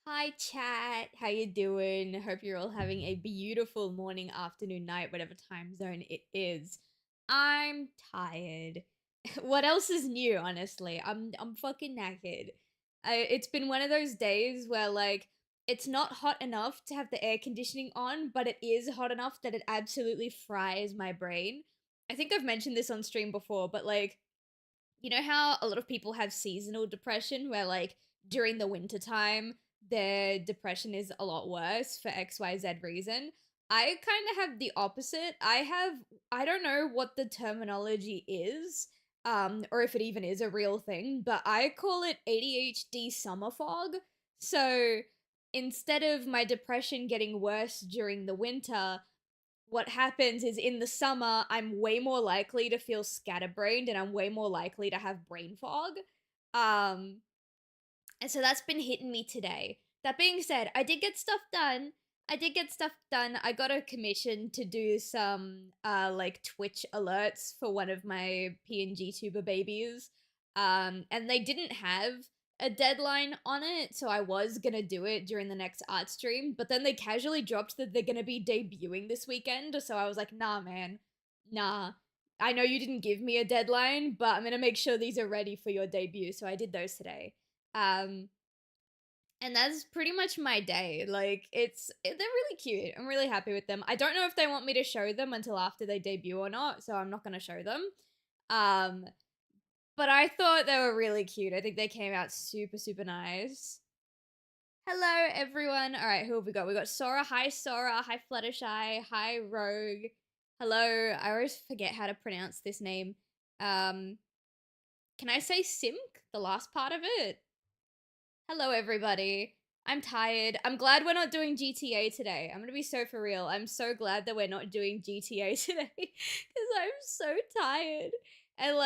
Hi chat, how you doing? Hope you're all having a beautiful morning, afternoon, night, whatever time zone it is. I'm tired. What else is new, honestly? I'm fucking knackered. It's been one of those days where it's not hot enough to have the air conditioning on, but it is hot enough that it absolutely fries my brain. I think I've mentioned this on stream before, but you know how a lot of people have seasonal depression where during the winter time their depression is a lot worse for XYZ reason. I kind of have the opposite. I don't know what the terminology is, or if it even is a real thing, but I call it ADHD summer fog. So instead of my depression getting worse during the winter, what happens is in the summer, I'm way more likely to feel scatterbrained and I'm way more likely to have brain fog. Um, and so that's been hitting me today. That being said, I did get stuff done. I got a commission to do some Twitch alerts for one of my PNG tuber babies. And they didn't have a deadline on it, so I was gonna do it during the next art stream, but then they casually dropped that they're gonna be debuting this weekend, so I was like, nah man, nah. I know you didn't give me a deadline, but I'm gonna make sure these are ready for your debut, so I did those today. Um, and that's pretty much my day. They're really cute. I'm really happy with them. I don't know if they want me to show them until after they debut or not, so I'm not gonna show them. Um, but I thought they were really cute. I think they came out super, super nice. Hello, everyone. All right, who have we got? We got Sora. Hi, Sora. Hi, Fluttershy. Hi, Rogue. Hello. I always forget how to pronounce this name. Um, can I say Simk? The last part of it. Hello, everybody. I'm tired. I'm glad we're not doing GTA today. I'm gonna be so for real. I'm so glad that we're not doing GTA today because I'm so tired. And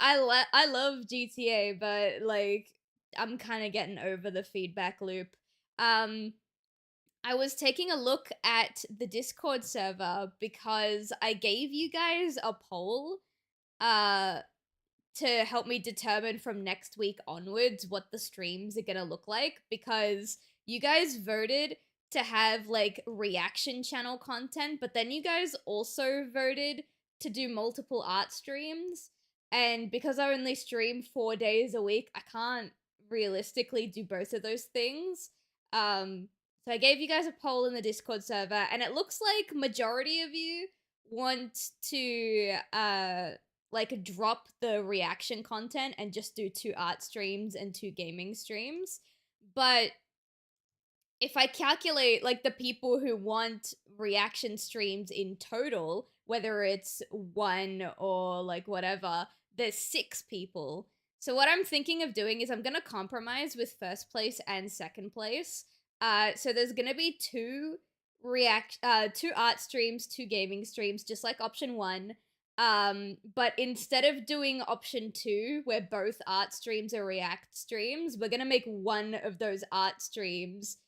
I love GTA, but I'm kind of getting over the feedback loop. Um, I was taking a look at the Discord server because I gave you guys a poll. Uh, to help me determine from next week onwards what the streams are gonna look like because you guys voted to have reaction channel content, but then you guys also voted to do multiple art streams. And because I only stream 4 days a week, I can't realistically do both of those things. So I gave you guys a poll in the Discord server, and it looks like majority of you want to drop the reaction content and just do 2 art streams and 2 gaming streams. But if I calculate the people who want reaction streams in total, whether it's one or whatever, there's 6 people. So what I'm thinking of doing is I'm gonna compromise with first place and second place. So there's gonna be 2 art streams, 2 gaming streams, just like option 1. But instead of doing option 2, where both art streams are react streams, we're gonna make one of those art streams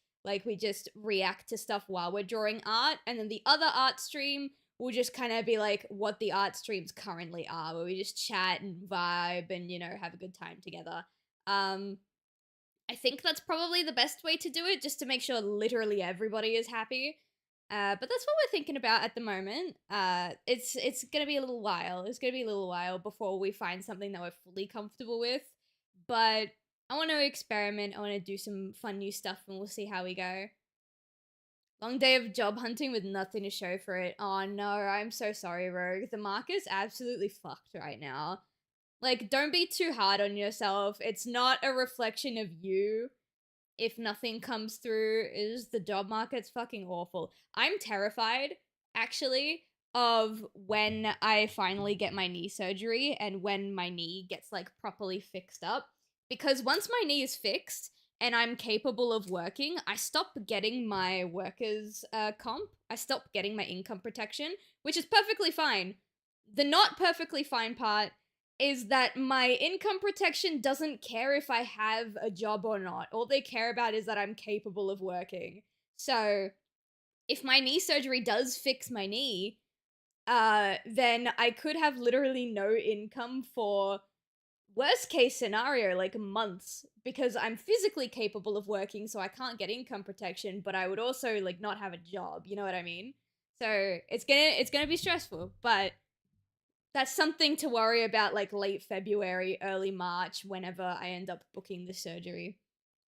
we just react to stuff while we're drawing art, and then the other art stream will just kind of be what the art streams currently are, where we just chat and vibe and have a good time together. Um, I think that's probably the best way to do it, just to make sure literally everybody is happy. But that's what we're thinking about at the moment. It's gonna be a little while. It's gonna be a little while before we find something that we're fully comfortable with. But I want to experiment. I want to do some fun new stuff, and we'll see how we go. Long day of job hunting with nothing to show for it. Oh no, I'm so sorry, Rogue. The market's absolutely fucked right now. Don't be too hard on yourself. It's not a reflection of you if nothing comes through. Is the job market's fucking awful. I'm terrified, actually, of when I finally get my knee surgery and when my knee gets properly fixed up. Because once my knee is fixed and I'm capable of working, I stop getting my workers' comp. I stop getting my income protection, which is perfectly fine. The not perfectly fine part is that my income protection doesn't care if I have a job or not. All they care about is that I'm capable of working. So, if my knee surgery does fix my knee, then I could have literally no income for worst case scenario, like months, because I'm physically capable of working, so I can't get income protection, but I would also like not have a job. You know what I mean? So it's gonna be stressful, but that's something to worry about like late February, early March, whenever I end up booking the surgery.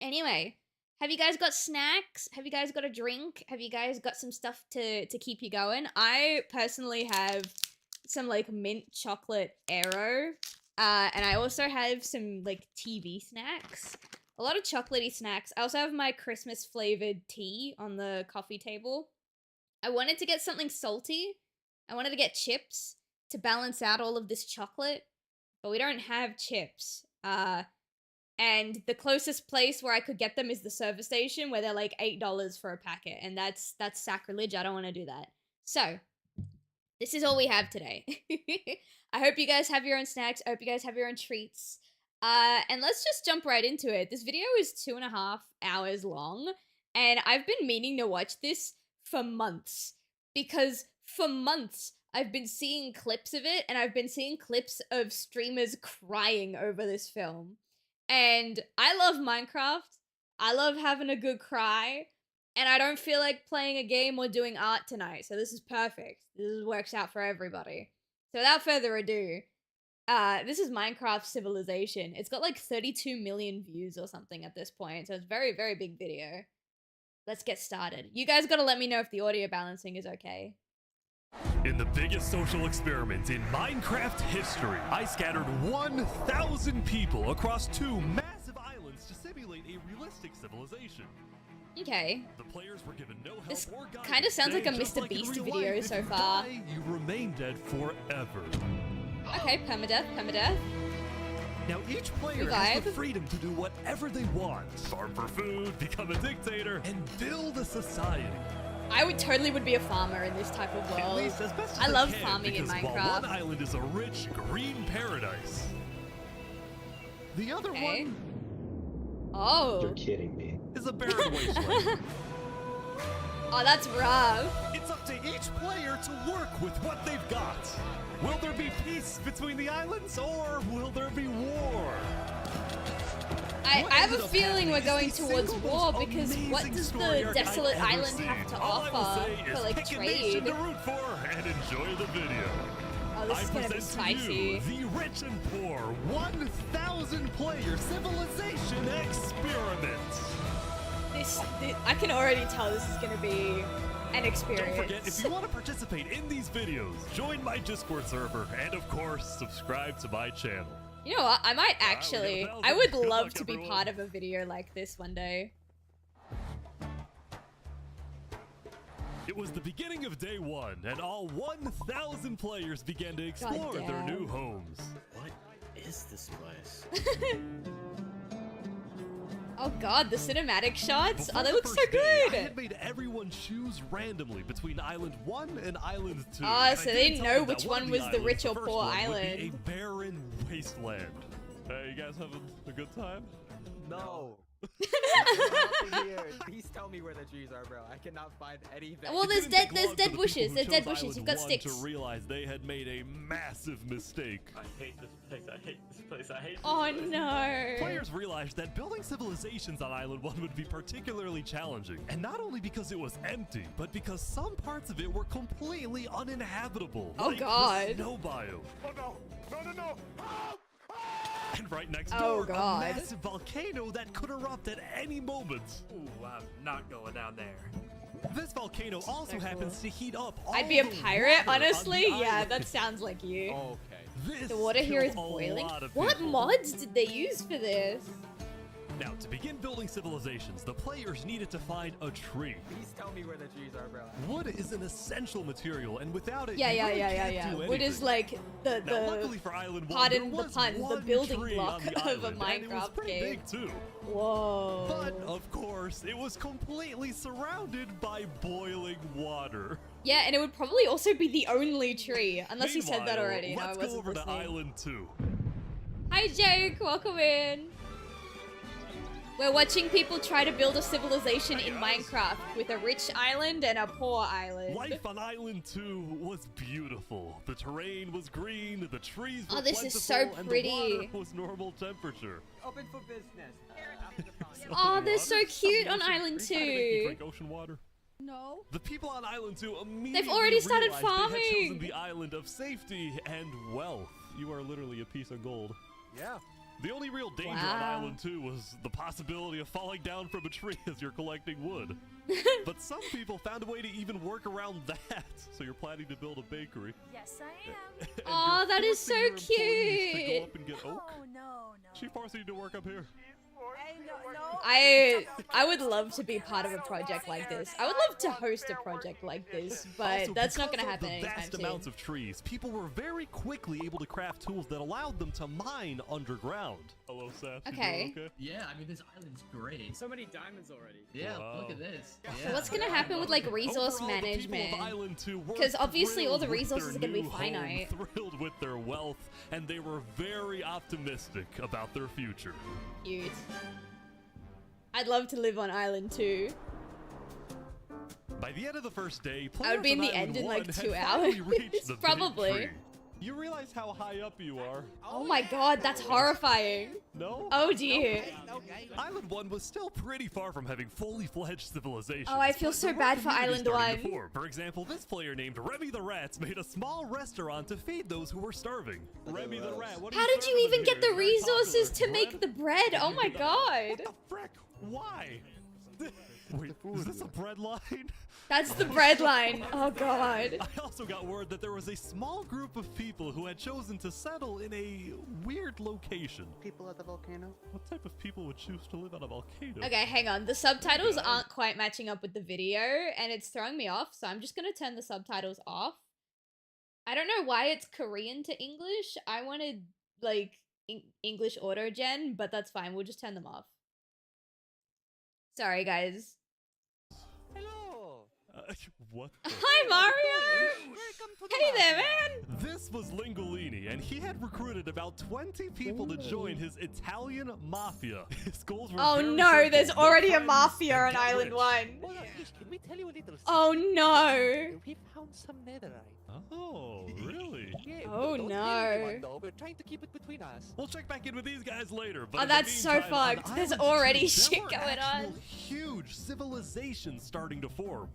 Anyway, have you guys got snacks? Have you guys got a drink? Have you guys got some stuff to keep you going? I personally have some like mint chocolate Aero, and I also have some like TV snacks. A lot of chocolatey snacks. I also have my Christmas flavored tea on the coffee table. I wanted to get something salty. I wanted to get chips to balance out all of this chocolate, but we don't have chips. And the closest place where I could get them is the service station, where they're like $8 for a packet, and that's sacrilege. I don't want to do that. So, this is all we have today. I hope you guys have your own snacks. I hope you guys have your own treats. And let's just jump right into it. This video is 2.5 hours long, and I've been meaning to watch this for months, because for months I've been seeing clips of it, and I've been seeing clips of streamers crying over this film. And I love Minecraft. I love having a good cry. And I don't feel like playing a game or doing art tonight. So this is perfect. This works out for everybody. So without further ado, this is Minecraft Civilization. It's got like 32 million views or something at this point. So it's a very, very big video. Let's get started. You guys gotta let me know if the audio balancing is okay. In the biggest social experiment in Minecraft history, I scattered 1,000 people across 2 massive islands to simulate a realistic civilization. Okay. The players were given no help This or guidance. kind of sounds like a Just Mr. like in Beast real video life, so if you far. die, you remain dead forever. Okay, permadeath, permadeath. Now each player has the freedom to do whatever they want. Farm for food, become a dictator, and build a society. I would totally be a farmer in this type of world. At least as best as I love can, farming in because Minecraft. While one island is a rich green paradise, the other one You're kidding me. is a barren wasteland. Oh, that's rough. It's up to each player to work with what they've got. Will there be peace between the islands, or will there be war? I have a feeling we're going towards war, because what does the desolate island have to offer for like trade? To root for and enjoy the video. Oh, this is gonna be spicy. The rich and poor 1,000 player civilization experiment. This I can already tell this is gonna be an experience. Don't forget, if you want to participate in these videos, join my Discord server, and of course, subscribe to my channel. You know what? I might actually. I would love to be part of a video like this one day. It was the beginning of day 1, and all 1,000 players began to explore their new homes. What is this place? Oh god, the cinematic shots! Before Oh, they the look so first day, good! I had made everyone choose randomly between Island 1 and Island 2. Oh, so they didn't know tell them which that one of was the islands, rich or first poor one, would be island. a barren wasteland. Hey, you guys having a good time? No. Here. Please tell me where the trees are, bro. I cannot find anything. Well, there's dead bushes. There's dead bushes. You've got sticks. To realize they had made a massive mistake. I hate this place. I hate this place. I hate this Oh place. no! Players realized that building civilizations on Island 1 would be particularly challenging, and not only because it was empty, but because some parts of it were completely uninhabitable. Oh like god! the snow biome. Oh no! No! No! No! Oh! And right next Oh, door, God. a massive volcano that could erupt at any moment. Ooh, I'm not going down there. This volcano also cool. happens to heat up all I'd be a the pirate, water on honestly. the Yeah, island. that sounds like you. Okay. This The water here is killed a boiling. lot of What people. mods did they use for this? Now, to begin building civilizations, the players needed to find a tree. Please tell me where the trees are, bro. Wood is an essential material, and without it, Yeah, you yeah, really yeah, yeah, can't yeah. do Wood is anything. like Now, luckily for Island 1, pardon there the was pun, the one building tree block on the of a island, and it was Minecraft pretty game. big too. Whoa. But of course, it was completely surrounded by boiling water. Yeah, and it would probably also be the only tree, unless you said that Meanwhile, already. No, I let's wasn't go over listening. to Island 2. Hi, Jake. Welcome in. We're watching people try to build a civilization in Minecraft with a rich island and a poor island. Life on Island 2 was beautiful. The terrain was green, the trees were Oh, this is so plentiful, pretty. and the water was normal temperature. Open for business. After the process. Oh, they're Water? so cute on Ocean- Island are you trying to make me 2. drink ocean water? No. The people on Island 2 immediately already started realized they had chosen farming. the island of safety and wealth. You are literally a piece of gold. Yeah. The only real danger on Wow. Island 2 was the possibility of falling down from a tree as you're collecting wood. But some people found a way to even work around that. So you're planning to build a bakery. Yes, I am. And Aw, you're that is forcing so your employees to cute. go up and get oak. Oh, no. She forcing you to work up here. I would love to be part of a project like this. I would love to host a project like this, but Also, that's not because gonna of happen the anytime vast soon. amounts of trees, people were very quickly able to craft tools that allowed them to mine underground. Hello, Seth. you doing Okay. okay? Yeah, I mean, this island's great. So many diamonds already. Yeah, Wow. look at this. So Yeah. what's gonna happen with like resource Overall, the people of management? Island 2 were 'Cause obviously all the thrilled with resources their are gonna be new home, finite. Thrilled with their wealth, and they were very optimistic about their future. Cute. I'd love to live on Island 2. By the end of the first day, I would be in players the on end in, Island like, 1 2 had finally hours. reached the big Probably. tree. You realize how high up you are? Oh my god, that's horrifying. No? Oh dear. Island 1 was still pretty far from having fully fledged civilization. Oh, I feel so bad for Island 1. For example, this player named Remy the Rats made a small restaurant to feed those who were starving. Remy the Rat, what are How did you serving even get here? the Very resources to popular. make the bread? Oh my god. What the frick? Why? Wait, is this a bread line? That's the bread line. Oh god. I also got word that there was a small group of people who had chosen to settle in a weird location. People at the volcano. What type of people would choose to live on a volcano? Okay, hang on. The subtitles aren't quite matching up with the video, and it's throwing me off, so I'm just gonna turn the subtitles off. I don't know why it's Korean to English. I wanted, like, English auto-gen, but that's fine. We'll just turn them off. Sorry, guys. Hello. What the Hi, Mario! Welcome to the Hey there, mafia. man! This was Lingolini, and he had recruited about 20 people to join his Italian mafia. His goals were Oh very no, simple: there's make already a friends mafia and on get Island rich. 1. Hold on, Ish, can we tell you a little secret? Oh no! We found some netherite. Oh, really? Yeah, Oh, don't no. tell anyone, though. We're trying to keep it between us. We'll check back in with these guys later. But Oh, in the that's so meantime, on fucked. There's Island already 2, shit there were going actual on. Huge civilizations starting to form.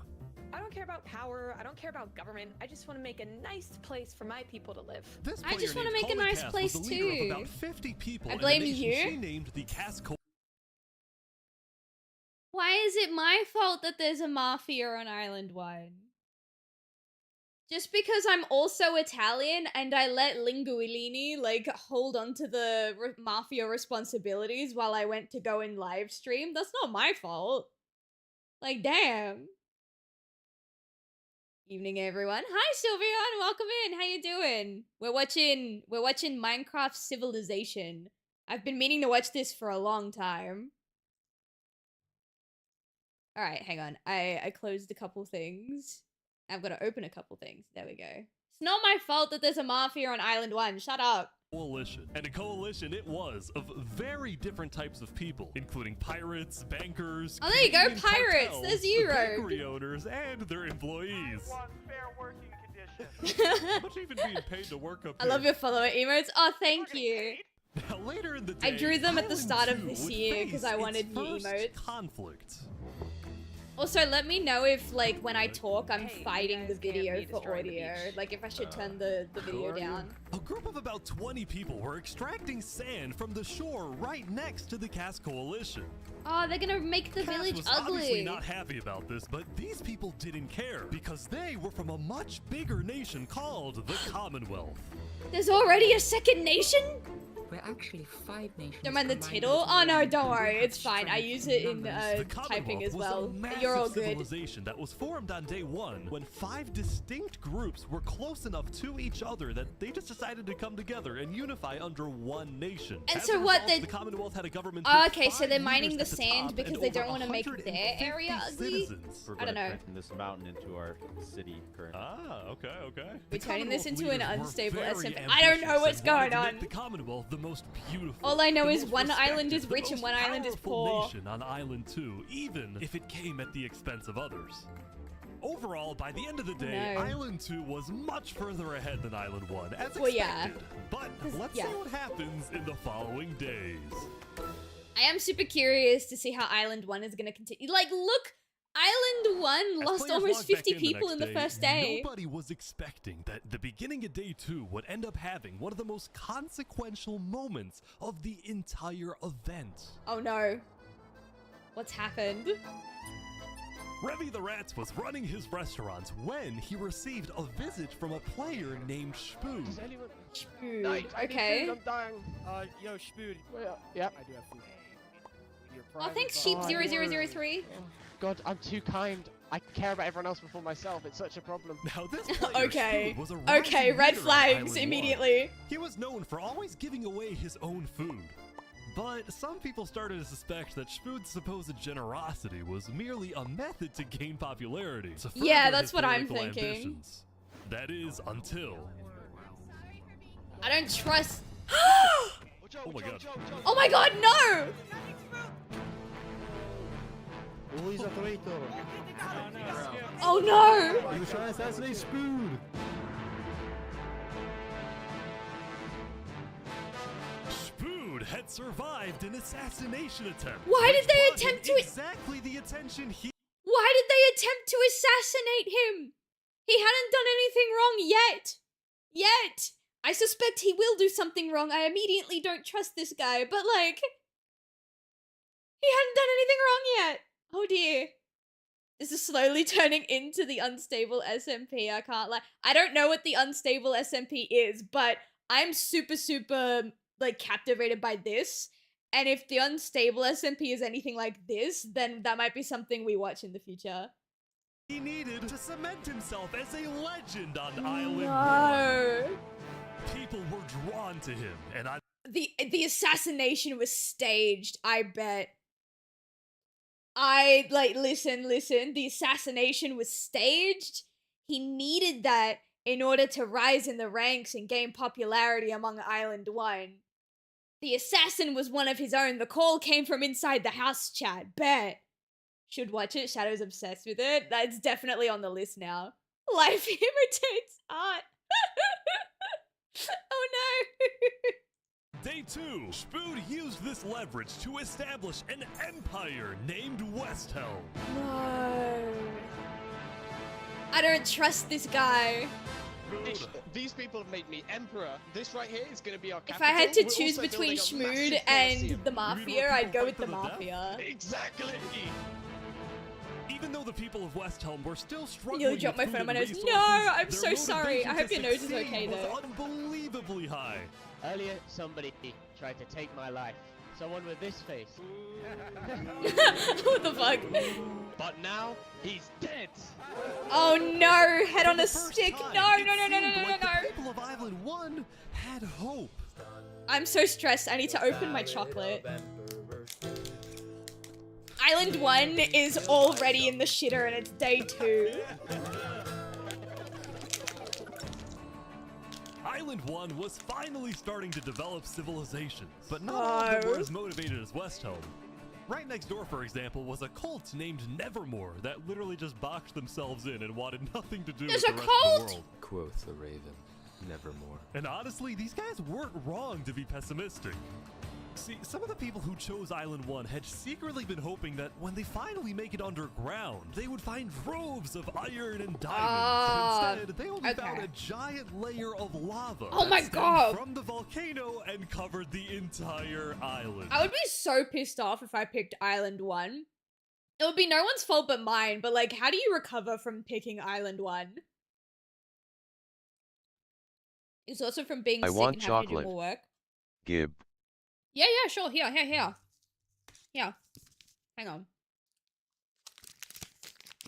I don't care about power, I don't care about government, I just want to make a nice place for my people to live. This I just player wanna named make a nice Colin Cass place was the leader too. of about 50 people I in a blame nation you? she named the Cass Why is it my fault that there's a mafia on Island 1? Just because I'm also Italian and I let Linguini, like, hold on to the mafia responsibilities while I went to go and live stream? That's not my fault. Like, damn. Evening, everyone. Hi, Sylvian. Welcome in. How you doing? We're watching Minecraft Civilization. I've been meaning to watch this for a long time. All right, hang on. I closed a couple things. I've got to open a couple things. There we go. It's not my fault that there's a mafia on Island 1. Shut up. Coalition. And a coalition it was of very different types of people, including pirates, bankers, Oh, there you go, Canadian pirates. cartels, There's you, Rogue. bakery owners, and their employees. fair working conditions. How much even being paid to work up I here? love your follower emotes. Oh, thank you. Now, later in the day, I drew them at the Island start of 2 this would year 'cause face I its wanted new first emotes. conflict. Also, let me know if, like, when I talk, I'm Hey, you fighting the guys can't video be for destroying the audio. beach. Like, if I should turn the video down. A group of about 20 people were extracting sand from the shore right next to the Cass Coalition. Oh, they're gonna make the Cass village was obviously ugly. not happy about this, but these people didn't care because they were from a much bigger nation called the Commonwealth. There's already a second nation? We're actually 5 nations. Don't mind the combined tittle. into Oh no, one, don't and we worry, have it's fine. I strength use in it in numbers. The typing Commonwealth as was well. a massive You're all good. civilization that was formed on day 1 when 5 distinct groups were close enough to each other that they just decided to come together and unify under one nation. And As so a what, result, they- the Commonwealth had a government Oh, with okay, so 5 they're mining leaders the at sand top because and they over don't wanna make their 150 area ugly? citizens. We're I don't know. turn this mountain into our city currently. Ah, okay. We're The turning this Commonwealth into an leaders were unstable very SMP. I don't know ambitious what's and wanted going to on. make the Commonwealth the most beautiful. All I know the is most one island respected, is the rich and most one island is powerful poor. nation on Island 2, even if it came at the expense of others. Overall, by the end of the day, No. Island 2 was much further ahead than Island 1, as Well, yeah. expected. But let's yeah. see what happens in the following days. I am super curious to see how Island 1 is gonna continue. Like, look, Island 1 As lost players almost logged back 50 people next in the first day. Nobody was expecting that the beginning of day 2 would end up having one of the most consequential moments of the entire event. Oh no. What's happened? Revy the Rats was running his restaurant when he received a visit from a player named Spoon. Spoon. Okay. I'm dying. Yo, Spoon. Yep. I do have food. Your Oh, private thanks, thought. Sheep0003. God, I'm too kind. I care about everyone else before myself. It's such a problem. Now this player, Okay. Spoon, was a Okay, rising red leader on flags Island 1. immediately. He was known for always giving away his own food. But some people started to suspect that Spoon's supposed generosity was merely a method to gain popularity. To Yeah, further that's his what I'm political thinking. ambitions. That is until... I don't trust. Oh my god. Oh my god, no! Oh, he's a traitor. Oh no! He was trying to assassinate Spoon. Spoon had survived an assassination attempt. Why did which they brought him attempt to- exactly the attention he... Why did they attempt to assassinate him? He hadn't done anything wrong yet. Yet. I suspect he will do something wrong. I immediately don't trust this guy, but like... He hadn't done anything wrong yet. Oh dear. This is slowly turning into the unstable SMP, I can't lie. I don't know what the unstable SMP is, but I'm super, like, captivated by this. And if the unstable SMP is anything like this, then that might be something we watch in the future. He needed to cement himself as a legend on Island 1. No. People were drawn to him, and The assassination was staged, I bet. Listen, the assassination was staged. He needed that in order to rise in the ranks and gain popularity among Island 1. The assassin was one of his own. The call came from inside the house chat, bet. Should watch it, Shadow's obsessed with it. That's definitely on the list now. Life imitates art. Oh no. Day 2, Spoon used this leverage to establish an empire named West Helm. No. I don't trust this guy. These people have made me emperor. This right here is going to be our If capital. I had to We're choose also between building a Schmood massive and Colosseum. the Mafia, I'd go with the Mafia. Exactly. Even though the people of West Helm were still struggling Nearly dropped with my phone on food my and nose. resources, No, I'm their so sorry. I motivation hope to your nose is succeed okay, was though. unbelievably high. Earlier, somebody tried to take my life. Someone with this face. What the fuck? But now, he's dead. Oh no, head on a For the first stick. time, No, it no, no, no, no, seemed no, no, like the no. people of Island 1 had hope. I'm so stressed. I need to open my chocolate. Island 1 is already in the shitter and it's day 2. Island 1 was finally starting to develop civilizations, but not all of them were as motivated as West Helm. Right next door, for example, was a cult named Nevermore that literally just boxed themselves in and wanted nothing to do There's with a the rest cult? of the world. Quoth the raven, nevermore. And honestly, these guys weren't wrong to be pessimistic. See, some of the people who chose Island 1 had secretly been hoping that when they finally make it underground, they would find droves of iron and diamonds. But instead, they only found a giant layer of lava Oh my that stemmed God. from the volcano and covered the entire island. I would be so pissed off if I picked Island 1. It would be no one's fault but mine, but like, how do you recover from picking Island 1? It's also from being I sick want and having to do chocolate. more work. Gib. Yeah, sure. Here. Here. Hang on.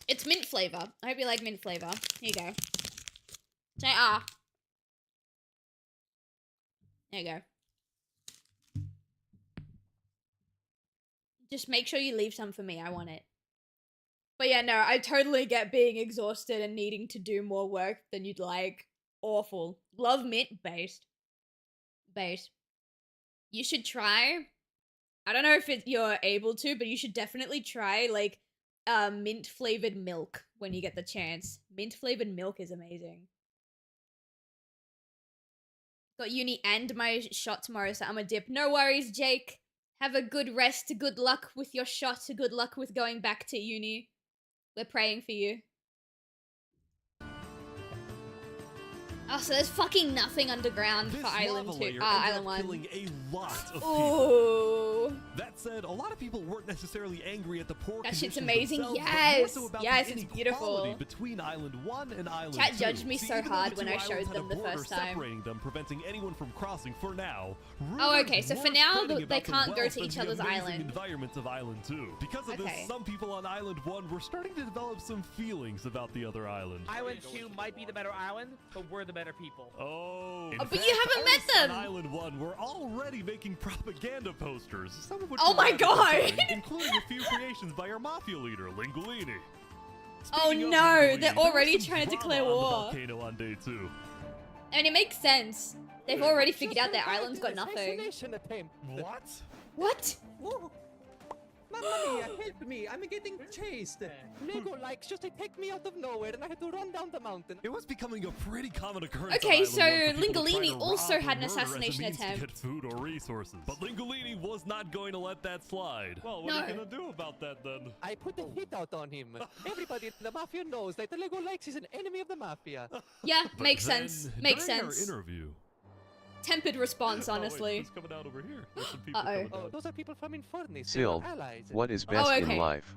It's mint flavor. I hope you like mint flavor. Here you go. Say ah. There you go. Just make sure you leave some for me. I want it. But yeah, no, I totally get being exhausted and needing to do more work than you'd like. Awful. Love mint based. you should try. I don't know if you're able to, but you should definitely try like mint flavored milk when you get the chance. Mint flavored milk is amazing. Got uni and my shot tomorrow, so I'm a dip. No worries, Jake. Have a good rest. Good luck with your shot. Good luck with going back to uni. We're praying for you. Oh, so there's fucking nothing underground This for Island lava 2. layer ended Island up 1. killing a lot of people. Ooh. That said, a lot of people weren't necessarily angry at the poor That shit's conditions amazing. themselves, but Yes. more so about Yes, the it's inequality beautiful. between Island 1 and Island 2. Chat judged me See, so even though hard the when two I showed islands had them a the border first time. separating them, preventing anyone from crossing for now. Oh, rumors okay, so for weren't now, spreading they about the can't go wealth to and each the other's amazing island. environments of Island 2. Because of Okay. this, some people on Island 1 were starting to develop some feelings about the other island. Island 2 might be the better island, but we're the better people. Oh, Oh, but you haven't met artists on them! Island 1 were already making propaganda posters, some of which Oh were my rather God! concerning, including a few creations by our mafia leader, Lingolini. Oh Speaking of no, Lingolini, they're there was already some trying to drama declare on the war. volcano on day 2. I mean, it makes sense. They've already figured out their island's got nothing. What? What? Mamma mia, help me! I'm getting chased! Lego likes just attacked me out of nowhere and I had to run down the mountain. It was becoming a pretty common occurrence. Okay, on so Island 1 for people to try Lingolini to also rob or had an murder as a assassination means to attempt. get food or resources. But Lingolini was not going to let that slide. Well, what are you No. gonna do about that then? I put a hit out on him. Everybody in the mafia knows that the Lego likes is an enemy of the mafia. Yeah, But makes then, sense. Makes during our sense. interview. Tempered response, Oh, wait, honestly. who's coming out over here? There's some people Uh-oh. coming Oh, out. those are people from Infernus. Still, allies. what is Oh, best okay. in life?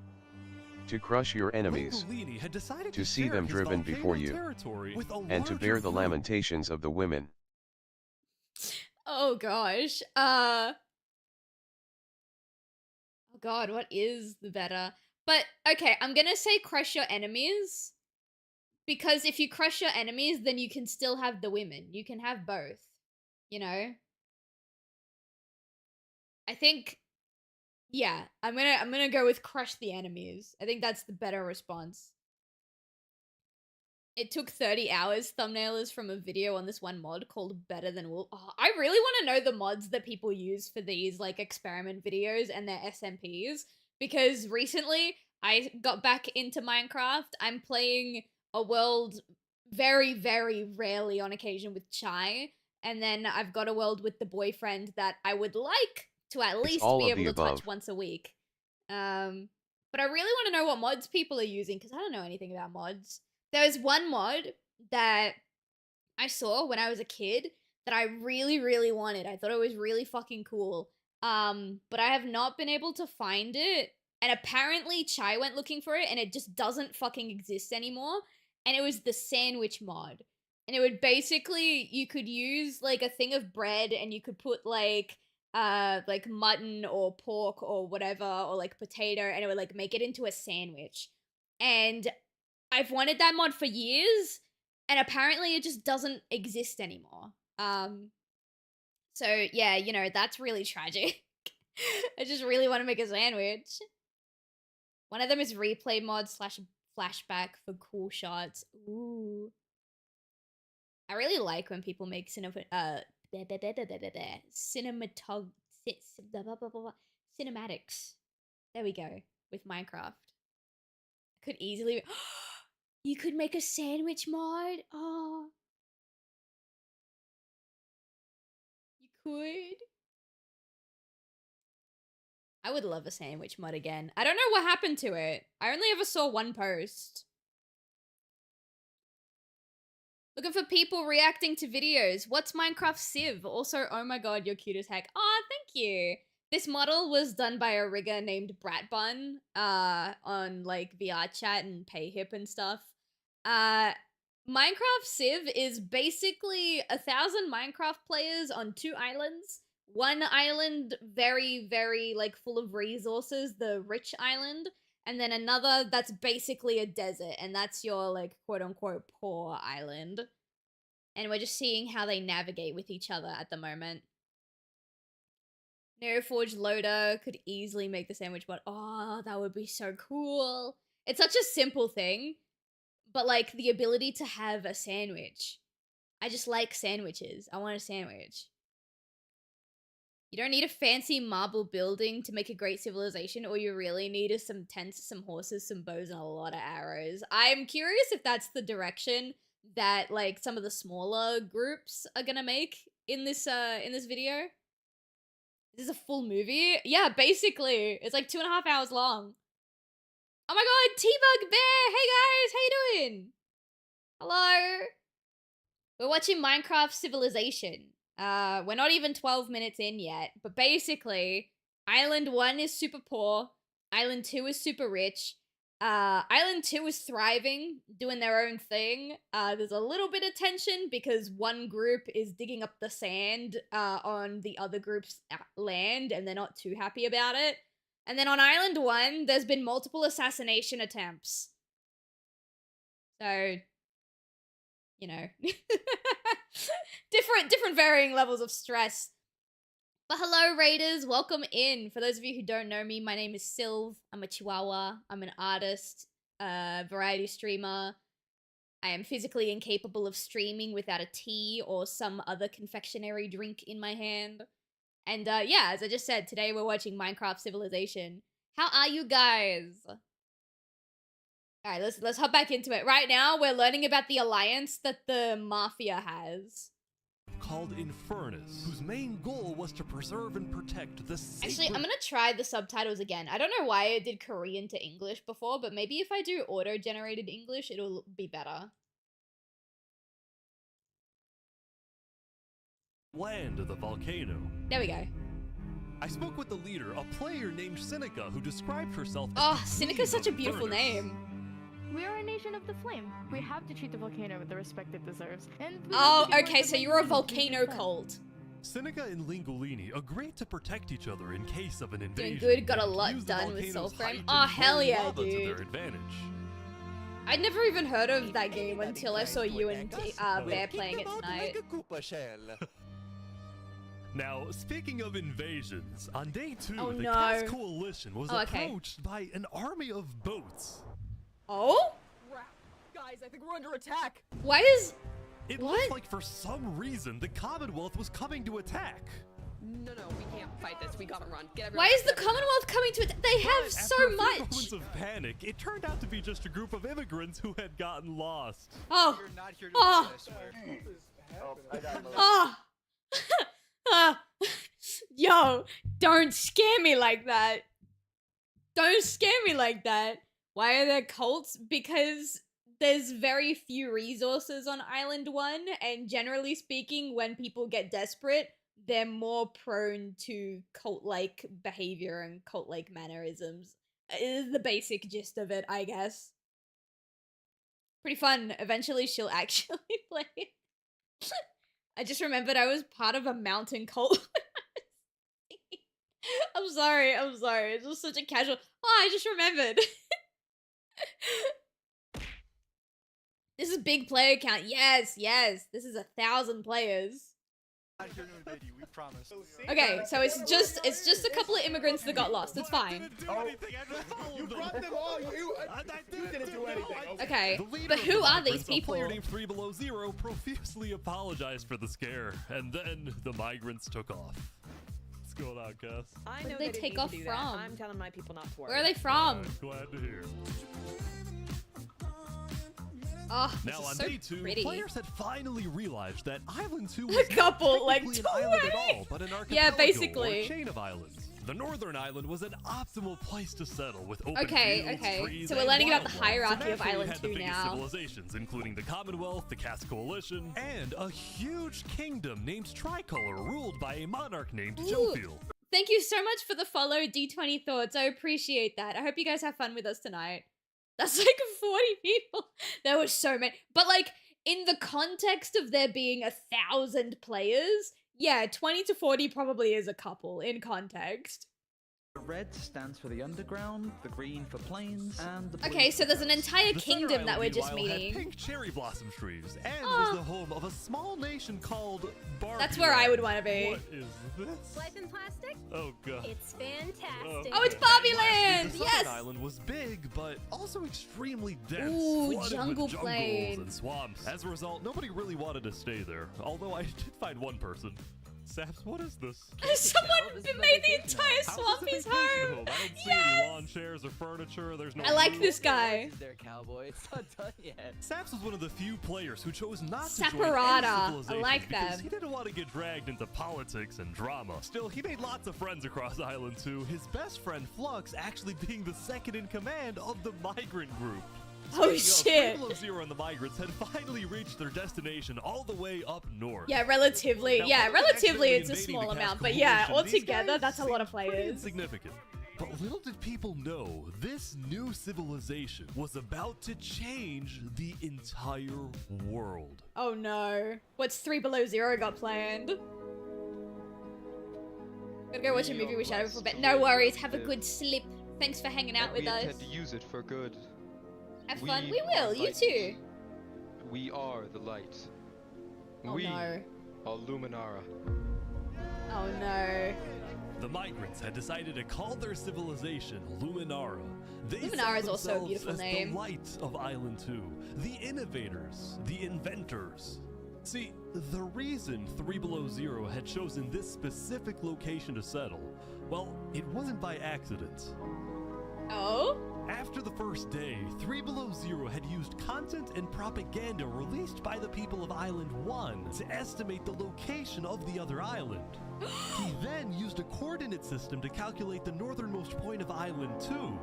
To crush your enemies, Lingolini had decided to see share them his driven volcano before you, territory with a and to larger bear the group. lamentations of the women. Oh gosh. Oh god, what is the better? But okay, I'm gonna say crush your enemies. Because if you crush your enemies, then you can still have the women. You can have both. You know? I think yeah, I'm gonna go with crush the enemies. I think that's the better response. It took 30 hours. Thumbnail is from a video on this one mod called Better Than Wolf. Oh, I really want to know the mods that people use for these like experiment videos and their SMPs, because recently I got back into Minecraft. I'm playing a world very, very rarely on occasion with Chai, and then I've got a world with the boyfriend that I would like to at least all be of the able to touch above. once a week. But I really want to know what mods people are using, because I don't know anything about mods. There's one mod that I saw when I was a kid that I really, really wanted. I thought it was really fucking cool. But I have not been able to find it. And apparently Chai went looking for it and it just doesn't fucking exist anymore. And it was the sandwich mod. And it would basically, you could use like a thing of bread and you could put like mutton or pork or whatever, or like potato, and it would like make it into a sandwich. And I've wanted that mod for years, and apparently it just doesn't exist anymore. So yeah, you know, that's really tragic. I just really want to make a sandwich. One of them is replay mod / flashback for cool shots. Ooh. I really like when people make cinematics. There we go. With Minecraft. Could easily you could make a sandwich mod. Oh. You could. I would love a sandwich mod again. I don't know what happened to it. I only ever saw one post. Looking for people reacting to videos. What's Minecraft Civ? Also, oh my god, you're cute as heck. Aw, thank you. This model was done by a rigger named Bratbun, on like VR chat and PayHip and stuff. Minecraft Civ is basically 1,000 Minecraft players on 2 islands. One island very, very like full of resources, the rich island, and then another that's basically a desert, and that's your like quote unquote poor island. And we're just seeing how they navigate with each other at the moment. Neoforge loader could easily make the sandwich mod. Oh, that would be so cool. It's such a simple thing, but like the ability to have a sandwich. I just like sandwiches. I want a sandwich. You don't need a fancy marble building to make a great civilization. All you really need is some tents, some horses, some bows, and a lot of arrows. I'm curious if that's the direction that like some of the smaller groups are gonna make in this video. This is a full movie? Yeah, basically. It's like 2.5 hours long. Oh my god, T-Bug Bear! Hey guys, how you doing? Hello? We're watching Minecraft Civilization. We're not even 12 minutes in yet, but basically, Island 1 is super poor, Island 2 is super rich, Island 2 is thriving, doing their own thing. There's a little bit of tension because one group is digging up the sand on the other group's land, and they're not too happy about it. And then on Island 1, there's been multiple assassination attempts. So, you know, different varying levels of stress. But hello, Raiders, welcome in. For those of you who don't know me, my name is Sylv. I'm a Chihuahua. I'm an artist, variety streamer. I am physically incapable of streaming without a tea or some other confectionery drink in my hand. And yeah, as I just said, today we're watching Minecraft Civilization. How are you guys? Alright, let's hop back into it. Right now, we're learning about the alliance that the Mafia has. Called Infernus, whose main goal was to preserve and protect the sacred... Actually, I'm gonna try the subtitles again. I don't know why I did Korean to English before, but maybe if I do auto-generated English, it'll be better. Land of the volcano. There we go. I spoke with the leader, a player named Seneca, who described herself as Oh, Seneca's such a beautiful name. We are a nation of the flame. We have to treat the volcano with the respect it deserves. And oh, okay, so you're a volcano cult. Seneca and Lingolini agreed to protect each other in case of an invasion. Doing good, got a lot done with Soulframe. Oh, hell yeah, dude. To their advantage. I'd never even heard of that game until I saw you and Bear playing it tonight. Now, speaking of invasions, on day 2, oh, the no. Cast Coalition was approached by an army of boats. Oh? Guys, I think we're under attack. Why is... It looked like for some reason the Commonwealth was coming to attack. No, we can't fight this. We gotta run. Get everyone. Why is the Commonwealth coming to attack? They have so much. After moments of panic, it turned out to be just a group of immigrants who had gotten lost. Oh. You're not here to oh. Oh. Yo, don't scare me like that. Don't scare me like that. Why are there cults? Because there's very few resources on Island 1, and generally speaking, when people get desperate, they're more prone to cult-like behavior and cult-like mannerisms. Is the basic gist of it, I guess. Pretty fun. Eventually, she'll actually play it. I just remembered I was part of a mountain cult. I'm sorry. It's just such a casual... Oh, I just remembered. This is big player count. Yes. This is 1,000 players. Okay, so it's just a couple of immigrants that got lost. It's fine. You brought them all. You didn't do anything. Okay, but who are these people? A player named 3 Below Zero profusely apologized for the scare, and then the migrants took off. What's going on, Cass? I know Where did they take off from? I'm telling my people not to worry. Where are they from? Glad to hear. Oh, now on so day 2, pretty. players had finally realized that Island 2 was a couple, like, an island at all, but an archipelago yeah, basically. or a chain of islands. The northern island was an optimal place to settle with open fields, trees, so we're learning about the hierarchy of Island 2 now. Civilizations, including the Commonwealth, the Cast Coalition, and a huge kingdom named Tricolor, ruled by a monarch named Jofiel. Thank you so much for the follow, D20 Thoughts. I appreciate that. I hope you guys have fun with us tonight. That's like 40 people. There were so many. But like, in the context of there being 1,000 players, yeah, 20 to 40 probably is a couple in context. The red stands for the underground, the green for plains, and the blue. Okay, so there's an entire kingdom that we're just meeting. meeting. Had pink cherry blossom trees and was the home of a small nation called Barbie. That's where I would want to be. What is this? Life in plastic? Oh god. It's fantastic. Oh, it's Barbie Land! The Yes! island was big, but also extremely dense. Ooh, flooded jungle with plain. jungles and swamps. As a result, nobody really wanted to stay there. Although I did find one person. Saps, what is this? Someone made the entire swamp his home. I don't see any lawn chairs or furniture. There's no. I like this guy. There, cowboy. It's not done yet. Saps was one of the few players who chose not to join any Saparata. I civilization like because them. he didn't want to get dragged into politics and drama. Still, he made lots of friends across Island 2, his best friend Flux actually being the second in command of the migrant group. Oh Speaking shit. of, Zero and the migrants had finally reached their destination all the way up north. Yeah, relatively. Now, Yeah, other than relatively accidentally it's a invading small the amount, Casca but yeah, Coalition, these altogether guys that's a lot of seemed pretty players. insignificant. But little did people know, this new civilization was about to change the entire world. Oh no. What's 3 Below Zero got planned? Gotta go watch a movie with Shadow before bed. No worries, have a good sleep. Thanks for hanging out with us. We intend to use it for good. Have fun. We will, you too. We are the light. Oh we no. are Luminara. Oh no. The migrants had decided to call their civilization Luminara. They Luminara is saw also a themselves beautiful as name. the light of Island 2, the innovators, the inventors. See, the reason 3 Below Zero had chosen this specific location to settle, well, it wasn't by accident. Oh? After the first day, 3 Below Zero had used content and propaganda released by the people of Island 1 to estimate the location of the other island. He then used a coordinate system to calculate the northernmost point of Island 2.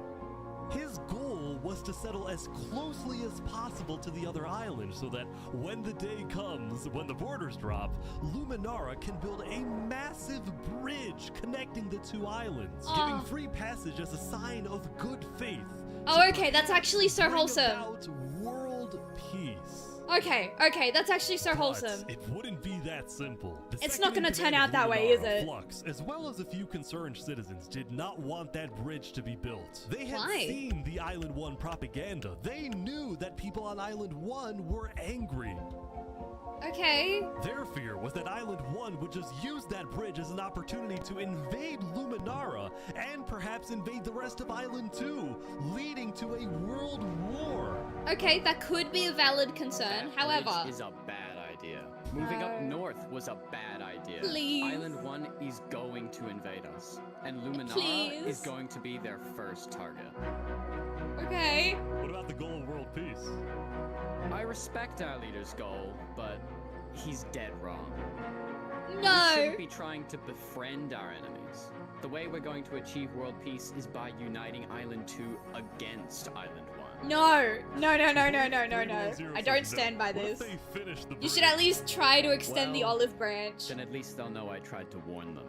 His goal was to settle as closely as possible to the other island so that when the day comes, when the borders drop, Luminara can build a massive bridge connecting the two islands, giving free passage as a sign of good faith. Oh, okay, that's actually so bring wholesome. about world peace. Okay, that's actually so wholesome. But it wouldn't be that simple. The It's second not gonna in turn command out of that way, is Luminara, it? Flux, as well as a few concerned citizens, did not want that bridge to be built. They had Why? seen the Island 1 propaganda. They knew that people on Island 1 were angry. Okay. Their fear was that Island 1 would just use that bridge as an opportunity to invade Luminara and perhaps invade the rest of Island 2, leading to a world war. Okay, that could be a valid concern. However, Is a bad idea. Moving up north was a bad idea. Please. Island 1 is going to invade us, and Luminara Please. is going to be their first target. Okay. What about the goal of world peace? I respect our leader's goal, but he's dead wrong. No. We shouldn't be trying to befriend our enemies. The way we're going to achieve world peace is by uniting Island 2 against Island 1. No. I don't stand by this. You should at least try to extend the Well, olive branch. Then at least they'll know I tried to warn them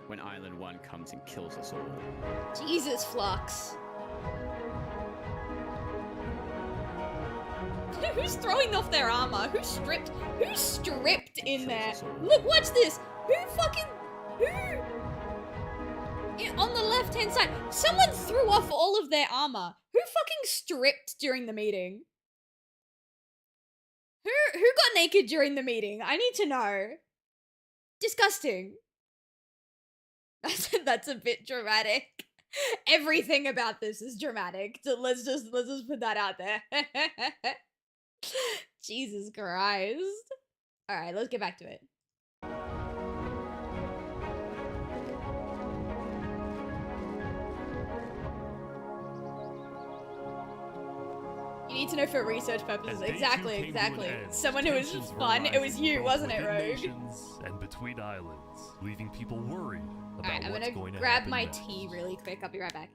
when Island 1 comes and kills us all. Jesus, Flux. Who's throwing off their armor? Who's stripped in there? Look, watch this. On the left-hand side, someone threw off all of their armor. Who fucking stripped during the meeting? Who got naked during the meeting? I need to know. Disgusting. That's a bit dramatic. Everything about this is dramatic. So let's just put that out there. Jesus Christ. Alright, let's get back to it. You need to know for research purposes. Exactly. Someone who was fun. It was you, wasn't it, Rogue? And between islands, leaving people worried about Alright, I'm what's gonna going to grab happen my next. tea really quick. I'll be right back.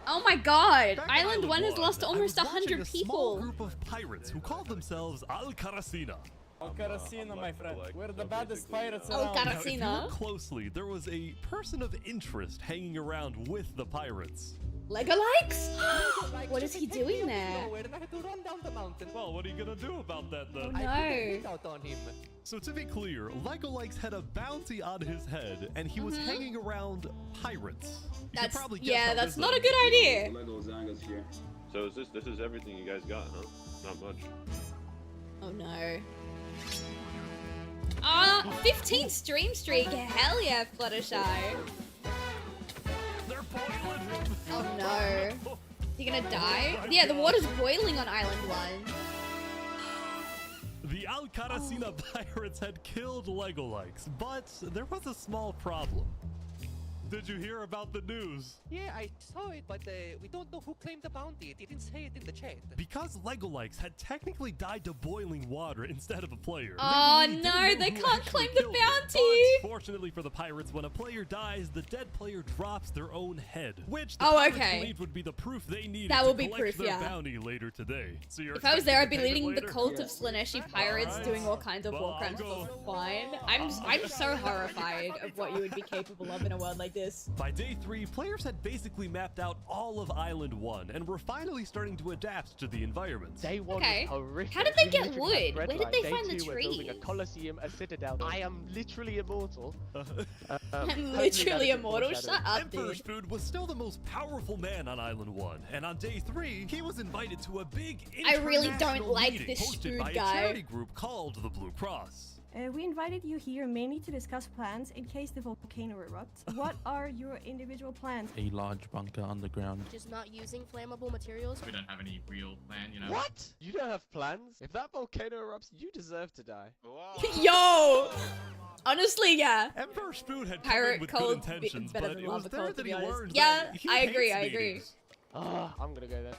Oh my god! Back on Island 1 has 1, lost I almost was watching 100 a small people. group of pirates who called themselves Al Caracina. Al Caracina, my friend. We're the baddest pirates Al around. Now, if you Caracina. look closely, there was a person of interest hanging around with the pirates. Lego likes? What is he doing there? Well, what are you gonna do about that then? No. So to be clear, Legolikes had a bounty on his head, and he was hanging around pirates. You can probably guess how That's this not a ended. good idea. here. So is this is everything you guys got, huh? Not much. Oh no. 15 stream streak. Hell yeah, Fluttershy. They're boiling him. Oh no. Is he gonna die? Yeah, the water's boiling on Island 1. The Alcaracina pirates had killed Legolikes, but there was a small problem. Did you hear about the news? Yeah, I saw it, but we don't know who claimed the bounty. It didn't say it in the chat. Because Legolikes had technically died to boiling water instead of a player. Oh Legally, no, didn't know they who can't actually claim the killed them. bounty! But fortunately for the pirates, when a player dies, the dead player drops their own head, which the Oh, pirates okay. believed would be the proof they needed That to will be collect proof, their yeah. bounty later today. So you're If I was there, I'd be expecting leading the payment cult later? of Slaneshi pirates Alright. doing all kinds of Well, war crimes I'll for go. fun. I'm so horrified of what you would be capable of in a world like this. By day 3, players had basically mapped out all of Island 1 and were finally starting to adapt to the environment. Day 1 Okay. was horrific. How did they We get literally had wood? bread Where did line. they Day find the 2, we're building a tree? coliseum, a citadel. I am literally immortal. I'm Hopefully that literally isn't immortal. foreshadowing. Shut up, Emperor's dude. Food was still the most powerful man on Island 1, and on day 3, he was invited to a big I really don't international like meeting this hosted food by guy. a charity group called the Blue Cross. We invited you here mainly to discuss plans in case the volcano erupts. What are your individual plans? A large bunker underground. Just not using flammable materials. We don't have any real plan, you know. What? You don't have plans? If that volcano erupts, you deserve to die. Yo! Honestly, yeah. Emperor's Food had come Pirate in with cult good intentions, better but than it was lava there cult, to that be he honest. learned Yeah, that he I agree, hates I agree. meetings. I'm gonna go there.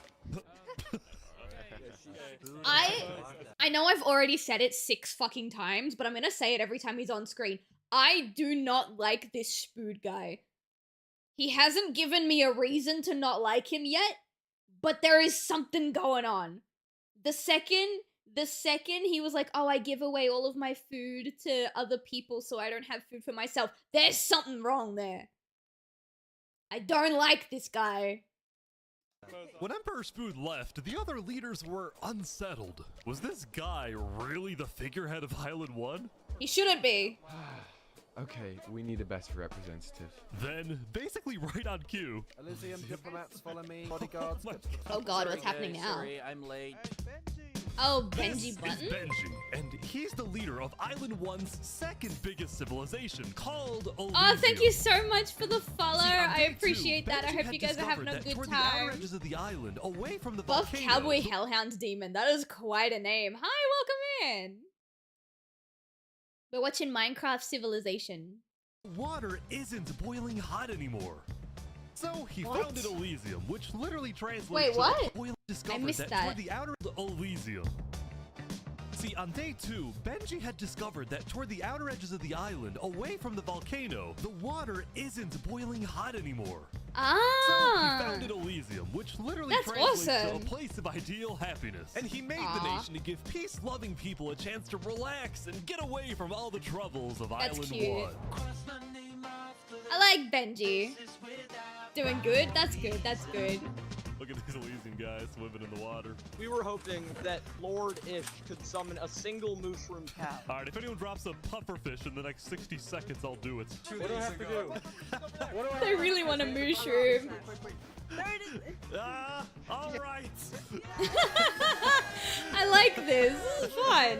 I know I've already said it 6 fucking times, but I'm gonna say it every time he's on screen. I do not like this Spood guy. He hasn't given me a reason to not like him yet, but there is something going on. The second he was like, oh, I give away all of my food to other people so I don't have food for myself, there's something wrong there. I don't like this guy. When Emperor's Food left, the other leaders were unsettled. Was this guy really the figurehead of Island 1? He shouldn't be. Okay, we need a better representative. Then, basically right on cue. Elysium diplomats follow me. Bodyguards. Oh god, what's happening now? Sorry, I'm late. Oh, Benji This is Button? Benji, and he's the leader of Island 1's second biggest civilization, called Elysium. Oh, thank you so much for the follow. See, on I day appreciate 2, that. I Benji hope had you guys are having a discovered that good toward the outer time. edges of the island, away from the Buff volcano, Cowboy the Hellhound Demon. That is quite a name. Hi, welcome in. We're watching Minecraft Civilization. water isn't boiling hot anymore. So he What? founded Elysium, which literally translates Wait, to what? the boiling I discovered missed that that. toward the outer Elysium. See, on day 2, Benji had discovered that toward the outer edges of the island, away from the volcano, the water isn't boiling hot anymore. So he Ah. founded Elysium, which literally That's translates to awesome. a place of ideal happiness. And he made the Aw. nation to give peace-loving people a chance to relax and get away from all the troubles of That's Island cute. 1. I like Benji. Doing good? That's good. That's good. Look at these Elysium guys swimming in the water. We were hoping that Lord Ish could summon a single mushroom cow. Alright, if anyone drops a pufferfish in the next 60 seconds, I'll do it. What do I have to do? They really want a mushroom. Ah, alright. I like this. This is fun.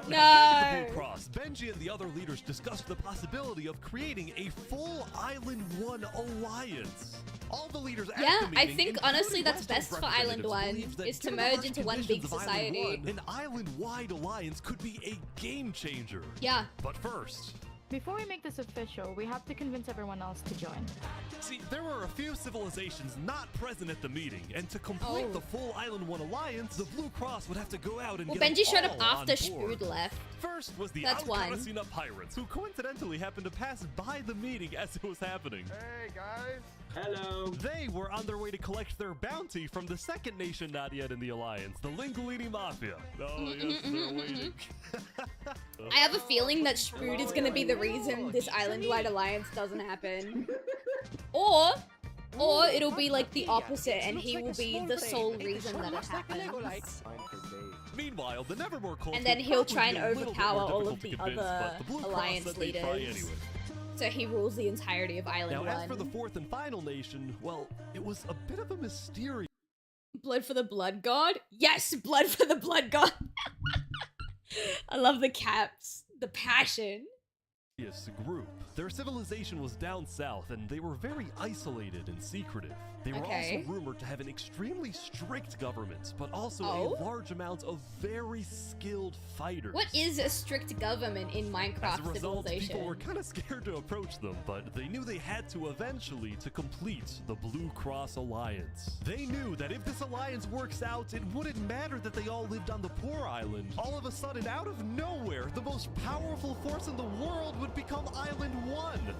At No. the Blue Cross, Benji and the other leaders discussed the possibility of creating a full Island 1 alliance. All the leaders at Yeah, the I meeting, think honestly including that's West best Coast for Island representatives, 1, believed that is to given the merge harsh into one conditions big of Island society. 1, an island-wide alliance could be a game changer. Yeah. But first, Before we make this official, we have to convince everyone else to join. see, there were a few civilizations not present at the meeting, and to complete Oh. the full Island 1 alliance, the Blue Cross would have to go out and Well, get Benji them showed up all after on board. Spood left. First was the That's one. Alcaracina Pirates, who coincidentally happened to pass by the meeting as it was happening. Hey guys. Hello. They were on their way to collect their bounty from the second nation not yet in the alliance, the Linguini Mafia. Oh yes, they're waiting. I have a feeling that Spood is gonna be the reason this island-wide alliance doesn't happen. Or it'll be like the opposite and he will be the sole reason that it happens. Meanwhile, the Nevermore cult And then would he'll probably try be and a little bit overpower more all of difficult the to convince, other but the Blue Cross alliance said they'd try leaders. anyway. So he rules the entirety of Island Now, 1. as for the fourth and final nation, well, it was a bit of a mysterious Blood for the Blood God? Yes, blood for the Blood God. I love the caps. The passion. group. Their civilization was down south, and they were very isolated and secretive. They were Okay. also rumored to have an extremely strict government, but also Oh? a large amount of very skilled fighters. What is a strict government in As a Minecraft result, Civilization? people were kind of scared to approach them, but they knew they had to eventually to complete the Blue Cross Alliance. They knew that if this alliance works out, it wouldn't matter that they all lived on the poor island. All of a sudden, out of nowhere, the most powerful force in the world would become Island 1.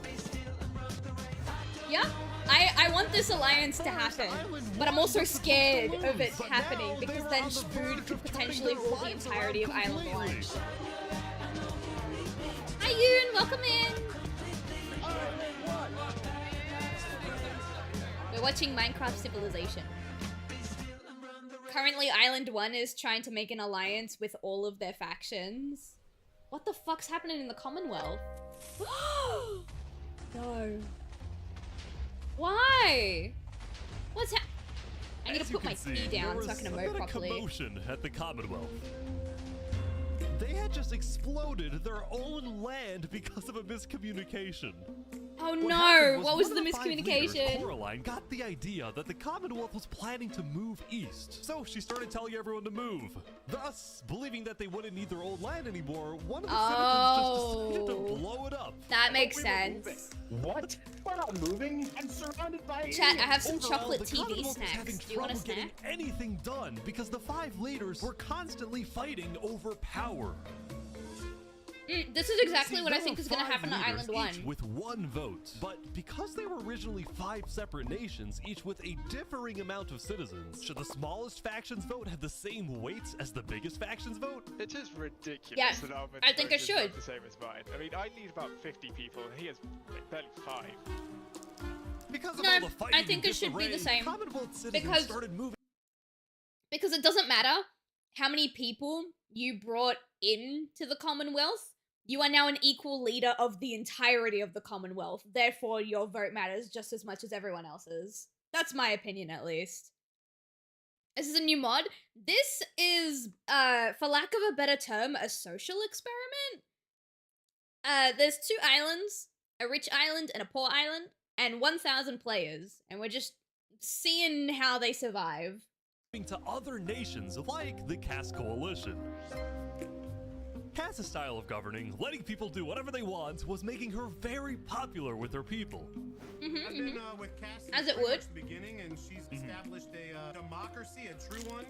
Yeah, I want this alliance to happen, but I'm also scared of it happening because then Spood could potentially rule the entirety of Island 1. Hi Yoon, welcome in! We're watching Minecraft Civilization. Currently, Island 1 is trying to make an alliance with all of their factions. What the fuck's happening in the Commonwealth? No. Why? What's I need to put my tea down so I can emote properly. Commotion at the Commonwealth. They had just exploded their own land because of a miscommunication. Oh What no! happened What was one the of five leaders, miscommunication? Coraline got the idea that the Commonwealth was planning to move east, so she started telling everyone to move. Thus, believing that they wouldn't need their old land anymore, one of the citizens just decided to blow it up. That makes sense. What? We're not moving. I'm surrounded by Chat, I have some Overall, chocolate the TV Commonwealth was having snacks. Do you want a trouble getting snack? anything done because the five leaders were constantly fighting over power. This is exactly See, what I there think were is gonna five happen on leaders, Island 1. each with one vote. But because they were originally 5 separate nations, each with a differing amount of citizens, should the smallest faction's vote have the same weight as the biggest faction's vote? It is ridiculous Yeah, that our I think it vote is not should. the same as mine. I mean, I need about 50 people, and he has like, barely 5. Because of No, all the fighting I think and it should be the disarray, same. Commonwealth citizens Because started moving. Because it doesn't matter how many people you brought in to the Commonwealth, you are now an equal leader of the entirety of the Commonwealth. Therefore, your vote matters just as much as everyone else's. That's my opinion, at least. This is a new mod. This is, for lack of a better term, a social experiment. There's 2 islands, a rich island and a poor island, and 1,000 players, and we're just seeing how they survive. To other nations like the Cass Coalition. Cass's style of governing, letting people do whatever they want, was making her very popular with her people. I've been with Cass As since it pretty would. much the beginning, and she's established a democracy, a true one.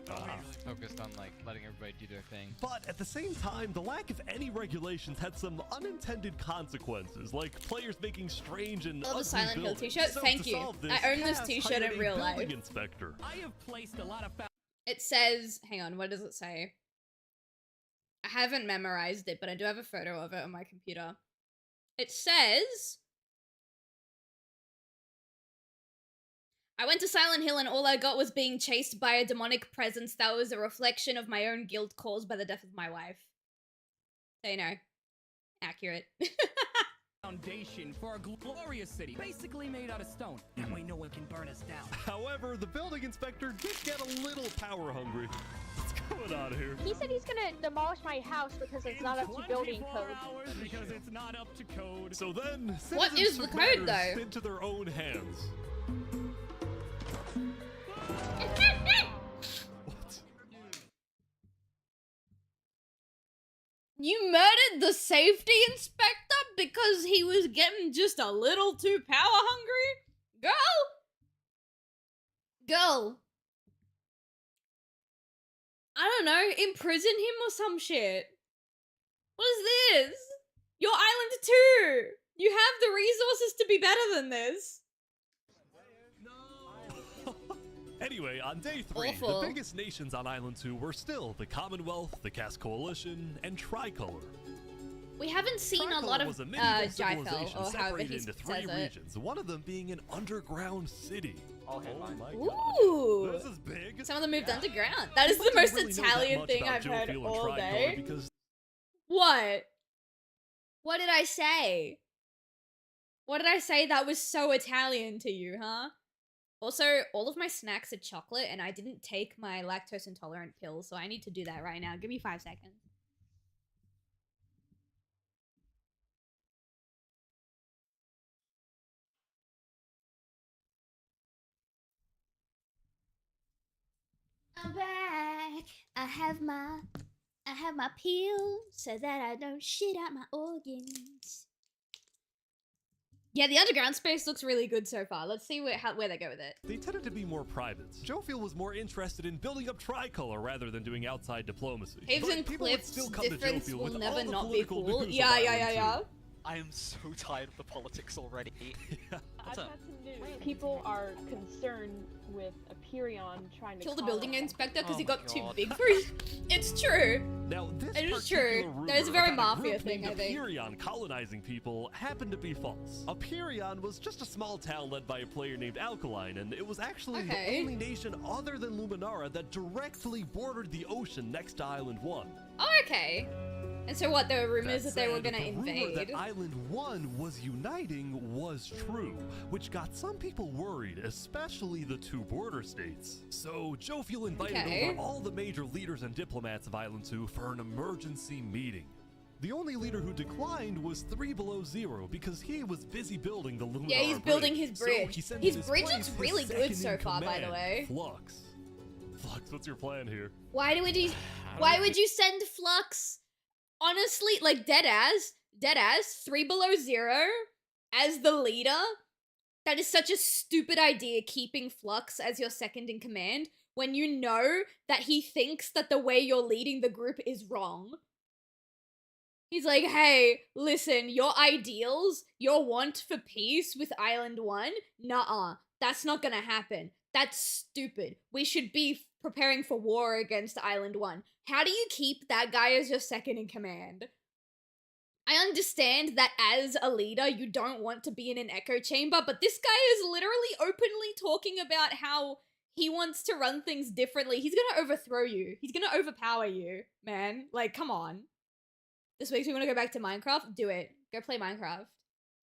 Focused on like letting everybody do their thing. But at the same time, the lack of any regulations had some unintended consequences, like players making strange and I love ugly the Silent Hill buildings. t-shirt. So Thank to you. solve this, I own this Cass t-shirt hired in a real life. building inspector. I have placed a lot of It says, hang on, what does it say? I haven't memorized it, but I do have a photo of it on my computer. It says, I went to Silent Hill and all I got was being chased by a demonic presence that was a reflection of my own guilt caused by the death of my wife. So you know, accurate. foundation for a glorious city, basically made out of stone. That way no one can burn us down. However, the building inspector did get a little power hungry. What's going on here? He said he's gonna demolish my house because it's not up to building code. Because it's not up to code. So then, What citizens is the took code, matters though? into their own hands. You murdered the safety inspector because he was getting just a little too power hungry? Girl! I don't know, imprison him or some shit. What is this? Your island too! You have the resources to be better than this. Anyway, on day 3, Awful. the biggest nations on Island 2 were still the Commonwealth, the Cass Coalition, and Tricolor. We haven't seen a lot Tricolor of was a medieval Jyfel, civilization or however separated he into says 3 it. regions, one of them being an underground city. Oh my Ooh! god. This is big. Some of them moved underground. That is I the don't most really know that Italian much thing about I've heard Jyfel and all Tricolor day. Because What? What did I say? What did I say that was so Italian to you, huh? Also, all of my snacks are chocolate, and I didn't take my lactose intolerant pill, so I need to do that right now. Give me 5 seconds. I'm back. I have my pill so that I don't shit out my organs. Yeah, the underground space looks really good so far. Let's see where they go with it. They tended to be more private. Jofiel was more interested in building up Tricolor rather than doing outside diplomacy. Caves But and people would cliffs still come to difference Jofiel will with never all the not be political cool. news of Yeah. Island I am so tired of the politics already. What's up? People are concerned with Aperion trying to Kill the building colonize. inspector because he Oh got my too God. big for it. It's true. Now, this It is particular true. rumor That is a very about mafia group thing, named I think. Aperion colonizing people happened to be false. Aperion was just a small town led by a player named Alkaline, and it was actually the only nation other than Luminara that directly bordered the ocean next to Island 1. Oh, okay. And so what, there were rumors that they were said, gonna the rumor invade? that Island 1 was uniting was true, which got some people worried, especially the two border states. So Jofiel invited over all the major leaders and diplomats of Island 2 for an emergency meeting. The only leader who declined was 3 Below Zero because he was busy building the Luminara Yeah, he's building his So bridge. he sent His in his bridge place looks his really good so second in far, by the command, way. Flux. Flux, what's your plan here? Why would you send Flux? Honestly, like dead ass 3 Below Zero as the leader? That is such a stupid idea, keeping Flux as your second in command when you know that he thinks that the way you're leading the group is wrong. He's like, hey, listen, your ideals, your want for peace with Island 1, nuh-uh, that's not gonna happen. That's stupid. We should be preparing for war against Island 1. How do you keep that guy as your second in command? I understand that as a leader, you don't want to be in an echo chamber, but this guy is literally openly talking about how he wants to run things differently. He's gonna overthrow you. He's gonna overpower you, man. Like, come on. This makes me want to go back to Minecraft. Do it. Go play Minecraft.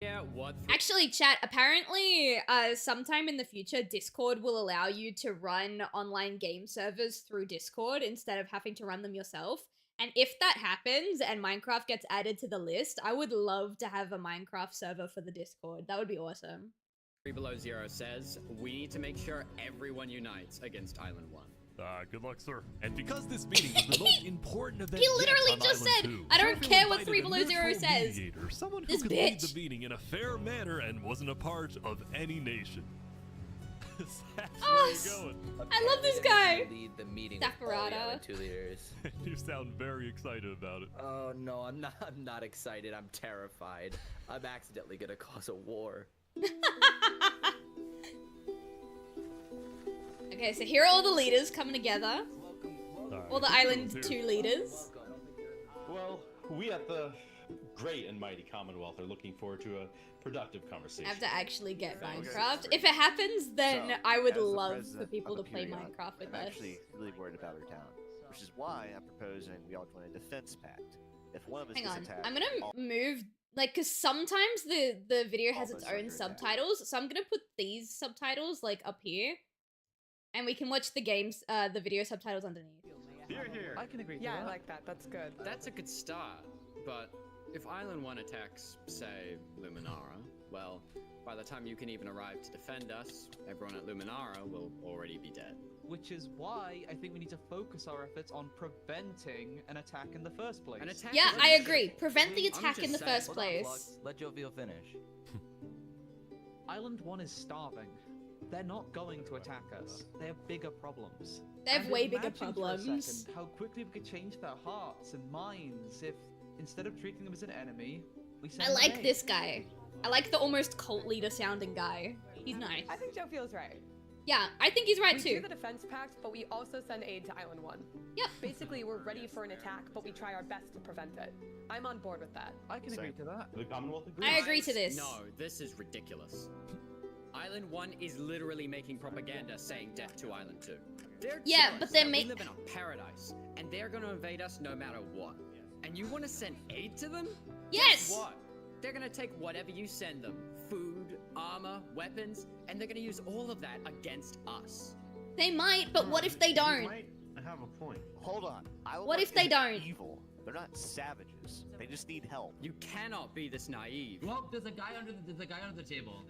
Yeah, what? Actually, chat, apparently, sometime in the future, Discord will allow you to run online game servers through Discord instead of having to run them yourself. And if that happens and Minecraft gets added to the list, I would love to have a Minecraft server for the Discord. That would be awesome. 3 Below Zero says, we need to make sure everyone unites against Island 1. Good luck, sir. And because this meeting is the most important event He literally yet on just Island said, 2, I don't Jofiel care what invited 3 a Below Zero neutral says. mediator, someone who This could lead bitch. the meeting in a fair manner and wasn't a part of any nation. That's where you're going. I love this guy. Lead the meeting Dafarada. two leaders. You sound very excited about it. Oh no, I'm not excited. I'm terrified. I'm accidentally gonna cause a war. Okay, so here are all the leaders coming together. All the Island 2 leaders. Well, we at the great and mighty Commonwealth are looking forward to a productive conversation. I have to actually get Minecraft. If it happens, then I would love for people to play Minecraft with I'm us. actually really worried about our town, which is why I'm proposing we all join a defense pact. If one of us Hang gets on, attacked, I'm gonna all- move, like, cause sometimes the video has its Almost own under attack. subtitles, so I'm gonna put these subtitles, like, up here. And we can watch the video subtitles underneath. Here. I can agree. Yeah, I like that. That's good. That's a good start, but if Island 1 attacks, say, Luminara, well, by the time you can even arrive to defend us, everyone at Luminara will already be dead. Which is why I think we need to focus our efforts on preventing an attack in the first place. An attack Yeah, is I a- agree. Prevent the I'm attack just in the saying. first place. Let Jovial finish. Island 1 is starving. They're not going to attack us. They have bigger problems. They have And way bigger imagine for a problems. second how quickly we could change their hearts and minds if, instead of treating them as an enemy, we send I them like aid. this guy. I like the almost cult leader sounding guy. He's nice. I think Joe feels right. Yeah, I think he's right We too. do the defense pact, but we also send aid to Island 1. Yep. Basically, we're ready for an attack, but we try our best to prevent it. I'm on board with that. I can agree to that. The Commonwealth agrees. I agree to this. No, this is ridiculous. Island 1 is literally making propaganda saying death to Island 2. They're Yeah, jealous but they're that we ma- live in a paradise, and they're gonna invade us no matter what. And you wanna send aid to them? Yes! Guess what? They're gonna take whatever you send them. Food, armor, weapons, and they're gonna use all of that against us. They might, but what if they don't? I have a point. Hold on. I would What like if they to don't? Evil. They're not savages. They just need help. You cannot be this naive. Well, there's a guy under the table.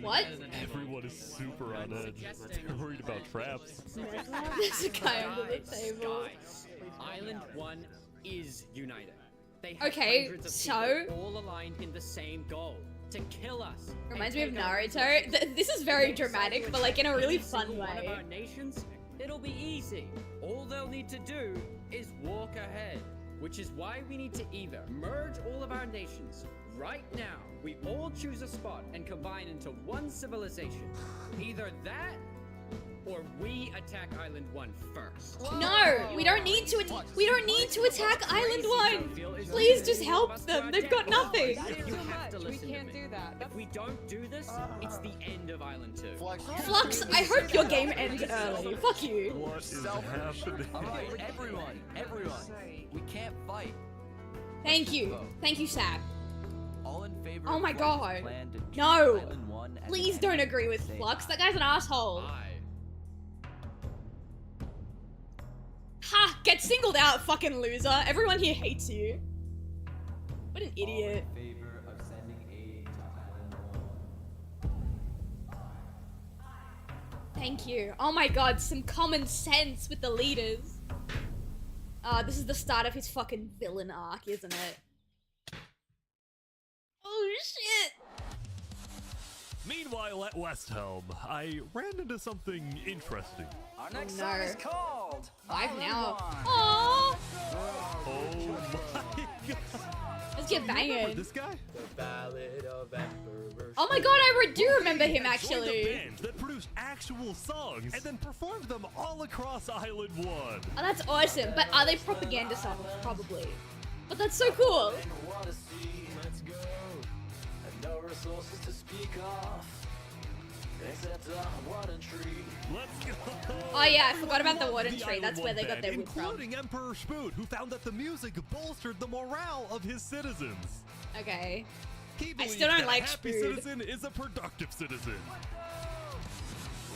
What? Everyone is super on edge. They're worried about traps. There's a guy under the table. Guys, Island 1 is united. They have Okay, hundreds of so? people all aligned in the same goal. To kill us. Reminds me of Naruto. This is very dramatic, but like in a really fun One of way. our nations, it'll be easy. All they'll need to do is walk ahead. Which is why we need to either merge all of our nations right now. We all choose a spot and combine into one civilization. Either that, or we attack Island 1 first. No, we don't need to. We don't need to attack Island 1. Please just help them. They've got nothing. You have to listen to me. If we don't do this, it's the end of Island 2. Flux, I hope your game ends early. Fuck you. What is happening? Alright, everyone, we can't fight. Thank you, Sap. All in favor Oh of my Flex's god. plan to treat No. Island 1 as Please an don't enemy, agree with say Flux. aye. That guy's an asshole. Ha! Get singled out, fucking loser. Everyone here hates you. What an idiot. All in favor of sending aid to Island 1. Thank you. Oh my god, some common sense with the leaders. This is the start of his fucking villain arc, isn't it? Oh shit! Meanwhile, at West Helm, I ran into something interesting. Our next song is called 5 now. Aww! Oh my god! Let's get Remember banging. this guy? Oh my god, I do remember him Joined a actually. band that produced actual songs and then performed them all across Island 1. Oh, that's awesome. But are they propaganda songs? Probably. But that's so cool. No resources to speak of, except a warden tree. Let's go! Oh yeah, I forgot about the warden The tree. That's Island where they 1 got their band, wood from. including Emperor Spood, who found that the music bolstered the morale of his citizens. Okay. He I believes still don't that like a happy Spood. citizen is a productive citizen.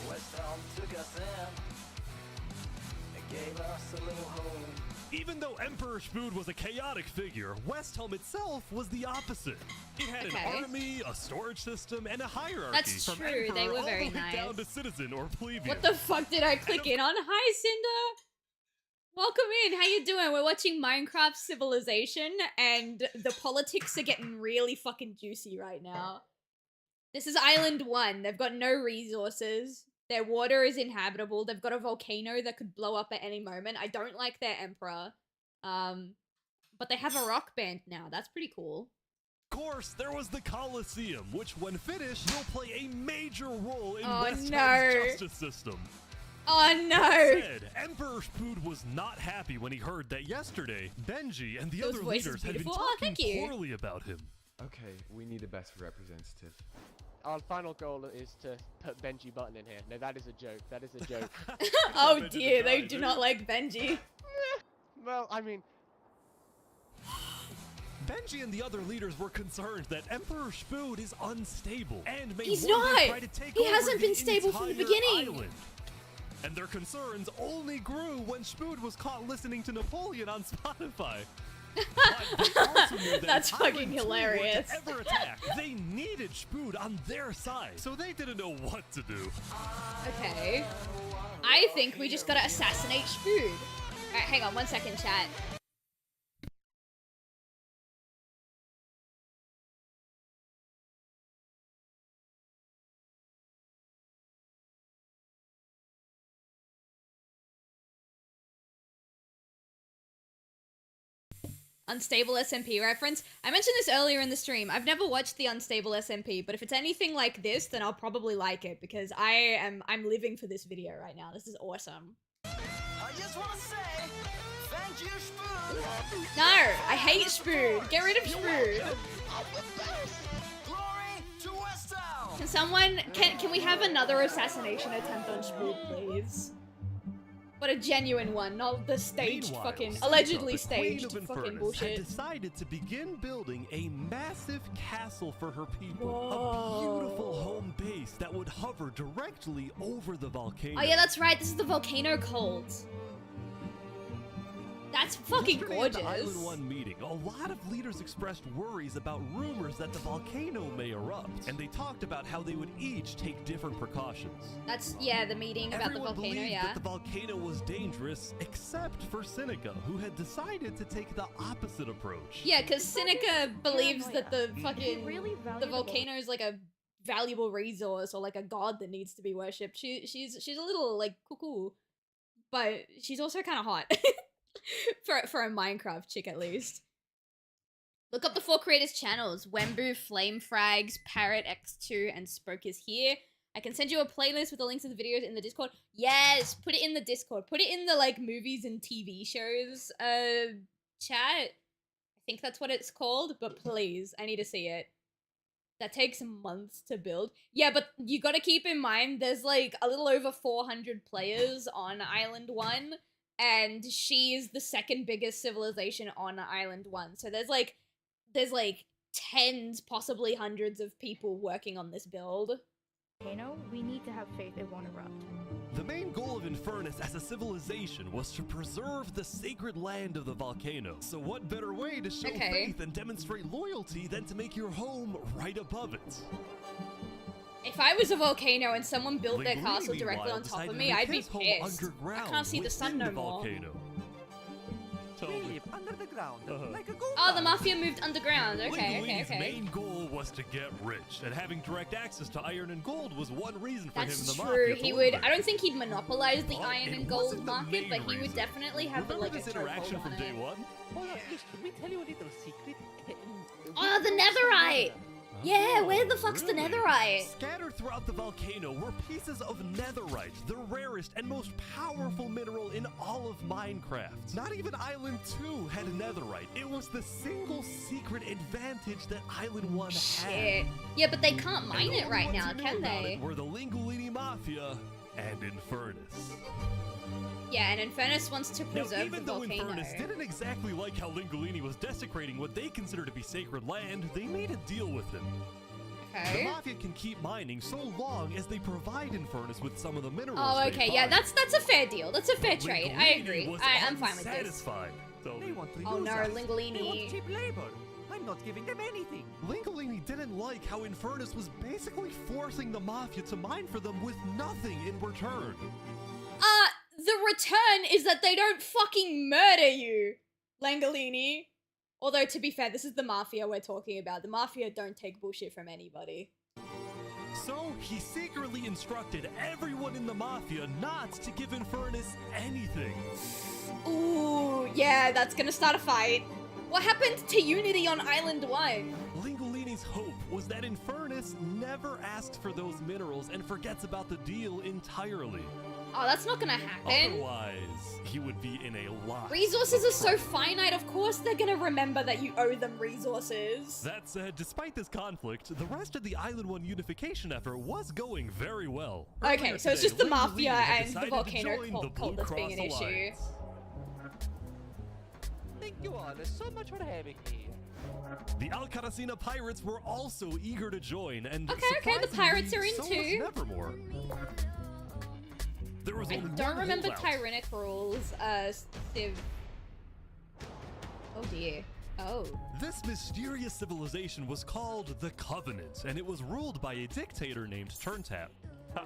West Helm took us in and gave us a little home. Even though Emperor Spood was a chaotic figure, West Helm itself was the opposite. It had Okay. an army, a storage system, and a hierarchy. That's from true, emperor they were all very the way down nice. to citizen or plebeian. What the fuck did I click in on? Hi, Cinder. Welcome in. How you doing? We're watching Minecraft Civilization, and the politics are getting really fucking juicy right now. This is Island 1. They've got no resources. Their water is inhabitable. They've got a volcano that could blow up at any moment. I don't like their emperor. But they have a rock band now. That's pretty cool. Of course, there was the Colosseum, which when finished, will play a major role in Oh, West no. Helm's justice system. Oh That no! said, Emperor Spood was not happy when he heard that yesterday, Benji and the Those other voices leaders had been beautiful. Oh, talking thank you. poorly about him. Okay, we need a best representative. Our final goal is to put Benji Button in here. No, that is a joke. That is a joke. Oh dear, they do not like Benji. Well, I mean, Benji and the other leaders were concerned that Emperor Spood is unstable and may He's one day not. try to take He over hasn't the been stable from the entire beginning. island. And their concerns only grew when Spood was caught listening to Napoleon on Spotify. But they also knew that That's if fucking Island 2 were to hilarious. ever attack, they needed Spood on their side, so they didn't know what to do. Okay. I think we just gotta assassinate Spood. Alright, hang on 1 second, chat. Unstable SMP reference. I mentioned this earlier in the stream. I've never watched the Unstable SMP, but if it's anything like this, then I'll probably like it because I'm living for this video right now. This is awesome. I just want to say, thank you, Spoon. No, I hate Spood. Get rid of Spood. Glory to West Helm. Can someone can we have another assassination attempt on Spood, please? But a genuine one, not the staged Meanwhile, fucking Sita, allegedly the Queen staged of fucking Infernus, bullshit. had decided to begin building a massive castle for her people. Whoa. A beautiful home base that would hover directly over the volcano. Oh yeah, that's right. This is the volcano cult. That's fucking Yesterday at the gorgeous. Island 1 meeting, a lot of leaders expressed worries about rumors that the volcano may erupt, and they talked about how they would each take different precautions. That's, yeah, the meeting about Everyone the volcano, believed yeah. that the volcano was dangerous, except for Seneca, who had decided to take the opposite approach. Yeah, because Seneca believes that the fucking really the valuable. volcano is like a valuable resource or like a god that needs to be worshipped. She's a little like cuckoo, but she's also kind of hot for a Minecraft chick at least. Look up the 4 creators' channels: Wembu, Flame Frags, Parrot X2, and Spoke is here. I can send you a playlist with the links to the videos in the Discord. Yes, put it in the Discord. Put it in the like movies and TV shows chat. I think that's what it's called, but please, I need to see it. That takes months to build. Yeah, but you gotta keep in mind there's like a little over 400 players on Island 1, and she's the second biggest civilization on Island 1. So there's like tens, possibly hundreds of people working on this build. Volcano, we need to have faith it won't erupt. The main goal of Infernus as a civilization was to preserve the sacred land of the volcano. So what better way to show faith and demonstrate loyalty than to make your home right above it? If I was a volcano and someone built their Linguini, castle directly meanwhile, on top of decided me, to make I'd be his home pissed. I underground can't see the sun no within the more. volcano. Under the ground, like a Oh, the mafia moved underground. Okay, Linguini's main goal was to get rich, and having direct access to iron and gold was one reason for him That's and the true. mafia to He live would. there. I don't think he'd monopolize the But iron it and gold wasn't the market, main but he would reason. definitely have Remember like this a interaction chokehold from on day it. one? Should we tell you a little secret? Oh, the netherite! Yeah, where the fuck's the Really? netherite? Scattered throughout the volcano were pieces of netherite, the rarest and most powerful mineral in all of Minecraft. Not even Island 2 had netherite. It was the single secret advantage that Island 1 had. Shit. Yeah, but they can't And mine the it only right ones now, who knew can about they? it were the Linguini Mafia and Infernus. Yeah, and Infernus wants to Now, preserve even the though volcano. Infernus didn't exactly like how Linguini was desecrating what they consider to be sacred land, they made a deal with him. Okay. The Mafia can keep mining so long as they provide Infernus with some of the minerals. Oh, they okay, yeah, find. that's a fair deal. That's a fair But trade. I Linguini agree. was I'm fine with this. unsatisfied. So Oh no, Linguini. cheap labor. I'm not giving them anything. Linguini didn't like how Infernus was basically forcing the Mafia to mine for them with nothing in return. The return is that they don't fucking murder you, Langolini. Although, to be fair, this is the Mafia we're talking about. The Mafia don't take bullshit from anybody. So he secretly instructed everyone in the Mafia not to give Infernus anything. Ooh, yeah, that's gonna start a fight. What happened to Unity on Island 1? Linguini's hope was that Infernus never asked for those minerals and forgets about the deal entirely. Oh, that's not gonna happen. Otherwise, he would be in a lot. Resources are so finite, of course they're gonna remember that you owe them resources. That said, despite this conflict, the rest of the Island 1 unification effort was going very well. Okay, Earlier so it's today, just the Linguini Mafia had and the decided to volcano join cult, the Blue that's being an Cross issue. Alliance. Thank you all so much for having me. The Alcaracina pirates were also eager to join, and Okay, the pirates are in so was too. Nevermore. There was I only don't one remember holdout. tyrannic rules, Civ. Oh dear. Oh. This mysterious civilization was called the Covenant, and it was ruled by a dictator named Turntap.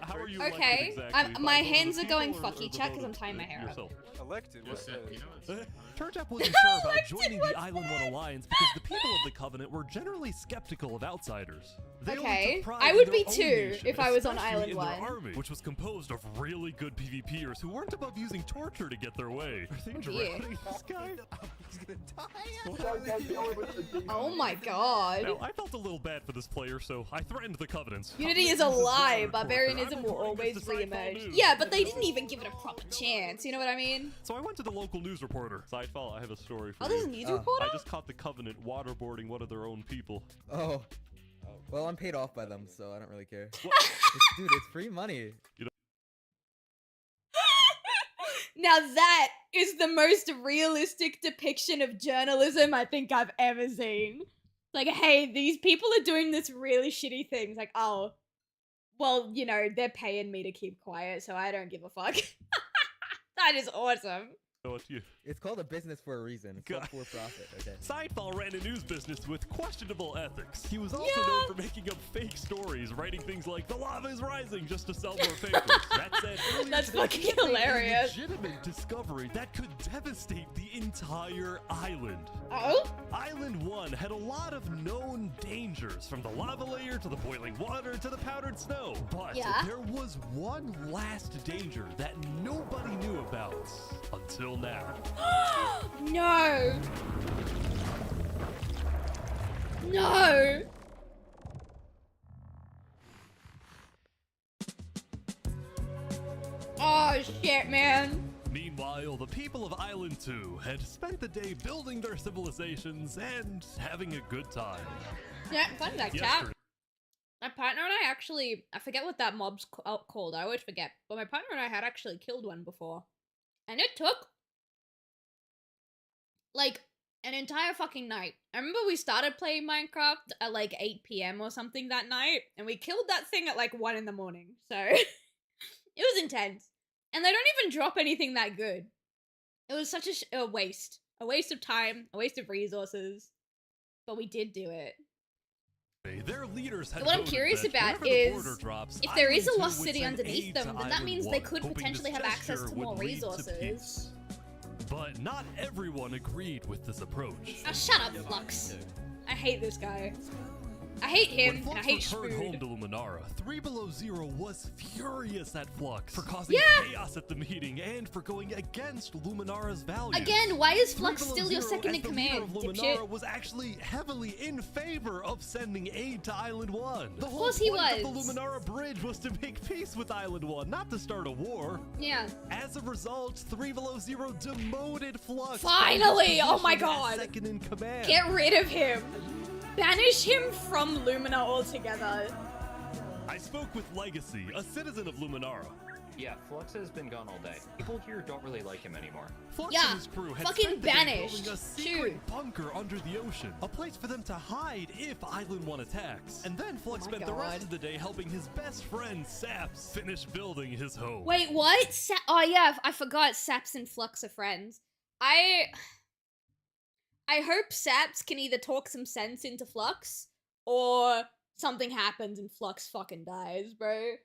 How are you Okay, elected exactly? By my vote of hands the are going people or fucky the chat vote because I'm of tying my hair yourself? Elected? Just said, Turntap wasn't sure about joining the Island 1 Alliance because the people of the Covenant were generally skeptical of outsiders. They only Okay, took pride I in would their be own too nation, if I was on especially Island in their 1. army, which was composed of really good PvPers who weren't above using torture to get their way. Are they Oh, dear. drowning this guy? Oh my god. Now, I felt a little bad for this player, so I threatened the Covenants. Unity is a lie. Barbarianism will always reemerge. Yeah, but they didn't even give it a proper chance. You know what I mean? So I went to the local news reporter. Sidefall, I have a story for Oh, you. there's a news reporter? I just caught the Covenant waterboarding one of their own people. Oh. Well, I'm paid off by them, so I don't really care. Dude, it's free money. You know, Now that is the most realistic depiction of journalism I think I've ever seen. Like, hey, these people are doing this really shitty thing. Like, oh, well, you know, they're paying me to keep quiet, so I don't give a fuck. That is awesome. What you? It's called a business for a reason. It's called for profit. Okay. Seinfeld ran a news business with questionable ethics. He was also known for making up fake stories, writing things like "the lava is rising" just to sell more papers. That said, That's today, fucking he made hilarious. A legitimate discovery that could devastate the entire island. Oh? Island 1 had a lot of known dangers, from the lava layer to the boiling water to the powdered snow. But there was one last danger that nobody knew about until now. No! No! Oh shit, man. Meanwhile, the people of Island 2 had spent the day building their civilizations and having a good time. Yeah, fun fact, chat. My partner and I actually, I forget what that mob's called, I always forget, but my partner and I had actually killed one before. And it took, like, an entire fucking night. I remember we started playing Minecraft at like 8 p.m. or something that night, and we killed that thing at like 1 in the morning, so it was intense. And they don't even drop anything that good. It was such a waste. A waste of time, a waste of resources, but we did do it. Their leaders had What I'm curious about is, if there is a lost city underneath them, then that means they could potentially have access to more resources. But not everyone agreed with this approach. Oh, shut up, Flux. I hate this guy. I hate him, and I hate Flux returned home Spood. to Luminara, 3 Below Zero was furious at Flux for causing chaos at the meeting and for going against Luminara's values. Again, why is Flux still your second in as the command, leader of dipshit? Luminara was actually heavily in favor of sending aid to Island 1. The whole course he point was. of the Luminara Bridge was to make peace with Island 1, not to start a war. Yeah. As a result, 3 Below Zero demoted Flux. Finally! Oh my from his god! position as second in command. Get rid of him! Banish him from Lumina altogether. I spoke with Legacy, a citizen of Luminara. Yeah, Flux has been gone all day. People here don't really like him anymore. Flux Yeah, and his crew had fucking spent the day banished. building a secret bunker under the ocean, a place for them to hide if Island 1 attacks. And then Flux Oh my spent the rest God. of the day helping his best friend Saps finish building his home. Wait, what? Oh yeah, I forgot Saps and Flux are friends. I hope Saps can either talk some sense into Flux, or something happens and Flux fucking dies, bro.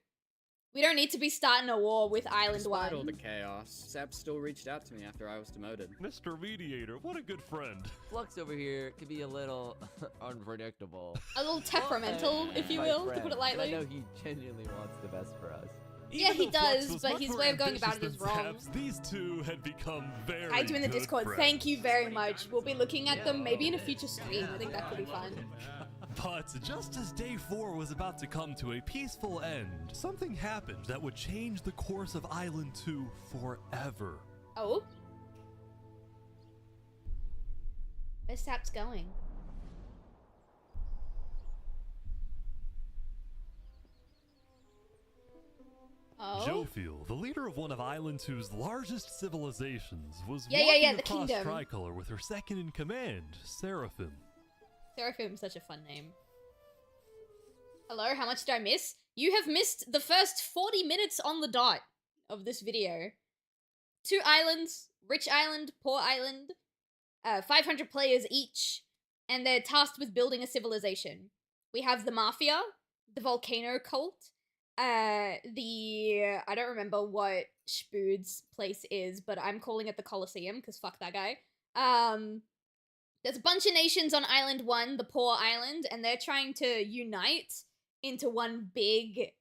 We don't need to be starting a war with Island Despite all 1. the chaos, Sap still reached out to me after I was demoted. Mr. Mediator, what a good friend. Flux over here can be a little unpredictable. A little temperamental, if you will, to put it lightly. I know he genuinely wants the best for us. Yeah, he Even though Flux does, was but much his more way of going about it ambitious is than wrong. Saps, these two had become very I do in the good Discord. friends. Thank you very much. We'll be looking at them maybe in a future stream. I think that could be fun. But just as day 4 was about to come to a peaceful end, something happened that would change the course of Island 2 forever. Oh? Where's Saps going? Oh? Jofiel, the leader of one of Island 2's largest civilizations, was Yeah, walking the across kingdom. Tricolor with her second in command, Seraphim. Seraphim's such a fun name. Hello, how much did I miss? You have missed the first 40 minutes on the dot of this video. 2 islands, Rich Island, Poor Island, 500 players each, and they're tasked with building a civilization. We have the Mafia, the Volcano Cult, I don't remember what Spood's place is, but I'm calling it the Colosseum, because fuck that guy. There's a bunch of nations on Island 1, the Poor Island, and they're trying to unite into one big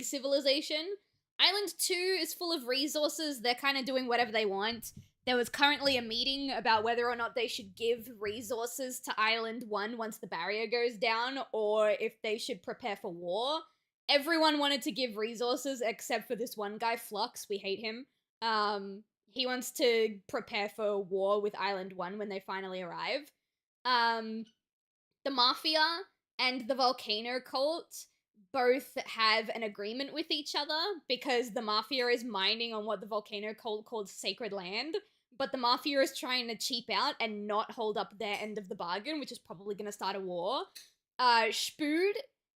civilization. Island 2 is full of resources. They're kind of doing whatever they want. There was currently a meeting about whether or not they should give resources to Island 1 once the barrier goes down, or if they should prepare for war. Everyone wanted to give resources except for this one guy, Flux. We hate him. He wants to prepare for war with Island 1 when they finally arrive. The Mafia and the Volcano Cult both have an agreement with each other because the Mafia is mining on what the Volcano Cult called sacred land, but the Mafia is trying to cheap out and not hold up their end of the bargain, which is probably going to start a war. Spood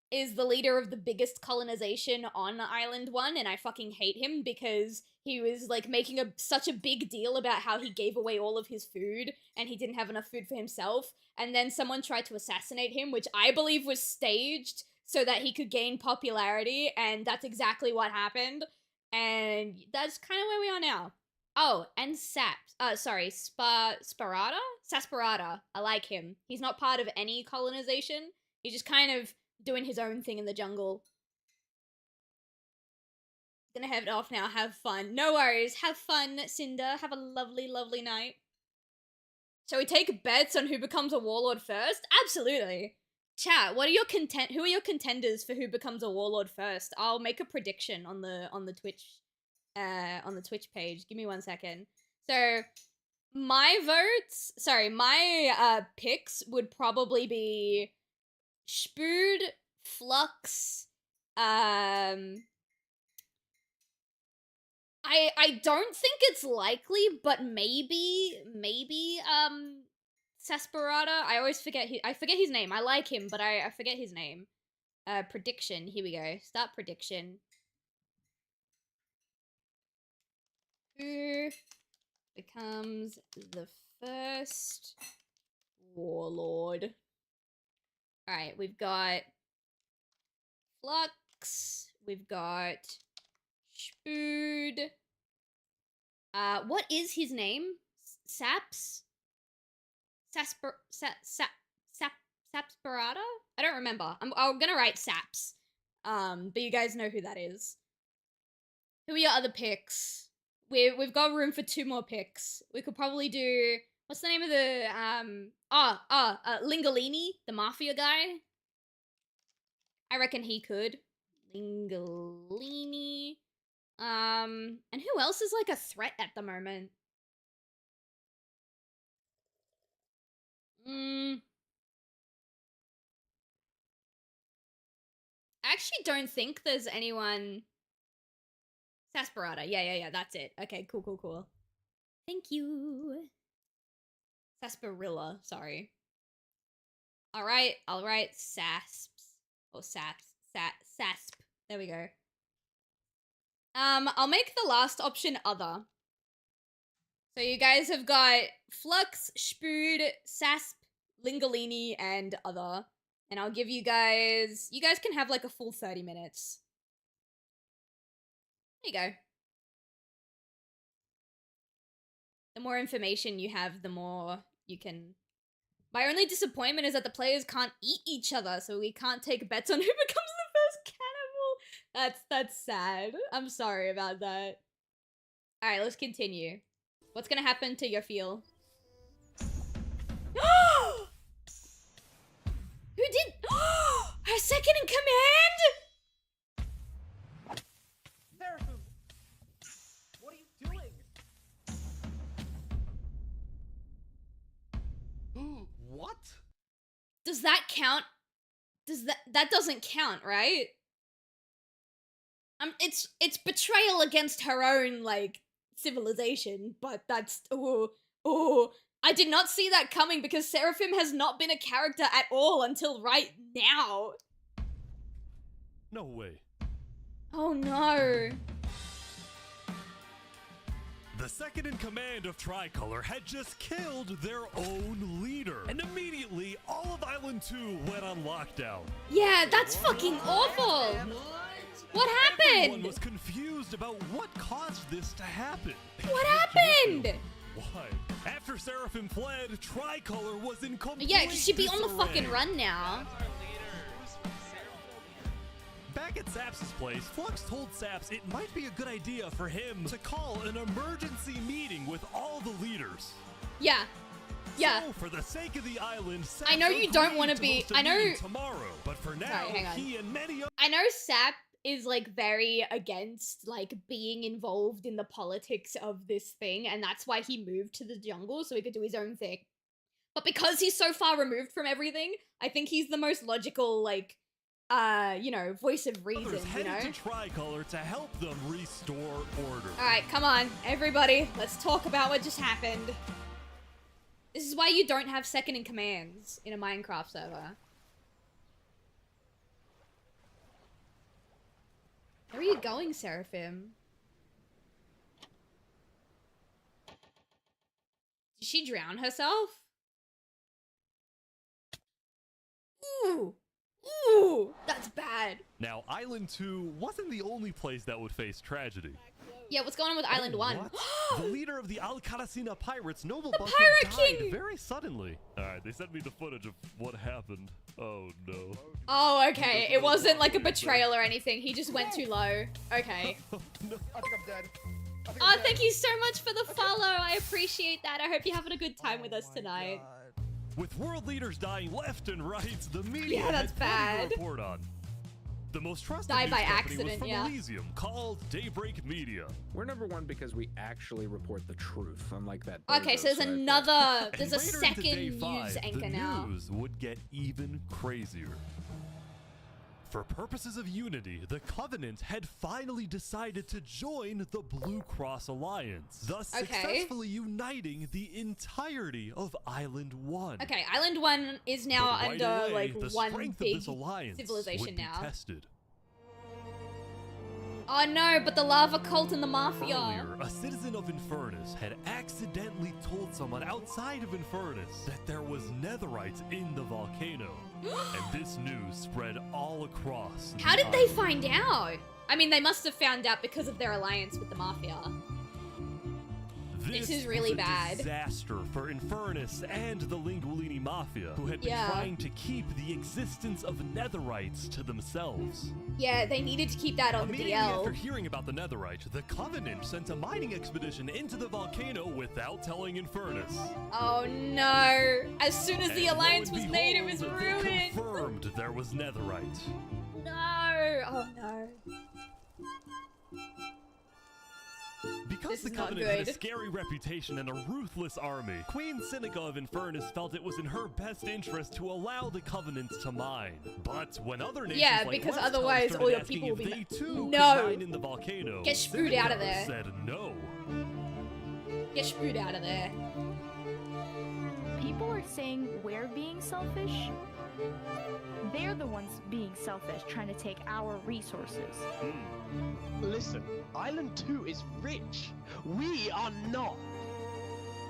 is the leader of the biggest colonization on Island 1, and I fucking hate him because he was, like, making such a big deal about how he gave away all of his food, and he didn't have enough food for himself, and then someone tried to assassinate him, which I believe was staged so that he could gain popularity, and that's exactly what happened, and that's kind of where we are now. Oh, and Sparata? Sasparata. I like him. He's not part of any colonization. He's just kind of doing his own thing in the jungle. Gonna head off now. Have fun. No worries. Have fun, Cinder. Have a lovely, lovely night. Shall we take bets on who becomes a warlord first? Absolutely. Chat, what are your who are your contenders for who becomes a warlord first? I'll make a prediction on the Twitch page. Give me 1 second. So my picks would probably be Spood, Flux, I don't think it's likely, but maybe, Sasparata. I always forget his name. I like him, but I forget his name. Prediction. Here we go. Start prediction. Who becomes the first warlord? Alright, we've got Flux, we've got Spood. What is his name? Saps? Sapsparata? I don't remember. I'm gonna write Saps. But you guys know who that is. Who are your other picks? We've got room for 2 more picks. We could probably do, what's the name of the, Lingolini, the mafia guy? I reckon he could. Lingolini. And who else is like a threat at the moment? I actually don't think there's anyone. Sasparata. Yeah, that's it. Okay, cool. Thank you. Sasparilla, sorry. Alright, I'll write Sasps. Or Saps. Sasp. There we go. I'll make the last option other. So you guys have got Flux, Spood, Sasp, Lingolini, and other. And I'll give you guys can have like a full 30 minutes. There you go. The more information you have, the more you can... My only disappointment is that the players can't eat each other, so we can't take bets on who becomes the first cannibal. That's sad. I'm sorry about that. Alright, let's continue. What's gonna happen to your feel? Who did? Her second in command? Seraphim! What are you doing? What? Does that count? That doesn't count, right? It's betrayal against her own, like, civilization, but that's I did not see that coming because Seraphim has not been a character at all until right now. No way. Oh no. The second in command of Tricolor had just killed their own leader. And immediately, all of Island 2 went on lockdown. Yeah, that's fucking awful. What happened? Everyone was confused about what caused this to happen. What happened? Why? After Seraphim fled, Tricolor was in complete Yeah, she'd be on the disarray. fucking run now. Back at Saps' place, Flux told Saps it might be a good idea for him to call an emergency meeting with all the leaders. Yeah. Yeah. So, for the sake of the island, Saps I know you don't want to agreed be. host a I know. meeting tomorrow, but for now, Sorry, hang on. he and many other. I know Sap is like very against like being involved in the politics of this thing, and that's why he moved to the jungle so he could do his own thing. But because he's so far removed from everything, I think he's the most logical, like, voice of reason, you headed know? to Tricolor to help them restore order. Alright, come on, everybody, let's talk about what just happened. This is why you don't have second in commands in a Minecraft server. Where are you going, Seraphim? Did she drown herself? Ooh! Ooh! That's bad. Now, Island 2 wasn't the only place that would face tragedy. Yeah, what's going on with Island 1? What? The leader of the Alcaracina pirates, Noble The Bucket, Pirate died King! very suddenly. Alright, they sent me the footage of what happened. Oh no. Oh, okay. It wasn't like a betrayal or anything. He just went too low. Okay. I think I'm dead. Oh, thank you so much for the follow. I appreciate that. I hope you're having a good time with us tonight. With world leaders dying left and right, the media Yeah, that's had plenty bad. to report on. The most trusted Died news by company accident, was from yeah. Elysium, called Daybreak Media. We're #1 because we actually report the truth, unlike that. Okay, so there's Bozo another, And there's a later into day second 5, news anchor the now. news would get even crazier. For purposes of unity, the Covenant had finally decided to join the Blue Cross Alliance, thus successfully uniting the entirety of Island 1. Okay, Island 1 is now But right under away, like the one strength of big this alliance civilization would be now. tested. Oh no, but the lava cult and the mafia. Earlier, a citizen of Infernus had accidentally told someone outside of Infernus that there was netherite in the volcano. And this news spread all across. How the did they island. find out? I mean, they must have found out because of their alliance with the mafia. This is really was a bad. Disaster for Infernus and the Linguolini Mafia, who had been Yeah. trying to keep the existence of netherites to themselves. Yeah, they needed to keep that on the Immediately DL. after hearing about the netherite, the Covenant sent a mining expedition into the volcano without telling Infernus. Oh no! As soon as the And lo alliance and was made, it was behold, they ruined. confirmed there was netherite. No! Oh no! Because This the is not Covenant had a good. scary reputation and a ruthless army, Queen Seneca of Infernus felt it was in her best interest to allow the Covenant to mine. But when other nations Yeah, like because Westcom otherwise started all your asking people will if be they too No. could mine in the volcano, Get screwed out of Seneca there. said no. Get screwed out of there. People are saying we're being selfish. They're the ones being selfish, trying to take our resources. Listen, Island 2 is rich. We are not.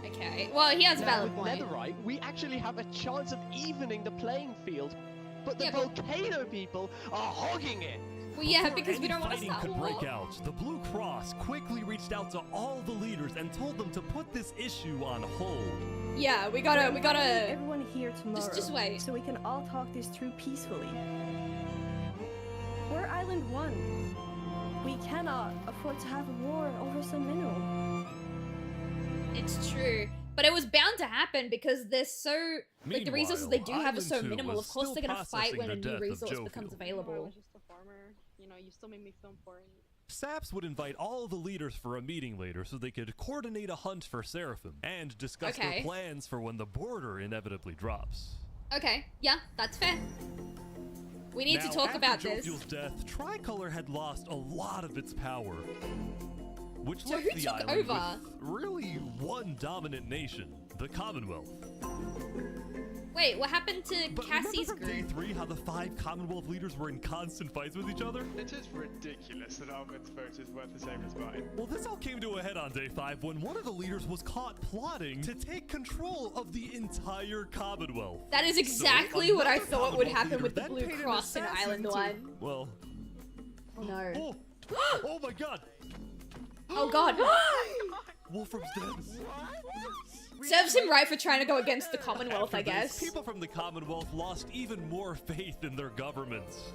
Okay, well, he has a Now, valid with point. netherite, we actually have a chance of evening the playing field, but the Yeah, but- volcano people are hogging it. Well, yeah, Before because we any don't want to fighting start could war. break out, the Blue Cross quickly reached out to all the leaders and told them to put this issue on hold. Yeah, we gotta. Everyone here tomorrow. Just wait. So we can all talk this through peacefully. We're Island 1. We cannot afford to have a war over some mineral. It's true. But it was bound to happen because they're so like the resources they do Meanwhile, have are so Island 2 minimal. was Of course still they're gonna fight processing when the a new death of resource Jofiel. becomes I available. was just a farmer. You know, you still made me feel important. Saps would invite all the leaders for a meeting later so they could coordinate a hunt for Seraphim and discuss Okay. their plans for when the border inevitably drops. Okay, yeah, that's fair. We need to Now, talk after about this. Jofiel's death, Tricolor had lost a lot of its power, which So left who the took island over? with really one dominant nation, the Commonwealth. Wait, what happened to But Cassie's remember from day group? 3 how the 5 Commonwealth leaders were in constant fights with each other? It is ridiculous that Almond's vote is worth the same as mine. Well, this all came to a head on day 5 when one of the leaders was caught plotting to take control of the entire Commonwealth. That is So, exactly what I another thought would Commonwealth happen leader with the then Blue paid an Cross in assassin Island to- 1. Well, Oh no. oh my god! Oh god. Wolfram's dead. Serves him right for trying to go against the Commonwealth, I After this, guess. people from the Commonwealth lost even more faith in their governments.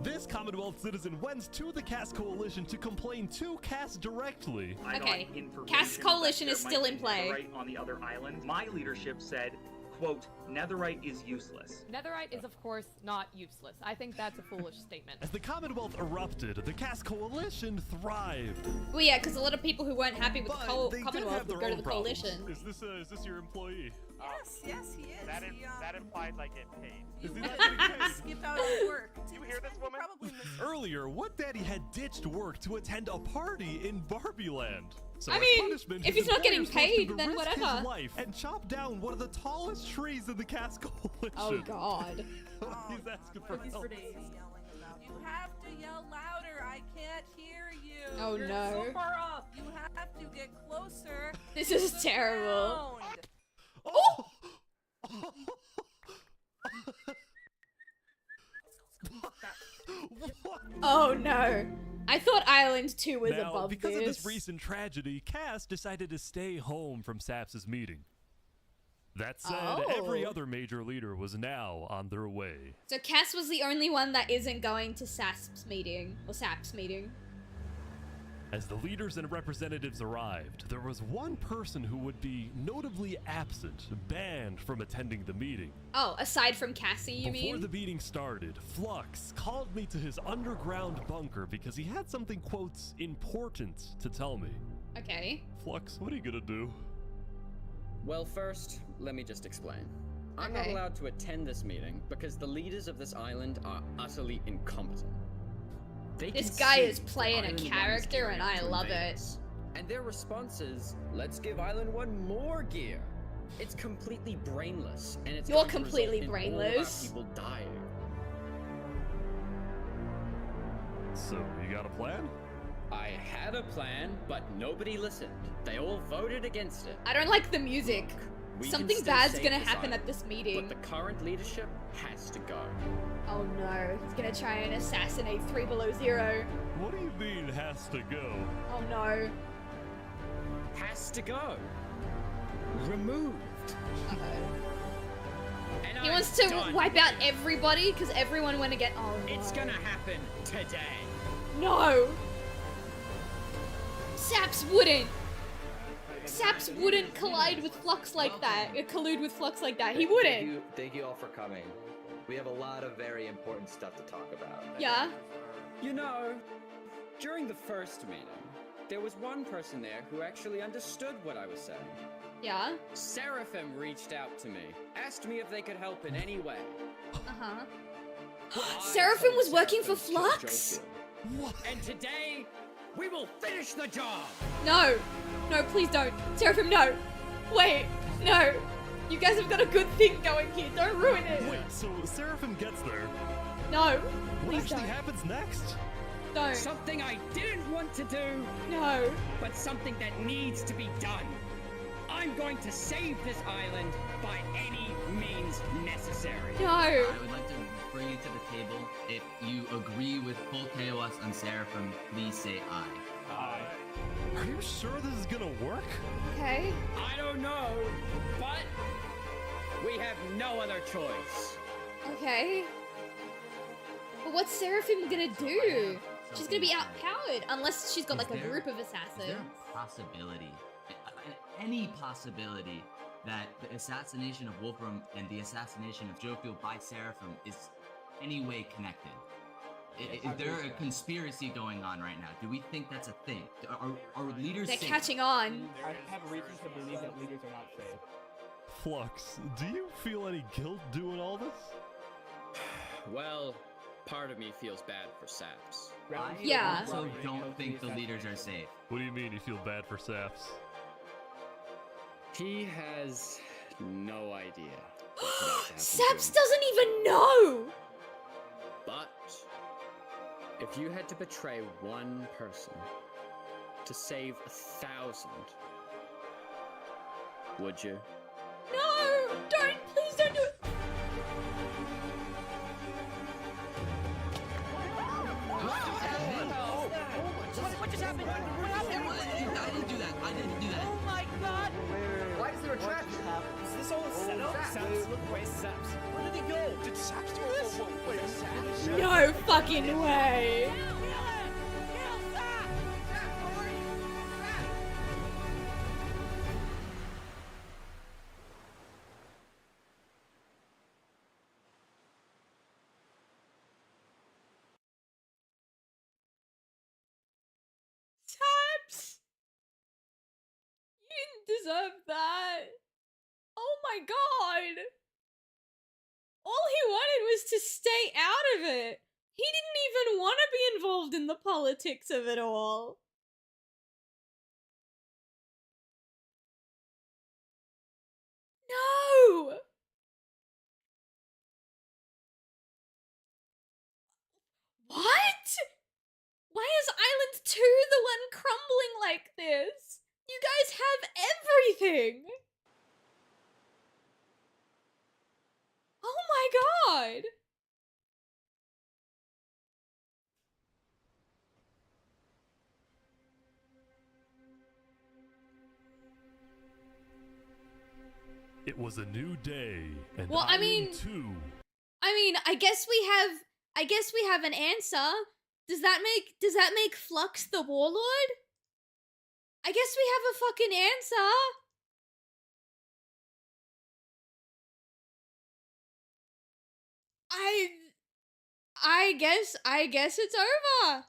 This Commonwealth citizen went to the Cass Coalition to complain to Cass directly. Okay, Cass Coalition is still in play. Netherite on the other islands. My leadership said, quote, netherite is useless. Netherite is, of course, not useless. I think that's a foolish statement. As the Commonwealth erupted, the Cass Coalition thrived. Well, yeah, because a lot of people who weren't happy with the They did Commonwealth have would their go to own the problems. Coalition. Is this your employee? Yes, he is. That implies I get paid. Is he not getting paid? Skip out of work. You hear this woman? Earlier, What Daddy had ditched work to attend a party in Barbieland. So I as mean, punishment, if his he's not getting employers forced him paid, to then risk whatever. His life and chop down one of the tallest trees in the Cass Coalition. Oh god. He's asking for help. You have to yell louder. I can't hear you. Oh, You're no. so far up. You have to get closer. This is to the terrible. sound. Oh! Oh no. I thought Island 2 was Now, above because this. of this recent tragedy, Cass decided to stay home from Saps' meeting. That said, every Oh. other major leader was now on their way. So Cass was the only one that isn't going to SASP's meeting, or SAP's meeting. As the leaders and representatives arrived, there was one person who would be notably absent, banned from attending the meeting. Oh, aside from Cassie, you Before mean? the meeting started, Flux called me to his underground bunker because he had something, quotes, important to tell me. Okay. Flux, what are you gonna do? Well, first, let me just explain. I'm not Okay. allowed to attend this meeting because the leaders of this island are utterly incompetent. They This can guy see is that playing a Island 1 is character gearing and up I to love invade it. us. And their response is, let's give Island 1 more gear. It's completely brainless, and it's You're going to result completely in brainless. all of our people dying. So, you got a plan? I had a plan, but nobody listened. They all voted against it. I don't like the music. We can Something still bad's save gonna this happen island, at this meeting. But the current leadership has to go. Oh no, he's gonna try and assassinate 3 Below Zero. What do you mean, has to go? Oh no. Has to go. Removed. And He I'm wants to done. wipe out everybody because everyone went again. Oh no. It's gonna happen today. No! Saps wouldn't! Saps wouldn't collide with Flux like that. Collude with Flux like that. He wouldn't. Thank you all for coming. We have a lot of very important stuff to talk about. Yeah? You know, during the first meeting, there was one person there who actually understood what I was saying. Yeah? Seraphim reached out to me, asked me if they could help in any way. Uh-huh. I Seraphim told was working for Seraphim to kill Flux? Jovial. And today, we will finish the job! No! No, please don't. Seraphim, no! Wait! No! You guys have got a good thing going here. Don't ruin it! Wait, so Seraphim gets there. No! What Please actually don't. happens next? Don't. Something I didn't want to do. No. But something that needs to be done. I'm going to save this island by any means necessary. No. I would like to bring you to the table. If you agree with full chaos and Seraphim, please say aye. Aye. Are you sure this is gonna work? Okay. I don't know, but we have no other choice. Okay. But what's Seraphim gonna do? She's gonna be outpowered unless she's got like a group of Is there assassins. a possibility, any possibility, that the assassination of Wolfram and the assassination of Jovial by Seraphim is any way connected? Is there a conspiracy going on right now? Do we think that's a thing? Are leaders They're safe? catching on. I have reasons to believe that leaders are not safe. Flux, do you feel any guilt doing all this? Well, part of me feels bad for Saps. I Yeah. also don't think the leaders are safe. What do you mean you feel bad for Saps? He has no idea. what's about to happen to Saps him. doesn't even know! But if you had to betray one person to save 1,000, would you? No! Don't! Please don't do it! What just happened? What happened? I didn't do that. I didn't do that. Oh my god! Why is there a trap? Is this all a setup? Saps, look, where's Saps? Where did he go? Did Saps do this? Wait, Saps? No fucking way! Saps! You didn't deserve that! Oh my god! All he wanted was to stay out of it! He didn't even want to be involved in the politics of it all! No! What? we're crumbling like this? You guys have everything! Oh my god! It was a new day, and Well, Island 2. I guess we have an answer. Does that make Flux the warlord? I guess we have a fucking answer. I guess it's over.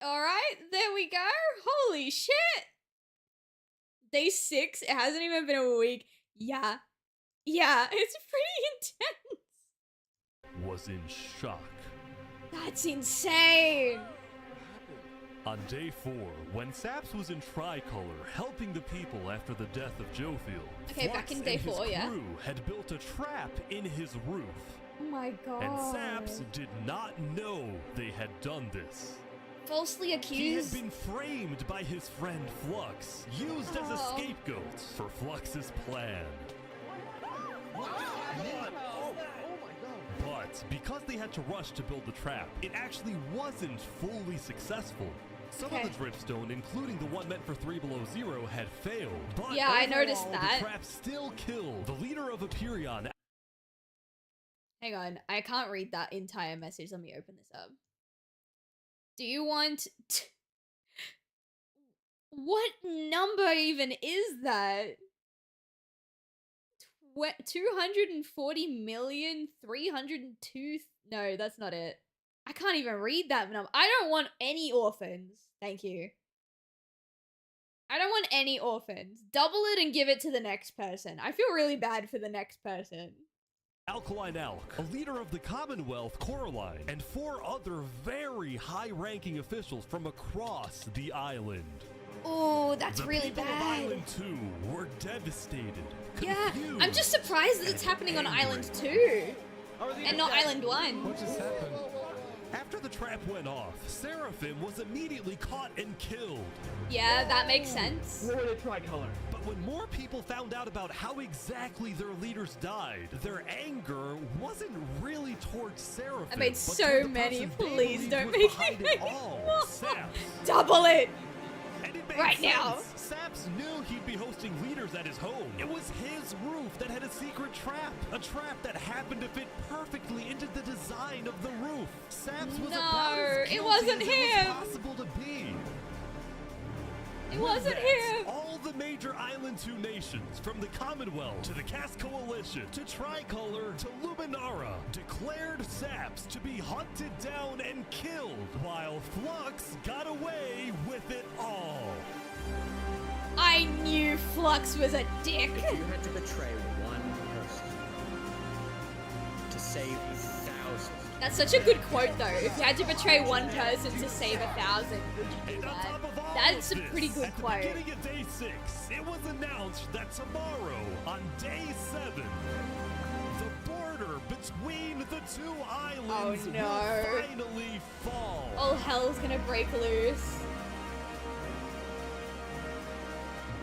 Alright, there we go. Holy shit. Day 6, it hasn't even been a week. Yeah. Yeah, it's pretty intense. Was in shock. That's insane. On day 4, when Saps was in Tricolor helping the people after the death of Jofield, Okay, back in day and his 4, yeah. crew had built a trap in his roof. Oh my god. And Saps did not know they had done this. Falsely He had accused. been framed by his friend Flux, used as a scapegoat for Flux's plan. But because they had to rush to build the trap, it actually wasn't fully successful. Some of the dripstone, including the one meant for 3 Below Zero, had failed. But yeah, I noticed overall, that. The trap still killed the leader of Aperion. Hang on, I can't read that entire message. Let me open this up. Do you want... What number even is that? 240,302... No, that's not it. I can't even read that number. I don't want any orphans. Thank you. I don't want any orphans. Double it and give it to the next person. I feel really bad for the next person. Alkaline Alk, a leader of the Commonwealth, Coraline, and 4 other very high-ranking officials from across the island. Oh, that's really The people of bad. Island 2 were devastated. Yeah, confused, I'm just surprised that it's happening on Island 2 and not Island 1. What just happened? After the trap went off, Seraphim was immediately caught and killed. Yeah, that makes sense. But when more people found out about how exactly their leaders died, their anger wasn't really towards Seraphim. I made but so toward the many. person they Please believed don't was make behind me it all, Saps. Double it! And it made Right sense. now. Saps knew he'd be hosting leaders at his home. It was his roof that had a secret trap. A trap that happened to fit perfectly into the design of the roof. Saps was about as it guilty wasn't as him. it was possible to be. It With wasn't that, him. All the major Island 2 nations, from the Commonwealth to the Cast Coalition to Tricolor to Luminara, declared Saps to be hunted down and killed, while Flux got away with it all. I knew Flux was a dick. If you had to betray one person to save thousands. That's such a good quote, though. If you had to betray one person to save 1,000, would you do that? That's a pretty good quote. Beginning of day 6, it was announced that tomorrow, on day 7, the border between the 2 islands will finally fall. All hell's gonna break loose.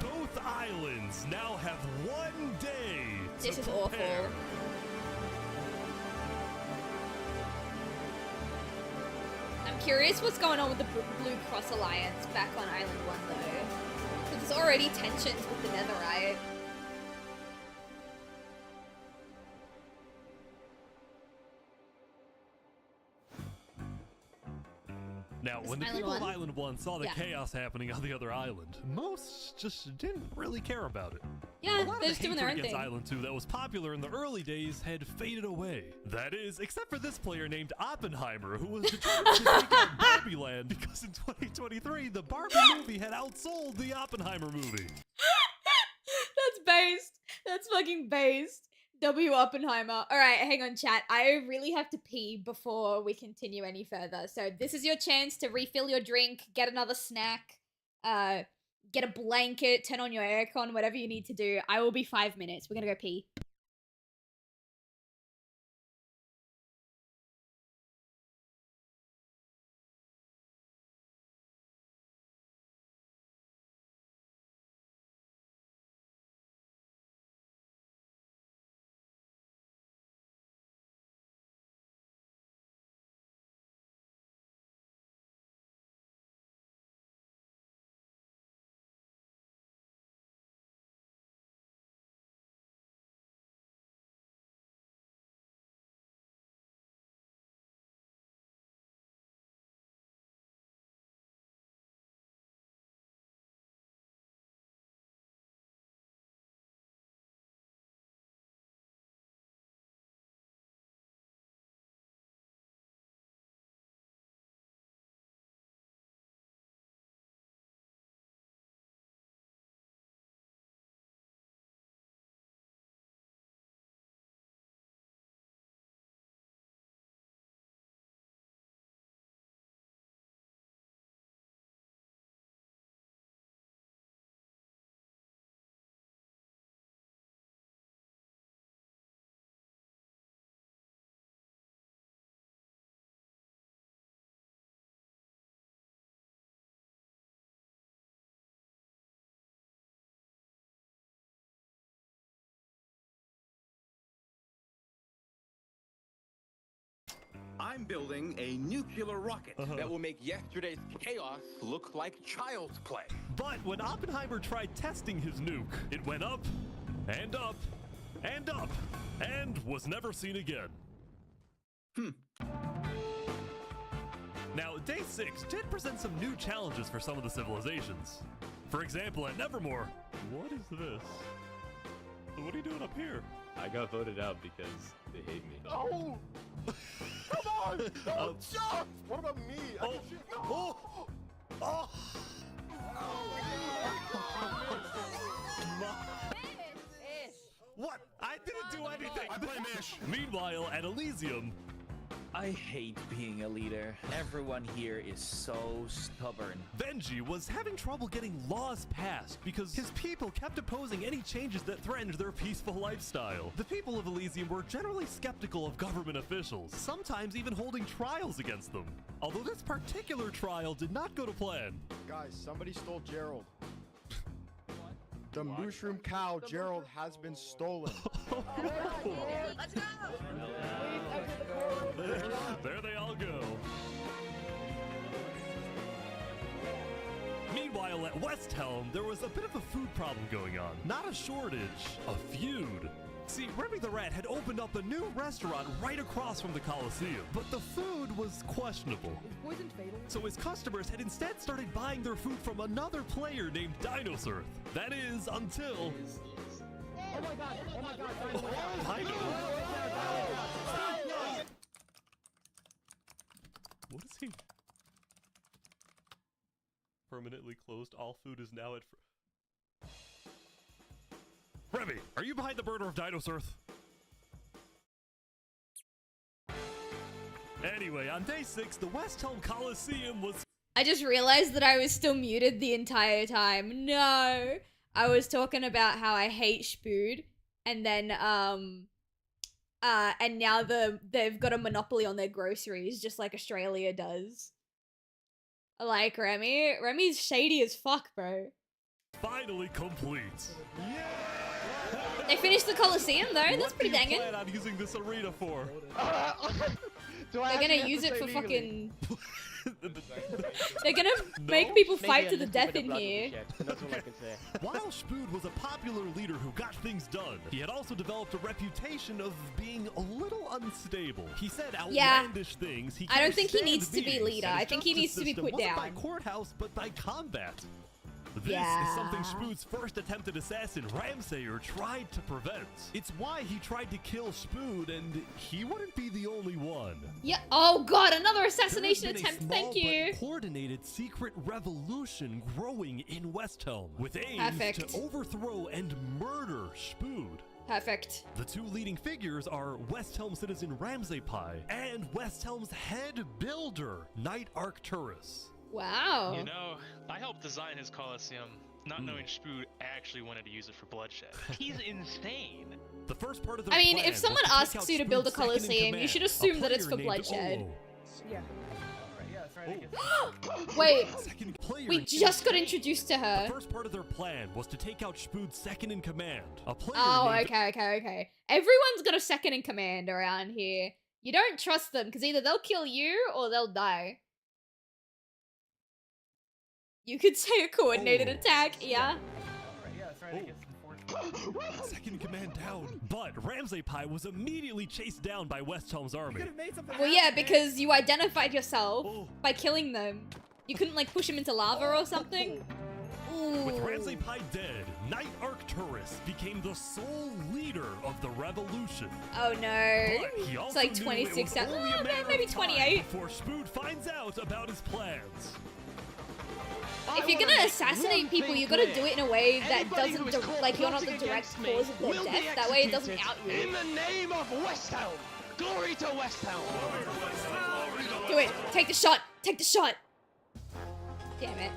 Both islands now have 1 day This to is awful. prepare. I'm curious what's going on with the Blue Cross Alliance back on Island 1, though. Because there's already tensions with the Netherite. Now, when the Island people of 1? Island 1 saw the Yeah. chaos happening on the other island, most just didn't really care about it. Yeah, A lot they're of just the doing their hatred own against thing. Island 2 that was popular in the early days had faded away. That is, except for this player named Oppenheimer, who was determined to take out Barbie Land because in 2023, the Barbie movie had outsold the Oppenheimer movie. That's based. That's fucking based. W. Oppenheimer. Alright, hang on, chat. I really have to pee before we continue any further. So this is your chance to refill your drink, get another snack. get a blanket, turn on your aircon, whatever you need to do. I will be 5 minutes. We're gonna go pee. I'm building a nuclear rocket that will make yesterday's chaos look like child's play. But when Oppenheimer tried testing his nuke, it went up, and up, and up, and was never seen again. Now, Day 6 did present some new challenges for some of the civilizations. For example, at Nevermore, what is this? What are you doing up here? I got voted out because they hate me. Oh! Come on! No, Chuck! What about me? I can shoot. No! Oh! What? I didn't do anything! I blame Ish! Meanwhile, at Elysium, I hate being a leader. Everyone here is so stubborn. Benji was having trouble getting laws passed because his people kept opposing any changes that threatened their peaceful lifestyle. The people of Elysium were generally skeptical of government officials, sometimes even holding trials against them. Although this particular trial did not go to plan. Guys, somebody stole Gerald. The mushroom cow, Gerald, has been stolen. Let's go! There they all go. Meanwhile, at West Helm, there was a bit of a food problem going on. Not a shortage, a feud. See, Remy the Rat had opened up a new restaurant right across from the Coliseum, but the food was questionable. Is poison fatal? So his customers had instead started buying their food from another player named Dinosaur. That is, until... Oh my god! Oh my god! What is he? Permanently closed. All food is now at... Remy, are you behind the murder of Dinosaur? Anyway, on Day 6, the West Helm Coliseum was... I just realized that I was still muted the entire time. No! I was talking about how I hate Spood, and then, and now they've got a monopoly on their groceries, just like Australia does. I like Remy. Remy's shady as fuck, bro. Finally complete. Yeah! They finished the Coliseum, though. That's pretty banging. What do you plan on using this arena for? They're gonna use it for fucking... They're gonna make people fight to the death in here. That's all I can say. While Spood was a popular leader who got things done, he had also developed a reputation of being a little unstable. He said outlandish things. I don't think he needs to be leader. I think he needs to be put down. Wasn't by courthouse, but by combat. This is something Spood's first attempted assassin, Ramsayer, tried to prevent. It's why he tried to kill Spood, and he wouldn't be the only one. Yeah. Oh god, another assassination attempt. Thank you. But coordinated secret revolution growing in West Helm, with aims to overthrow and murder Spood. Perfect. The two leading figures are West Helm citizen Ramsay Pi and West Helm's head builder, Knight Arcturus. Wow. You know, I helped design his Coliseum. not knowing Spood actually wanted to use it for bloodshed. He's insane. The first part of their I mean, plan if someone was to take asks out you to Spood's build a second in Colosseum, you command, should a assume that it's player for named bloodshed. Olo. Yeah. Wait, Second player we in just got command. introduced to her. The first part of their plan was to take out Spood's second in command, a player Oh, named okay. Everyone's got a second in command around here. You don't trust them, because either they'll kill you or they'll die. You could say a coordinated attack, yeah. second in command down. But Ramsay Pie was immediately chased down by Westhelm's army. Well, yeah, because you identified yourself by killing them. You couldn't, like, push him into lava or something? With Ramsay Pie dead, Knight Arcturus became the sole leader of the revolution. Oh no. But he It's also like knew 26 it was only a okay, matter maybe of time 28. before Spood finds out about his plans. If you're gonna assassinate people, you gotta do it in a way that doesn't, like, you're not the direct cause of their death. That way it doesn't out you. In the name of West Helm! Glory to West Helm! Do it. Take the shot. Take the shot. Damn it.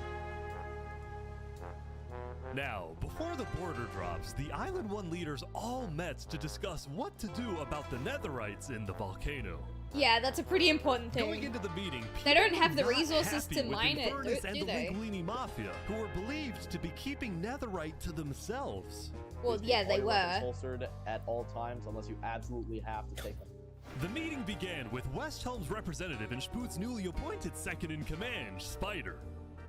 Now, before the border drops, the Island 1 leaders all met to discuss what to do about the Netherites in the volcano. Yeah, that's a pretty important Going thing. into the meeting, They don't people have the were not resources happy to with mine it, Infernus and do the they? Linguini Mafia, who were believed to be keeping Netherite to themselves. Well, yeah, they were. Holstered at all times unless you absolutely have to take them. The meeting began with Westhelm's representative and Spood's newly appointed second-in-command, Spider.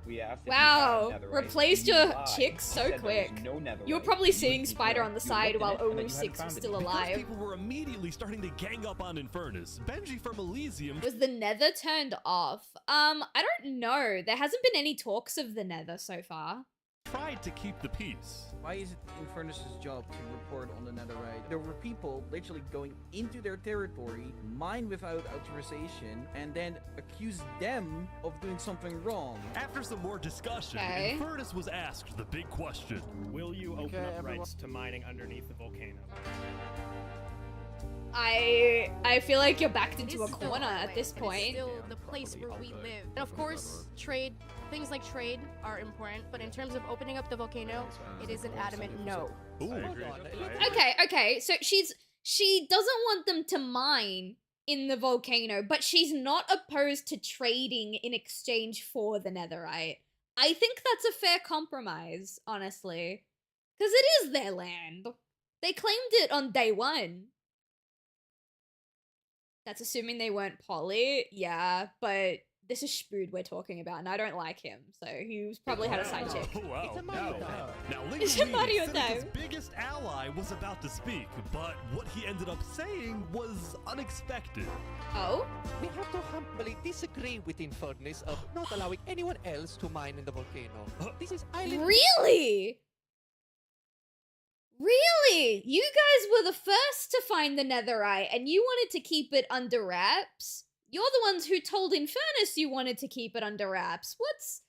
We have to Wow, Netherite. replaced You your lied. chick You so said there was quick. no Netherite. You were probably You seeing looked Spider at on the it, side you while looked at it, and then Olu you 6 hadn't was found it. still Because alive. people were immediately starting to gang up on Infernus, Benji from Elysium Was the Nether turned off? I don't know. There hasn't been any talks of the Nether so far. tried to keep the peace. Why is it Infernus's job to report on the Netherite? There were people literally going into their territory, mine without authorization, and then accuse them of doing something wrong. After some more discussion, Okay. Infernus was asked the big question. Will you open up rights to mining underneath the volcano? I feel like you're backed It into is a still corner our at land, this but it's point. still the place where we live. And of course, trade, things like trade are important, but in terms of opening up the volcano, it is an adamant no. Okay, so she doesn't want them to mine in the volcano, but she's not opposed to trading in exchange for the Netherite. I think that's a fair compromise, honestly. Because it is their land. They claimed it on day one. That's assuming they weren't poly, yeah, but this is Spood we're talking about, and I don't like him, so he's probably had a side chick. Oh, wow. It's a Mario Now, It's a Linguini, Mario Seneca's time. biggest ally, was about to speak, but what he ended up saying was unexpected. Oh? We have to humbly disagree with Infernus of not allowing anyone else to mine in the volcano. This is island. Really? Really? You guys were the first to find the Netherite, and you wanted to keep it under wraps? You're the ones who told Infernus you wanted to keep it under wraps. What's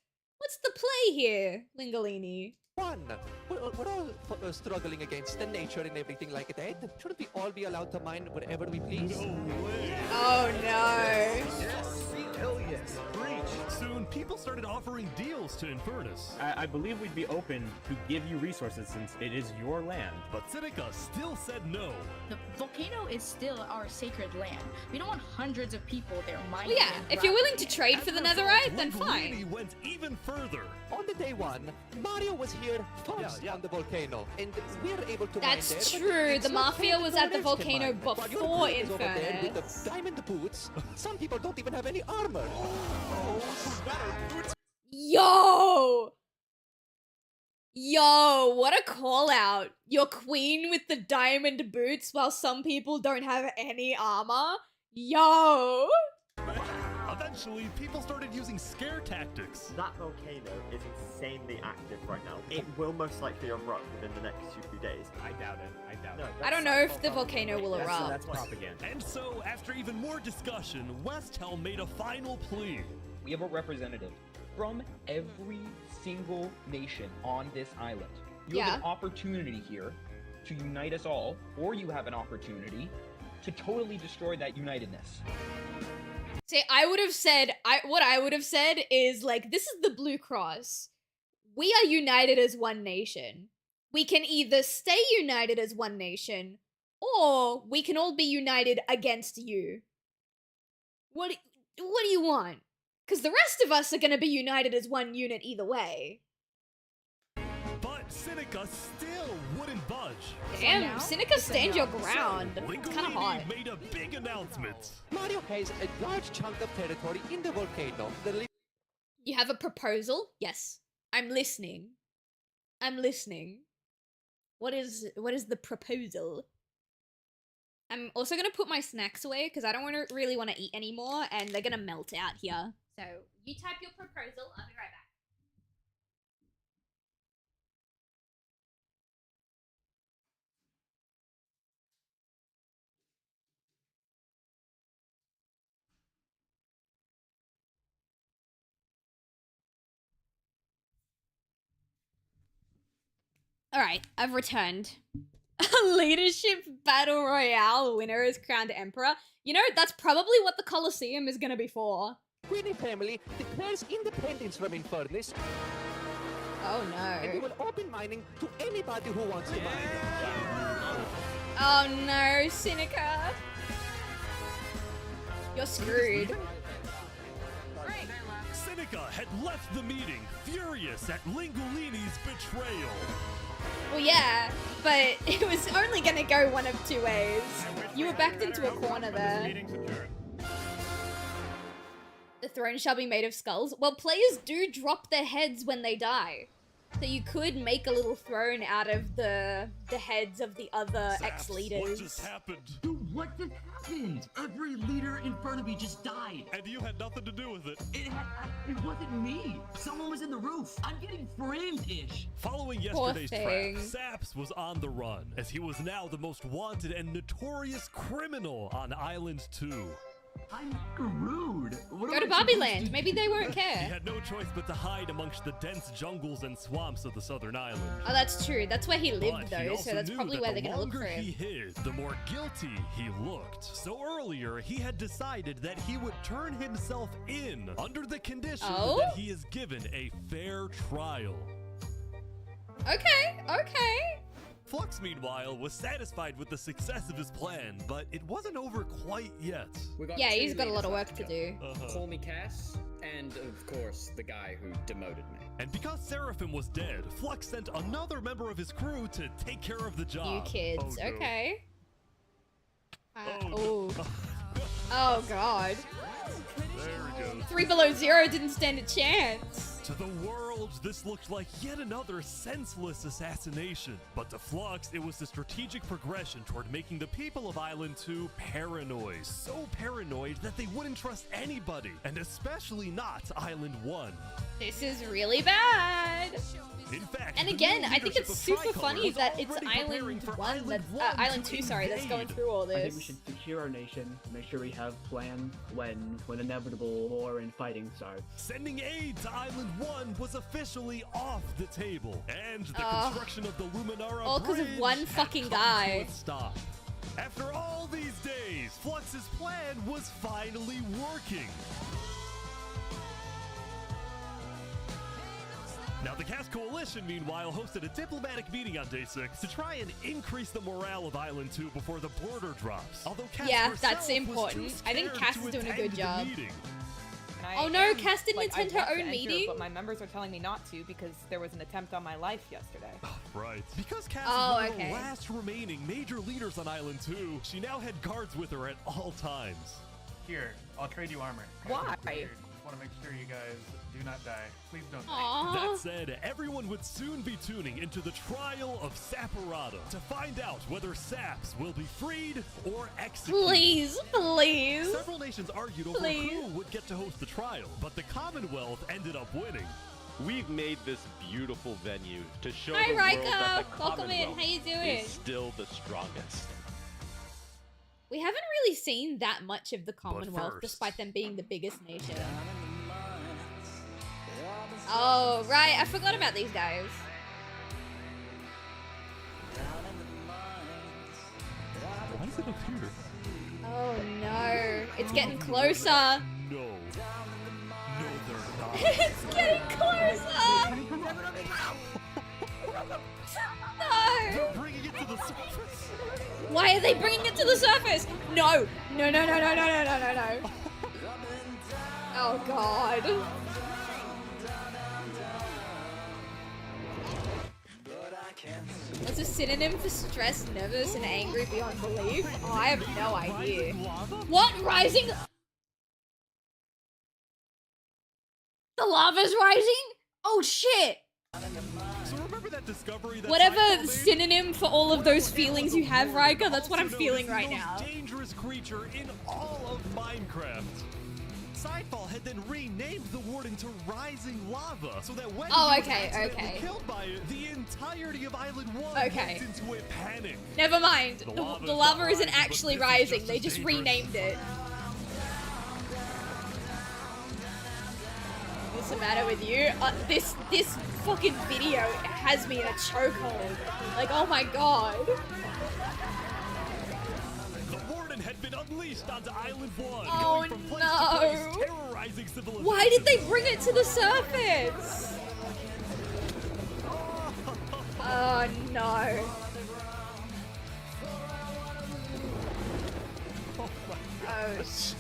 the play here, Lingalini? One, we're all struggling against the nature and everything like that. Shouldn't we all be allowed to mine wherever we please? No way. Oh no. Yes. Hell yes. Preach. Soon, people started offering deals to Infernus. I believe we'd be open to give you resources since it is your land. But Seneca still said no. The volcano is still our sacred land. We don't want hundreds of people there mining. Well, yeah, and if you're willing to grafting. trade for the Netherite, then Linguini fine. went even further. On the day one, Mario was here first on the volcano, and we were able to That's mine there. but true, it's the not Mafia fair was that at the no one else can volcano mine. While your before group is over there with Infernus. the diamond boots, some people don't even have any armor. Yo! Yo, what a call out. Your queen with the diamond boots while some people don't have any armor? Yo! Eventually, people started using scare tactics. That volcano is insanely active right now. It will most likely erupt within the next few days. I doubt it. I doubt it. I don't know if the volcano will erupt. That's propaganda. And so, after even more discussion, Westhelm made a final plea. We have a representative from every single nation on this island. You have an opportunity here to unite us all, or you have an opportunity to totally destroy that unitedness. See, I would have said, what I would have said is, like, this is the Blue Cross. we are united as one nation. We can either stay united as one nation, or we can all be united against you. What do you want? Because the rest of us are gonna be united as one unit either way. But Seneca still wouldn't budge. Damn, Seneca, stand your ground. It's kind of hot. made a big announcement. Mario has a large chunk of territory in the volcano. You have a proposal? Yes. I'm listening. I'm listening. What is the proposal? I'm also gonna put my snacks away because I don't really want to eat anymore, and they're gonna melt out here. So you type your proposal. I'll be right back. Alright, I've returned. A leadership battle royale winner is crowned emperor. You know, that's probably what the Colosseum is gonna be for. Queenie family declares independence from Infernus. Oh no. And we will open mining to anybody who wants to mine. Oh no, Seneca. You're screwed. Seneca had left the meeting, furious at Lingolini's betrayal. Well, yeah, but it was only gonna go one of two ways. You were backed into a corner there. The throne shall be made of skulls. Well, players do drop their heads when they die. So you could make a little throne out of the heads of the other ex-leaders. What just happened? Dude, what just happened? Every leader in front of me just died. And you had nothing to do with it. It wasn't me. Someone was in the roof. I'm getting framed-ish. Following yesterday's trap, Saps was on the run, as he was now the most wanted and notorious criminal on Island 2. I'm screwed. Go to Bobby Land. Maybe they won't care. He had no choice but to hide amongst the dense jungles and swamps of the southern island. Oh, that's true. That's where he lived, But he though, also so that's knew probably that where they're gonna look the for longer him. he hid, the more guilty he looked. So earlier, he had decided that he would turn himself in under the condition that he is given a fair trial. Okay. Flux, meanwhile, was satisfied with the success of his plan, but it wasn't over quite yet. Yeah, he's got a lot of work to do. Call me Cass, and of course, the guy who demoted me. And because Seraphim was dead, Flux sent another member of his crew to take care of the job. You kids, Oh, no. okay. Oh god. There we go. 3 Below Zero didn't stand a chance. To the world, this looked like yet another senseless assassination. But to Flux, it was a strategic progression toward making the people of Island 2 paranoid. So paranoid that they wouldn't trust anybody, and especially not Island 1. This is really bad. In fact, And the again, new I think leadership it's of super Tricolor funny was that it's already preparing Island for 1 that's Island 2, sorry, that's going through all I think we this. should secure our nation, make sure we have plans when inevitable war and fighting starts. Sending aid to Island 1 was officially off the table, and the construction of the Luminara all 'cause of Bridge one had fucking come guy. to a stop. After all these days, Flux's plan was finally working. Now, the Cast Coalition, meanwhile, hosted a diplomatic meeting on Day 6 to try and increase the morale of Island 2 before the border drops. Although Cass Yeah, herself that's was too important. I think scared Cass to is doing a attend good the job. meeting. Oh no, Cass didn't attend her own meeting? But my members are telling me not to because there was an attempt on my life yesterday. Right. Because Cass Oh, is one of okay. the last remaining major leaders on Island 2, she now had guards with her at all times. Here, I'll trade you armor. Why? Just want to make sure you guys do not die. Please don't die. Aww. That said, everyone would soon be tuning into the trial of Saporada to find out whether Saps will be freed or executed. Please. Several nations argued over who would get to host the trial, but the Commonwealth ended up winning. We've made this beautiful venue to show Hi, the world Rika. that the Welcome in. Commonwealth How you doing? is still the strongest. We haven't really seen that much of the Commonwealth, despite them being the biggest nation. Oh, right. I forgot about these guys. Why is it up here? Oh no. It's getting closer. No. No, they're It's getting closer! No! Bringing it to the surface. Why are they bringing it to the surface? No! No, no, no, no, no, no, no, no, no. Oh, God. What's a synonym for stressed, nervous, and angry beyond belief? Oh, I have no idea. What? Rising? The lava's rising? Oh, shit! So remember that discovery that Whatever synonym for all of those feelings you have, Rika, that's what I'm feeling right now. Dangerous creature in all of Minecraft. Sidefall had then renamed the warden to Rising Lava, so that when Oh, he was okay, accidentally okay. killed by it, the entirety of Island 1 Okay. went into a panic. Never mind. The lava's lava not isn't rising, actually but this is rising. just They as just dangerous. renamed it. What's the matter with you? This fucking video has me in a chokehold. Like, oh my god. The warden had been unleashed onto Island 1, Oh going from place to place, no. terrorizing civilization. Why did they bring it to the surface? Oh no. Oh shit.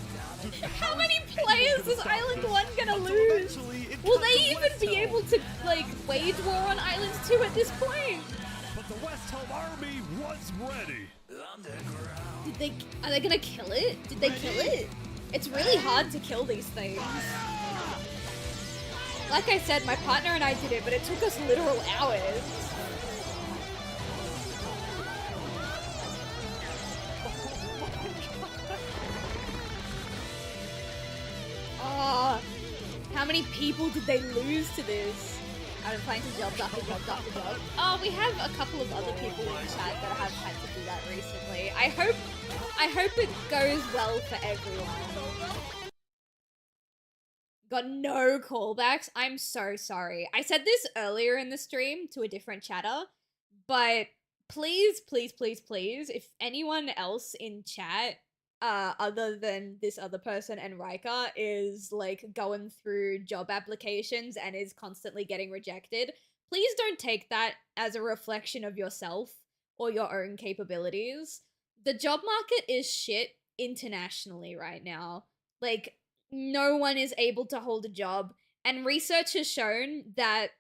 How many players is Island 1 gonna lose? Will they even be able to, like, wage war on Islands 2 at this point? But the West Helm army was ready. Are they gonna kill it? Did they kill it? It's really hard to kill these things. Like I said, my partner and I did it, but it took us literal hours. Oh, how many people did they lose to this? I've been playing to jobs after jobs after jobs. Oh, we have a couple of other people in chat that have had to do that recently. I hope it goes well for everyone. Got no callbacks. I'm so sorry. I said this earlier in the stream to a different chatter, but please, please, please, please, if anyone else in chat other than this other person and Rika is like going through job applications and is constantly getting rejected, please don't take that as a reflection of yourself or your own capabilities. The job market is shit internationally right now. Like, no one is able to hold a job, and research has shown that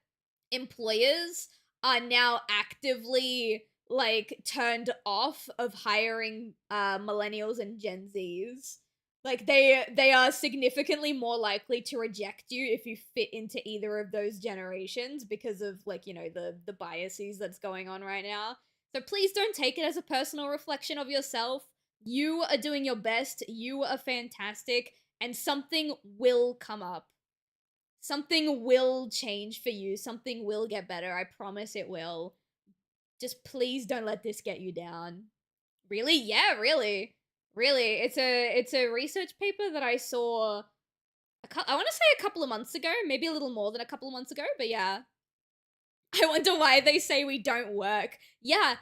employers are now actively like turned off of hiring millennials and Gen Zs. Like they are significantly more likely to reject you if you fit into either of those generations because of, like, you know, the biases that's going on right now. So please don't take it as a personal reflection of yourself. You are doing your best. You are fantastic, and something will come up. Something will change for you. Something will get better. I promise it will. Just please don't let this get you down. Really? Yeah, really. Really. It's a research paper that I saw I want to say a couple of months ago, maybe a little more than a couple of months ago, but yeah. I wonder why they say we don't work. Yeah.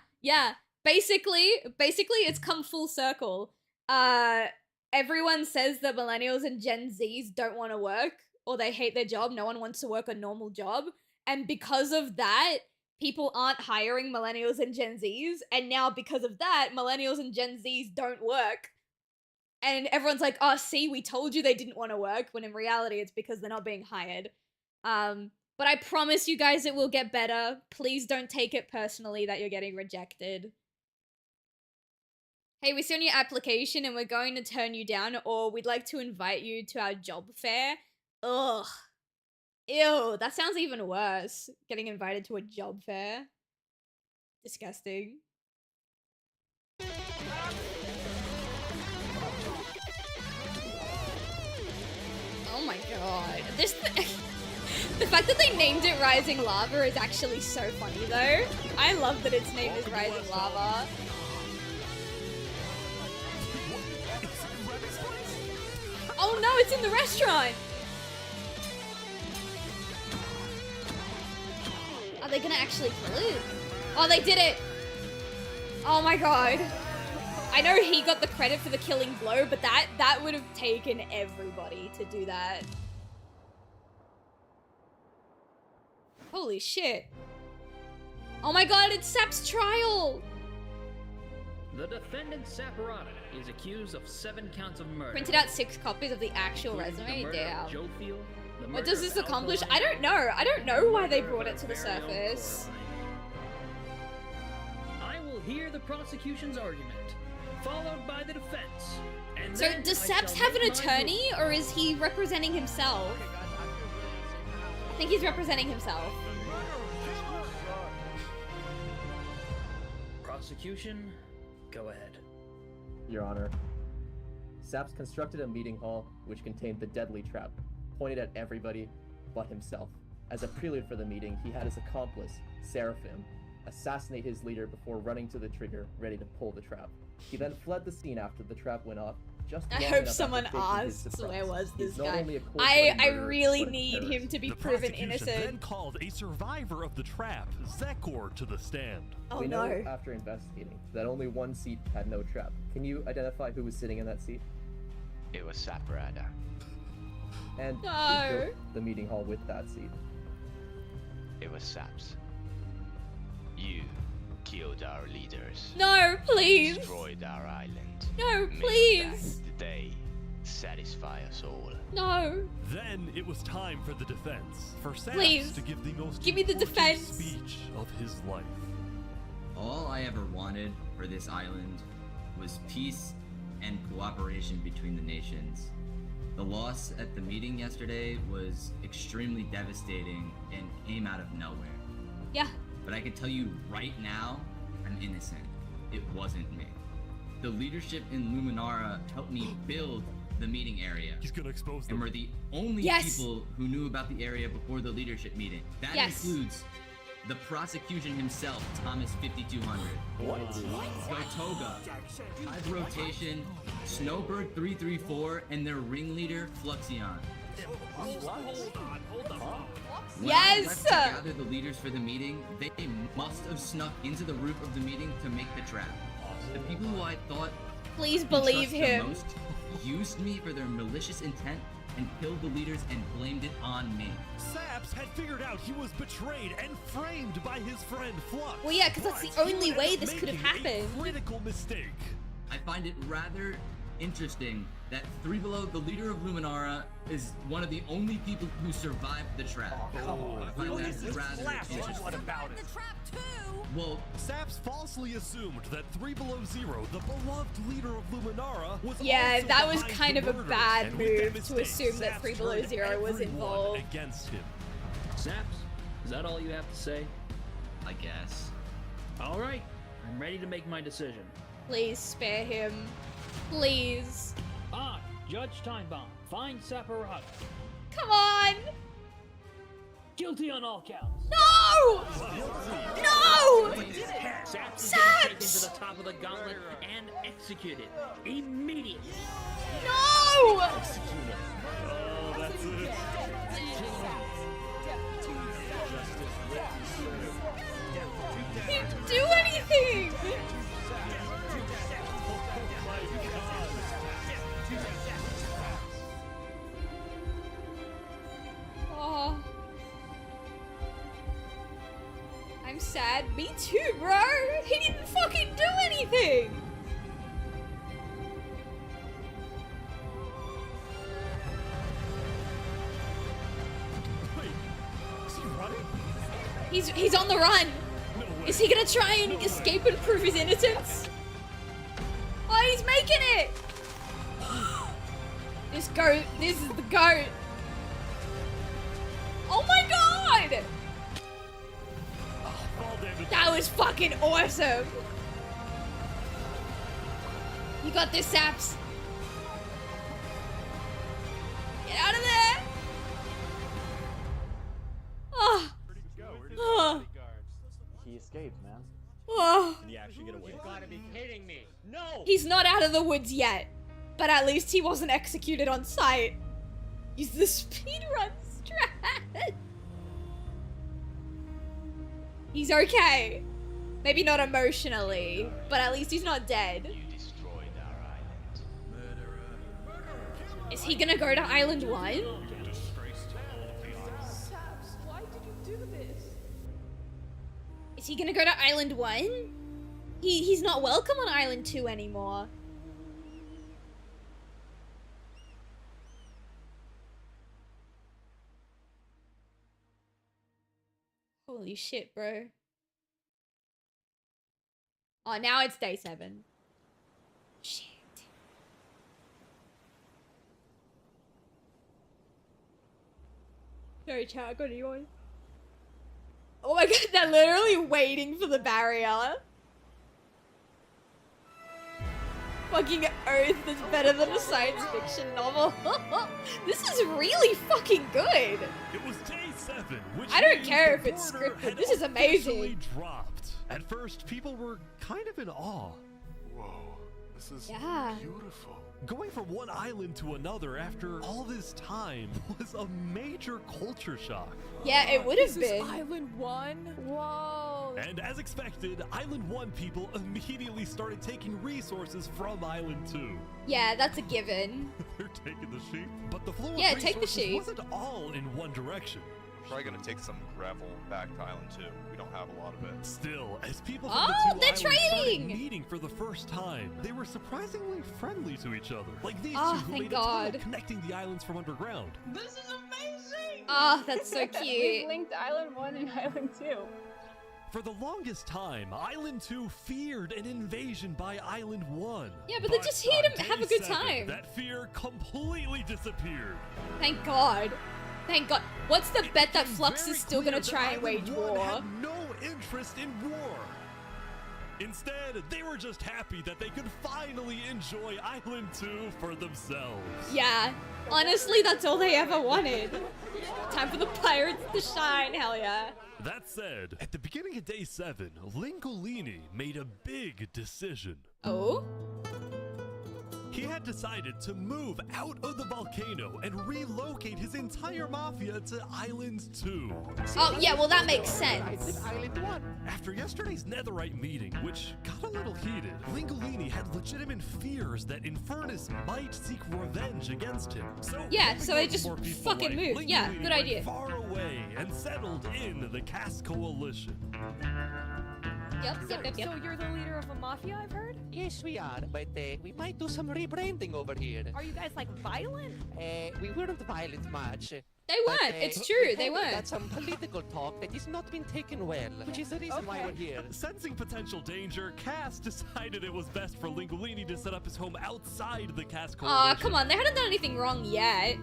Basically it's come full circle. Everyone says that millennials and Gen Zs don't want to work, or they hate their job. No one wants to work a normal job. And because of that, people aren't hiring millennials and Gen Zs, and now because of that, millennials and Gen Zs don't work. And everyone's like, oh, see, we told you they didn't want to work, when in reality it's because they're not being hired. But I promise you guys it will get better. Please don't take it personally that you're getting rejected. Hey, we see on your application and we're going to turn you down, or we'd like to invite you to our job fair. Ugh. Ew, that sounds even worse. Getting invited to a job fair. Disgusting. Oh my god. The fact that they named it Rising Lava is actually so funny though. I love that its name is Rising Lava. Oh no, it's in the restaurant! Are they gonna actually kill it? Oh, they did it! Oh my god. I know he got the credit for the killing blow, but that would have taken everybody to do that. Holy shit. Oh my god, it's Sap's trial! The defendant Saporata is accused of 7 counts of murder. Printed out 6 copies of the actual including the resume? murder of Damn. Joe Field, the What murder does of this accomplish? Alkaline I don't know. I don't know why they brought it to the Very own surface. Coraline. I will hear the prosecution's argument, followed by the defense. And So then does I Saps shall have an make my attorney, or is he representing himself? I think he's representing himself. Prosecution, go ahead. Your Honor, Saps constructed a meeting hall which contained the deadly trap, pointed at everybody but himself. As a prelude for the meeting, he had his accomplice, Seraphim, assassinate his leader before running to the trigger, ready to pull the trap. He then fled the scene after the trap went off. I hope someone asks where was this guy. I really need him to be proven Then innocent. called a survivor of the trap, Zekor, to the stand. Oh we no. know after investigating that only one seat had no trap. Can you identify who was sitting in that seat? It was Saporada. And No. who built the meeting hall with that seat? It was Saps. You killed our leaders. No, please. Destroyed our island. No, May please. that day satisfy us all. No. Then it was time for the defense. For Saps Please. to give the most Give me the important defense. speech of his life. All I ever wanted for this island was peace and cooperation between the nations. The loss at the meeting yesterday was extremely devastating and came out of nowhere. Yeah. But I can tell you right now, I'm innocent. It wasn't me. The leadership in Luminara helped me build the meeting area. He's gonna expose them. And we're the only Yes. people who knew about the area before the leadership meeting. That Yes. includes the prosecution himself, Thomas 5200. What? Gotoga, Hive Rotation, Snowbird 334, and their ringleader, Fluxion. When I left to gather the leaders for the meeting, they must have snuck into the roof of the meeting to make the trap. The people who I thought Please would believe trust the him. most used me for their malicious intent and killed the leaders and blamed it on me. Saps had figured out he was betrayed and framed by his friend Flux. Well, yeah, because that's the only way this could have Making a happened. critical mistake. I find it rather interesting that Three Below, the leader of Luminara, is one of the only people who survived the trap. I find that rather interesting. What about it? Well, Saps falsely assumed that 3 Below Zero, the beloved leader of Luminara, was Yeah, also that was behind kind the of a murders. bad And with that move to mistake, assume that Saps 3 Below turned Zero was everyone involved. against him. Saps, is that all you have to say? I guess. All right, I'm ready to make my decision. Please spare him. Please. I, Judge Timebomb, find Saporada Come on. guilty on all counts. No! No! Saps is Saps! taken to the top of the gauntlet and executed immediately. No! Oh, that's it. He didn't do anything! Oh. I'm sad. Me too, bro! He didn't fucking do anything! Wait, is he running? He's on the run! No way. Is he gonna try and escape and prove his innocence? Oh, he's making it! This goat, this is the goat! Oh my god! Fall damage. That was fucking awesome! You got this, Saps! Get out of there! Oh. Oh. He escaped, man. Oh. Did he actually get away? You gotta be kidding me. No! He's not out of the woods yet, but at least he wasn't executed on sight. Use the speedrun strat. He's okay. Maybe not emotionally, but at least he's not dead. You destroyed our island. Is he gonna go to Island 1? Saps, why did you do this? he gonna go to Island 1? He's not welcome on Island 2 anymore. Holy shit, bro. Oh, now it's day 7. Shit. Sorry, chat, I got you on. Oh my god, they're literally waiting for the barrier. Fucking oath is better than a science fiction novel. This is really fucking good. It was day 7, which I don't means care the if it's border scripted. had This is officially amazing. Dropped. At first, people were kind of in awe. Whoa, this is Yeah. beautiful. Going from one island to another after all this time was a major culture shock. Yeah, it would have This is been. Island 1? Whoa. And as expected, Island 1 people immediately started taking resources from Island 2. Yeah, that's a given. They're taking the sheep. But the flow Yeah, of take the resources sheep. wasn't all in one direction. Probably gonna take some gravel back to Island 2. We don't have a lot of it. Still, as people from Oh, the 2 they're islands started trading! meeting for the first time, they were surprisingly friendly to each other. Like these Oh, two who thank made a tunnel God. connecting the islands from underground. This is amazing! Oh, that's so We cute. linked Island 1 and Island 2. For the longest time, Island 2 feared an invasion by Island 1. Yeah, but they're just here to on have a day good 7, time. That fear completely disappeared. Thank God. Thank God. What's the bet that became Flux very is still clear gonna that try and Island wage 1 war? had no interest in war. Instead, they were just happy that they could finally enjoy Island 2 for themselves. Yeah. Honestly, that's all they ever wanted. Time for the pirates to shine, hell yeah. That said, at the beginning of day 7, Lingolini made a big decision. Oh? He had decided to move out of the volcano and relocate his entire mafia to Island 2. Oh, yeah, well, that makes sense. After yesterday's netherite meeting, which got a little heated, Lingolini had legitimate fears that Infernus might seek revenge against him. So Yeah, so they hoping just for a more peaceful fucking life, moved. Yeah, Lingolini good went idea. far away and settled in the Cass Coalition. Yep. So you're the leader of a mafia, I've heard? Yes, we are, but we might do some rebranding over here. Are you guys, like, violent? We weren't violent much. They weren't. It's true, we they heard weren't. That's some political talk that has not been taken well, which is the reason why we're here. Sensing potential danger, Cass decided it was best for Lingolini to set up his home outside the Cass Coalition. Aw, come on, they hadn't done anything wrong yet.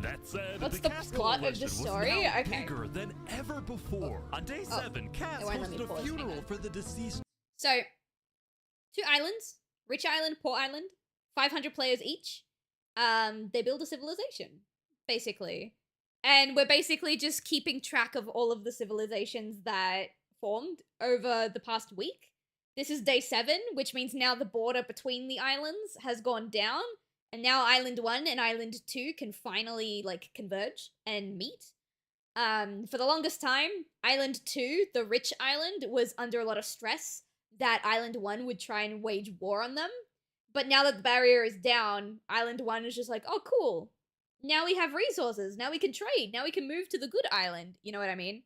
That said, What's the the Cass plot of Coalition the was story? now Okay. bigger than ever before. On day 7, Cass It won't let me hosted a pause, hang funeral on. for the deceased. So, 2 islands, Rich Island, Poor Island, 500 players each. They build a civilization, basically. And we're basically just keeping track of all of the civilizations that formed over the past week. This is day 7, which means now the border between the islands has gone down. And now Island 1 and Island 2 can finally, like, converge and meet. For the longest time, Island 2, the rich island, was under a lot of stress that Island 1 would try and wage war on them. But now that the barrier is down, Island 1 is just like, oh, cool. Now we have resources. Now we can trade. Now we can move to the good island. You know what I mean?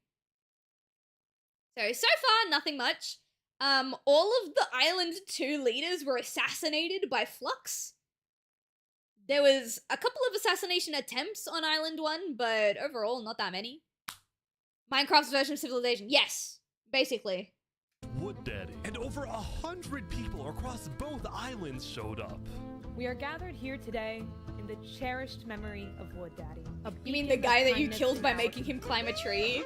So far, nothing much. All of the Island 2 leaders were assassinated by Flux. There was a couple of assassination attempts on Island 1, but overall, not that many. Minecraft's version of Civilization. Yes, basically. Wood Daddy. And over 100 people across both islands showed up. We are gathered here today in the cherished memory of Wood Daddy. You mean the guy that you killed by making him climb a tree?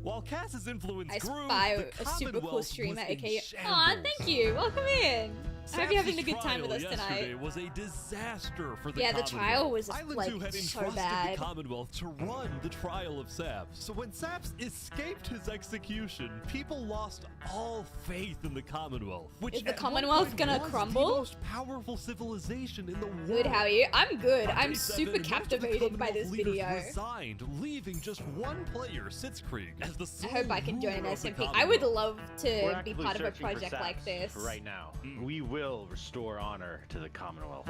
While Cass's influence I grew, spy the a super cool Commonwealth streamer, was in aka. Aw, shambles. thank you. Welcome in. I hope you're having a Sap's good time with us trial yesterday tonight. was a disaster for the Yeah, the Commonwealth. trial was, Island like, 2 had so entrusted bad. the Commonwealth to run the trial of Saps. So when Saps escaped his execution, people lost all faith in the Commonwealth. Which Is the at one Commonwealth point gonna was crumble? the most powerful civilization in the world. Good, how are you? I'm good. On I'm day 7, super most of the captivated by this Commonwealth leaders video. resigned, leaving just one player, Sitzkrieg, as the I hope I can join an ruler of the SMP. I would Commonwealth. love We're to be actively part of a searching for project like Saps this. right now. We will restore honor to the Commonwealth.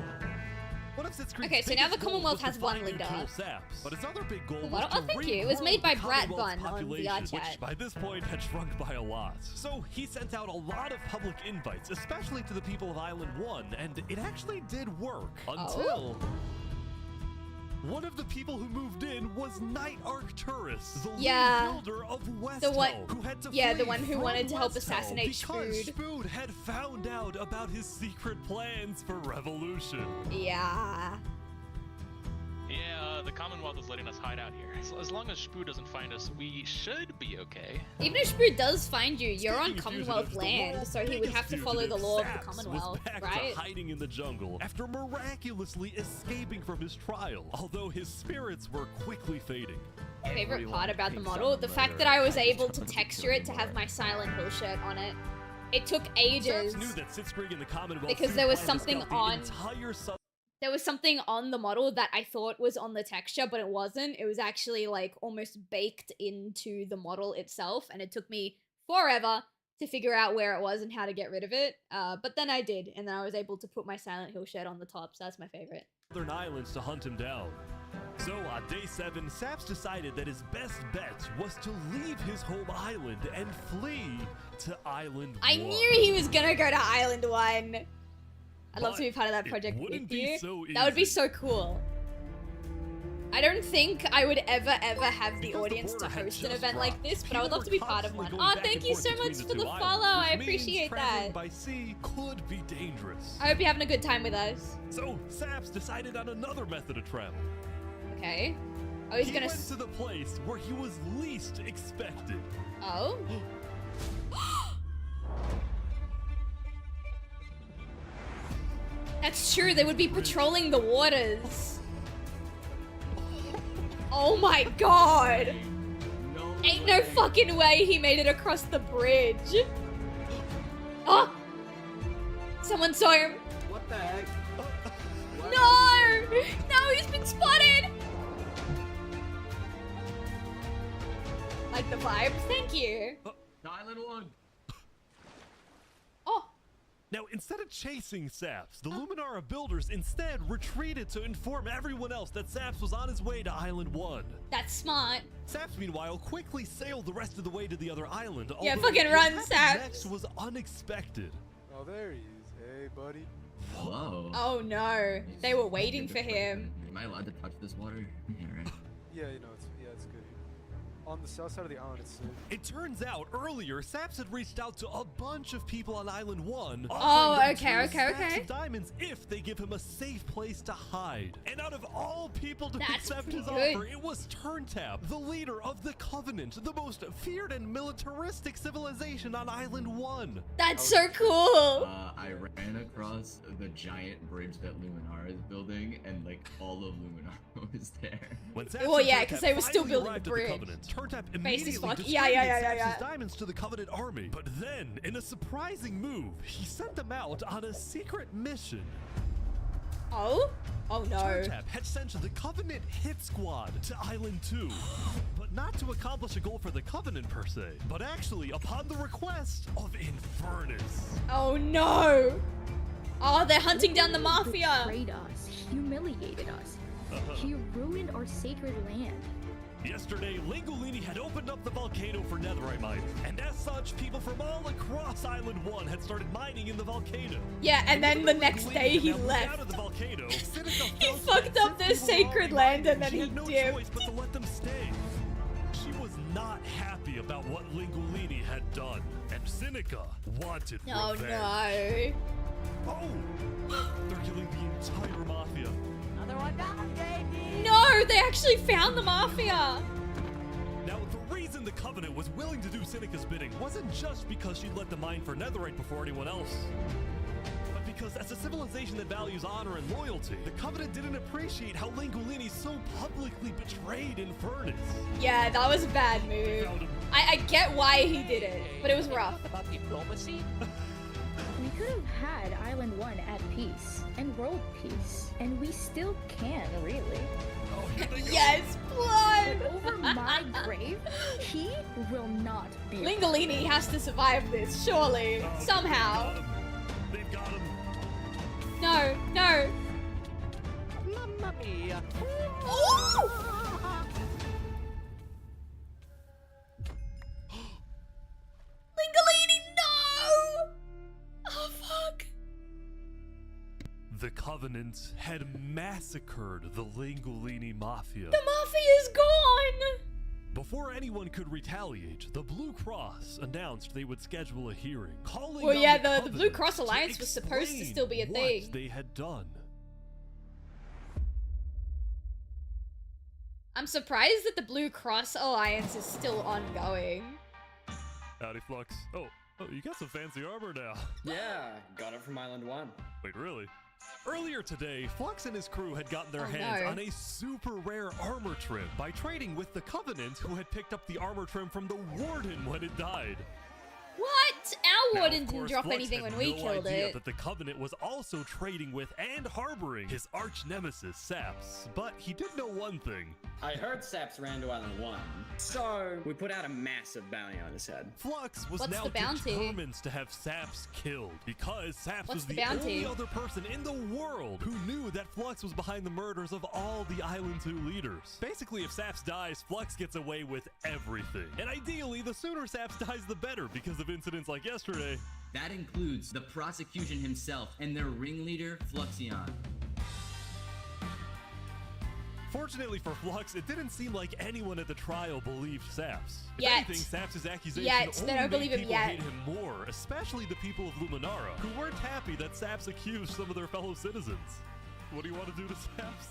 Okay, so now the Commonwealth has one leader. But his other big goal Well, was to thank you. It was made by regrow the Brat Commonwealth's Bun on population, VR chat. which by this point had shrunk by a lot. So he sent out a lot of public invites, especially to the people of Island 1, and it actually did work until... One of the people who moved in was Night Arcturus, the lead builder of West who had to the one who wanted to help West assassinate because Spood. Spood had found out about his secret plans for revolution. Yeah. Yeah, the Commonwealth is letting us hide out here. So as long as Spood doesn't find us, we should be okay. Even if Spood does find you, you're on Commonwealth land, so he would have to follow the law of the Commonwealth, was back right? to hiding in the jungle after miraculously escaping from his trial, although his spirits were quickly fading. Favorite part about the model? The fact that I was able to texture it to have my Silent Hill shirt on it. It took ages Knew that Sitzkrieg and the Commonwealth because there was planned to something scout the on... entire There was something on the model that I thought was on the texture, but it wasn't. It was actually like almost baked into the model itself, and it took me forever to figure out where it was and how to get rid of it. But then I did, and then I was able to put my Silent Hill shirt on the top, so that's my favorite. Southern Islands to hunt him down. So on day 7, Saps decided that his best bet was to leave his home island and flee to Island 1. I knew he was gonna go to Island 1! I'd love to be part of that it project wouldn't with be you. so That would be easy. so cool. I don't think I would ever have the audience to host an event like this, but I would love to be part of one. Oh, thank you so much for the follow. I appreciate that. By sea could be dangerous. I hope you're having a good time with us. So Saps decided on another method of travel. Okay. Oh, he's he gonna. went to the place where he was least expected. Oh. That's true. They would be patrolling the waters. Oh my god. Ain't no fucking way he made it across the bridge. Oh! Someone saw him. What the heck? No! No, he's been spotted! Like the vibes? Thank you. Island 1. Oh. Now, instead of chasing Saps, the Luminara builders instead retreated to inform everyone else that Saps was on his way to Island 1. That's smart. Saps, meanwhile, quickly sailed the rest of the way to the other island. Yeah, although fucking what run, happened Saps. Next was unexpected. Oh, there he is. Hey, buddy. Whoa. Oh no. They were waiting for him. Am I allowed to touch this water? Yeah, right. Yeah, you know, it's good. On the south side of the island, it's safe. It turns out earlier, Saps had reached out to a bunch of people on Island 1. Oh, offering them okay, 2 okay, stacks okay. of diamonds if they give him a safe place to hide. And out of all people to That's accept his pretty good. offer, it was Turntap, the leader of the Covenant, the most feared and militaristic civilization on Island 1. That's so cool. I ran across the giant bridge that Luminara is building, and like all of Luminara was there. When Saps Well, and yeah, Turntap 'cause they were still finally building arrived the at bridge. Covenant, Turntap Face is immediately fuck- distributed yeah. Saps' diamonds to the Covenant army. But then, in a surprising move, he sent them out on a secret mission. Oh? Oh no. Turntap had sent the Covenant hit squad to Island 2, but not to accomplish a goal for the Covenant per se, but actually upon the request of Infernus. Oh no. Oh, they're hunting down the mafia. Betrayed us, humiliated us. He ruined our sacred land. Yesterday, Lingolini had opened up the volcano for netherite mining, and as such, people from all across Island 1 had started mining in the volcano. Yeah, and then the next day he Now, left. out of the volcano, He fucked up their sacred land and then she he had no dipped. choice but to let them stay. She was not happy about what Lingolini had done, and Seneca wanted Oh revenge. no. Oh! They're killing the entire mafia. Another one down, baby. No, they actually found the mafia. Now, the reason the Covenant was willing to do Seneca's bidding wasn't just because she let them mine for netherite before anyone else, but because as a civilization that values honor and loyalty, the Covenant didn't appreciate how Lingolini so publicly betrayed Infernus. Yeah, that was a bad move. I get why he did it, but it was rough. About diplomacy? We could have had Island 1 at peace and world peace, and we still can, really. Yes, blood! But over my grave, he will not be. Lingolini has to survive this, surely. Somehow. They've got him. No, no. me. Lingalini, no! Oh, fuck. The Covenant had massacred the Lingolini Mafia. The Mafia's gone! Before anyone could retaliate, the Blue Cross announced they would schedule a hearing, calling Well, on yeah, the the Blue Covenant Cross to Alliance was supposed to explain still be a what thing. they had done. I'm surprised that the Blue Cross Alliance is still ongoing. Howdy, Flux. Oh, you got some fancy armor now. Yeah, got it from Island 1. Wait, really? Earlier today, Flux and his crew had gotten their Oh, hands no. on a super rare armor trim by trading with the Covenant, who had picked up the armor trim from the Warden when it died. What? Our Now, Warden of didn't course, drop Flux anything had when we no killed idea it. that the Covenant was also trading with and harboring his arch nemesis, Saps. But he did know one thing. I heard Saps ran to Island 1, so we put out a massive bounty on his head. Flux was What's now the bounty? determined to have Saps killed because Saps What's was the the bounty? only other person in the world who knew that Flux was behind the murders of all the Island 2 leaders. Basically, if Saps dies, Flux gets away with everything. And ideally, the sooner Saps dies, the better because of incidents like yesterday. That includes the prosecution himself and their ringleader, Fluxion. Fortunately for Flux, it didn't seem like anyone at the trial believed Saps. If Yet. anything, Saps' accusation Yet. They only don't made believe him people yet. hate him more, especially the people of Luminara, who weren't happy that Saps accused some of their fellow citizens. What do you want to do to Saps?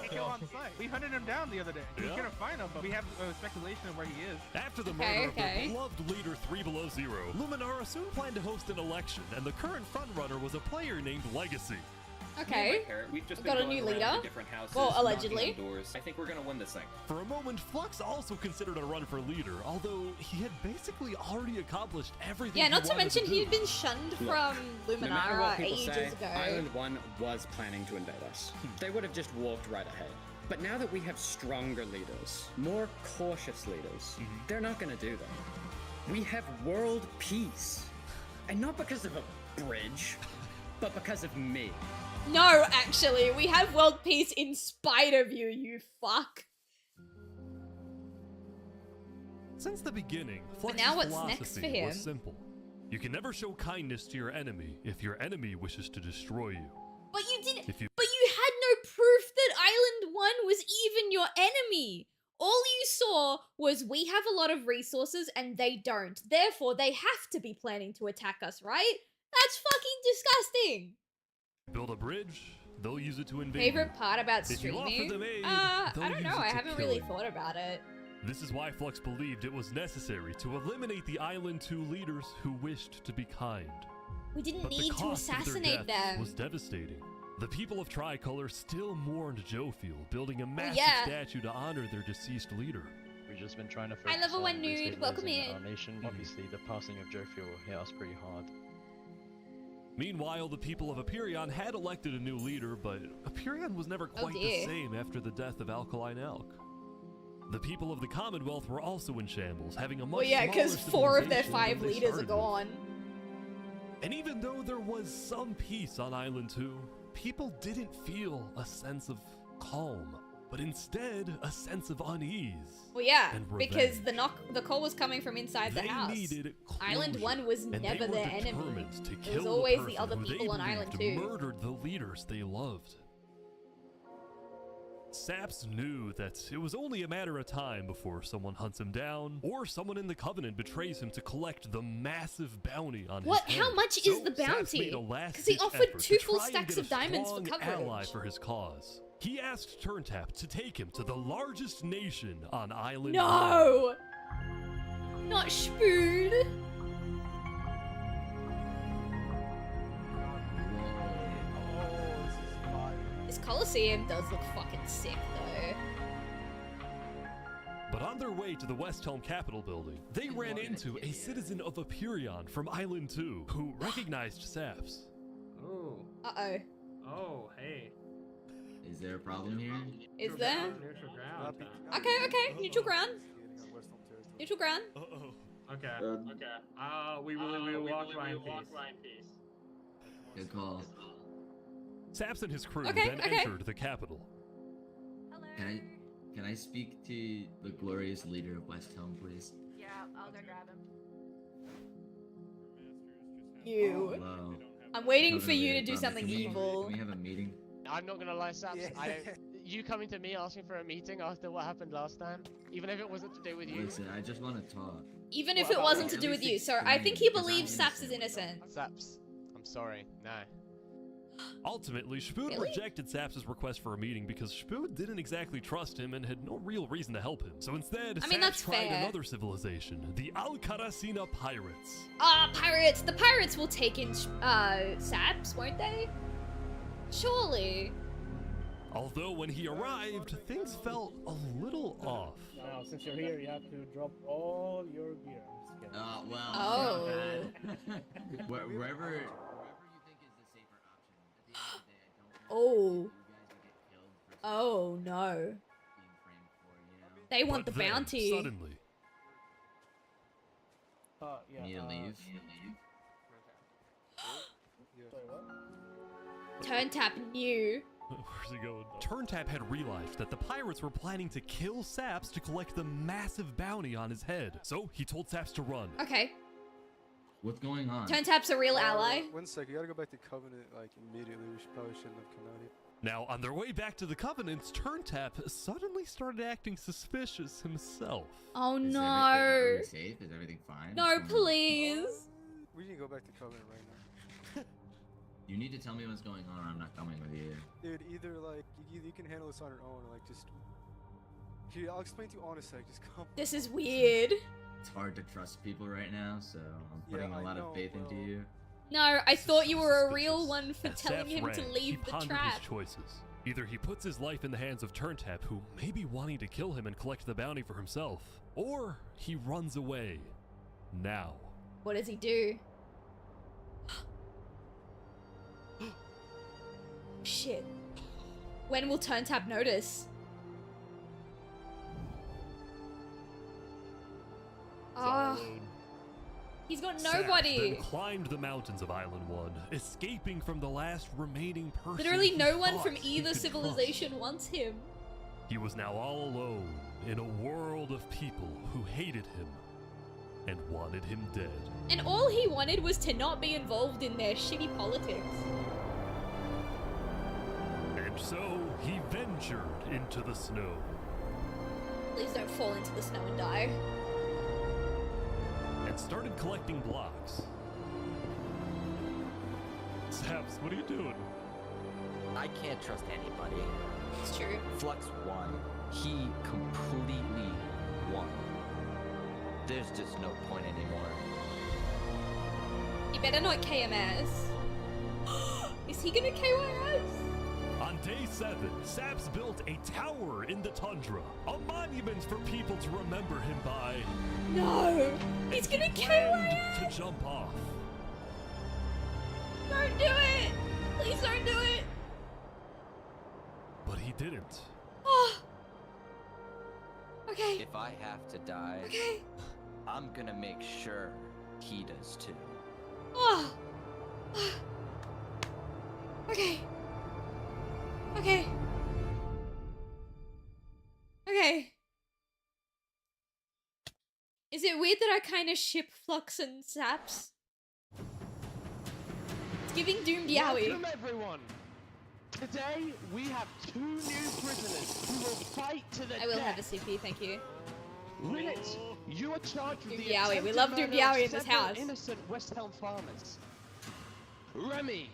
Kill on sight. We hunted him down the other day. We Yeah. couldn't find him, but we have speculation of where he is. After the Okay, murder okay. of their beloved leader 3 Below Zero, Luminara soon planned to host an election, and the current frontrunner was a player named Legacy. Okay. We've just Got been a going new around leader? to different houses, Well, knocking allegedly. on doors. I think we're gonna win this thing. For a moment, Flux also considered a run for leader, although he had basically already accomplished everything Yeah, he not to wanted mention do. he'd been shunned Look, from No matter what Luminara people ages say, ago. Island 1 was planning to invade us. They would have just walked right ahead. But now that we have stronger leaders, more cautious leaders, they're not gonna do that. We have world peace. And not because of a bridge, but because of me. No, actually, we have world peace in spite of you, you fuck. Since the beginning, Flux's now what's philosophy next for him? was simple. You can never show kindness to your enemy if your enemy wishes to destroy you. But you didn't. If you- But you had no proof that Island 1 was even your enemy. All you saw was we have a lot of resources and they don't. Therefore, they have to be planning to attack us, right? That's fucking disgusting. Build a bridge, they'll use it to invade Favorite you. part about If you offer streaming? them aid, I they'll don't use know. it I to haven't kill really you. thought about it. This is why Flux believed it was necessary to eliminate the Island 2 leaders who wished to be kind. We didn't But the need to cost of their assassinate deaths them. was devastating. The people of Tricolor still mourned Jofiel, building a massive yeah. statue to honor their deceased leader. We've just been trying to Hi, focus level on one nude. restabilizing Welcome in. our nation. Obviously, the passing of Jofiel hit us pretty hard. Meanwhile, the people of Aperion had elected a new leader, but Aperion was never quite the dear. same after the death of Alkaline Elk. The people of the Commonwealth were also in shambles, having a much Well, yeah, because smaller 4 of their civilization 5 than they leaders are started with. gone. And even though there was some peace on Island 2, people didn't feel a sense of calm, but instead a sense of unease. Well, yeah, and because revenge. the call was coming from inside the They house. needed Island closure, 1 was and they never were their enemy. determined to It kill was the always the person other who they people on Island believed 2. murdered the leaders they loved. Saps knew that it was only a matter of time before someone hunts him down, or someone in the Covenant betrays him to collect the massive bounty on What? his head. How much So is the Saps bounty? made a 'Cause he last-ditch offered effort 2 to full try and stacks get of diamonds for a strong ally coverage. for his cause. He asked Turntap to take him to the largest nation on Island 1. No! Not Spoon! This Coliseum does look fucking sick, though. But on their way to the West Helm Capitol building, they ran into a citizen of Aperion from Island 2 who recognized Saps. Oh. Uh-oh. Oh, hey. Is there a problem here? Is there? Neutral ground. Okay, okay. Neutral ground. Neutral ground. Okay. Okay. We will walk by in peace. Good call. Saps and his crew Okay, then okay. entered the capital. Can I speak to the glorious leader of West Helm, please? Yeah, I'll go grab him. You. Hello. I'm waiting No, for no, you wait, to do Bum, something can we- evil. Can we have a meeting? I'm not gonna lie, Saps. I don't. You coming to me asking for a meeting after what happened last time, even if it wasn't to do with you. Listen, I just want to talk. Even if What it about wasn't me? to At do with least you, sir. I explain, think he because I'm believes Saps is innocent. innocent. Saps, I'm sorry. No. Ultimately, Spoon Really? rejected Saps' request for a meeting because Spoon didn't exactly trust him and had no real reason to help him. So instead, I mean, Saps that's tried fair. another civilization, the Alcaracina Pirates. Pirates. The pirates will take in Saps, won't they? Surely. Although when he arrived, things felt a little off. Now, since you're here, you have to drop all your gear. I'm just kidding. Well, Oh. wherever you think is the safer option. At the end of the day, I don't Oh. you guys would get killed for Oh no. being framed for, you know? They want But the then, bounty. Suddenly, Yeah. Need to leave? Sorry, what? Turntap knew. where's he going? Turntap had realized that the pirates were planning to kill Saps to collect the massive bounty on his head. So he told Saps to run. Okay. What's going on? Turntap's a real ally. 1 sec, you gotta go back to Covenant like immediately. We probably shouldn't have come out here. Now, on their way back to the Covenants, Turntap suddenly started acting suspicious himself. Oh Is no. everything safe? Is everything fine? No, What's going on? please. We need to go back to Covenant right now. You need to tell me what's going on or I'm not coming with you. Dude, either like you can handle this on your own, or like just. Here, I'll explain to you on a sec. Just come. This is weird. It's hard to trust people right now, so I'm putting Yeah, a I lot know, of faith into bro. you. No, I thought you were a Suspicious. real one for As telling Saps him to ran, leave he the pondered trap. his choices. Either he puts his life in the hands of Turntap, who may be wanting to kill him and collect the bounty for himself, or he runs away. Now. What does he do? Shit. When will Turntap notice? Ah. He's got Saps nobody. then climbed the mountains of Island 1, escaping from the last remaining person. Literally he no one thought from he either could civilization trust. wants him. He was now all alone in a world of people who hated him and wanted him dead. And all he wanted was to not be involved in their shitty politics. And so he ventured into the snow. Please don't fall into the snow and die. And started collecting blocks. Saps, what are you doing? I can't trust anybody. It's true. Flux won. He completely won. There's just no point anymore. You better not KMS. Is he gonna KYS? On day 7, Saps built a tower in the tundra, a monument for people to remember him by. No! He's gonna KYS! To jump off. Don't do it! Please don't do it! But he didn't. Oh! Okay. If I have to die, Okay. I'm gonna make sure he does too. Oh! Okay. Okay. Okay. Is it weird that I kind of ship Flux and Saps? It's giving Doom Yowie. Welcome everyone. Today we have 2 new prisoners who will fight to the I will death. have a CP, thank you. Rinit, you are charged with Doom the Yowie. We attempted love Doom murder Yowie of in this several house. innocent West Helm farmers. Remy,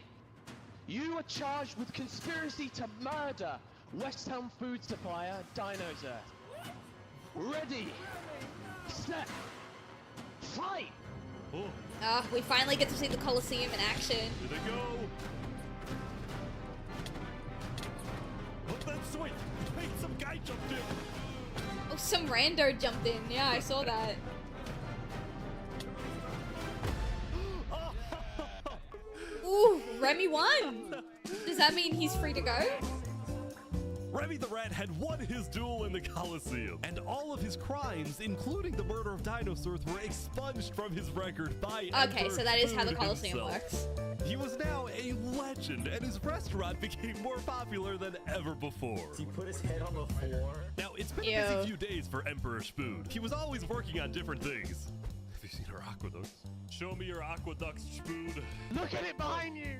you are charged with conspiracy to murder West Helm food supplier Dinosaur. Ready, set, fight! We finally get to see the Colosseum in action. Here they go. Oh, that's sweet. Wait, some guy jumped in. Oh, some rando jumped in. Yeah, I saw that. Ooh, Remy won. Does that mean he's free to go? Remy the Rat had won his duel in the Colosseum, and all of his crimes, including the murder of dinosaurs, were expunged from his record by Okay, so that is how the Food Colosseum himself. works. He was now a legend, and his restaurant became more popular than ever before. He put his head on the floor. Now, it's been a busy few days for Emperor Spood. He was always working on different things. Have you seen our aqueducts? Show me your aqueducts, Spood. Look at it behind you!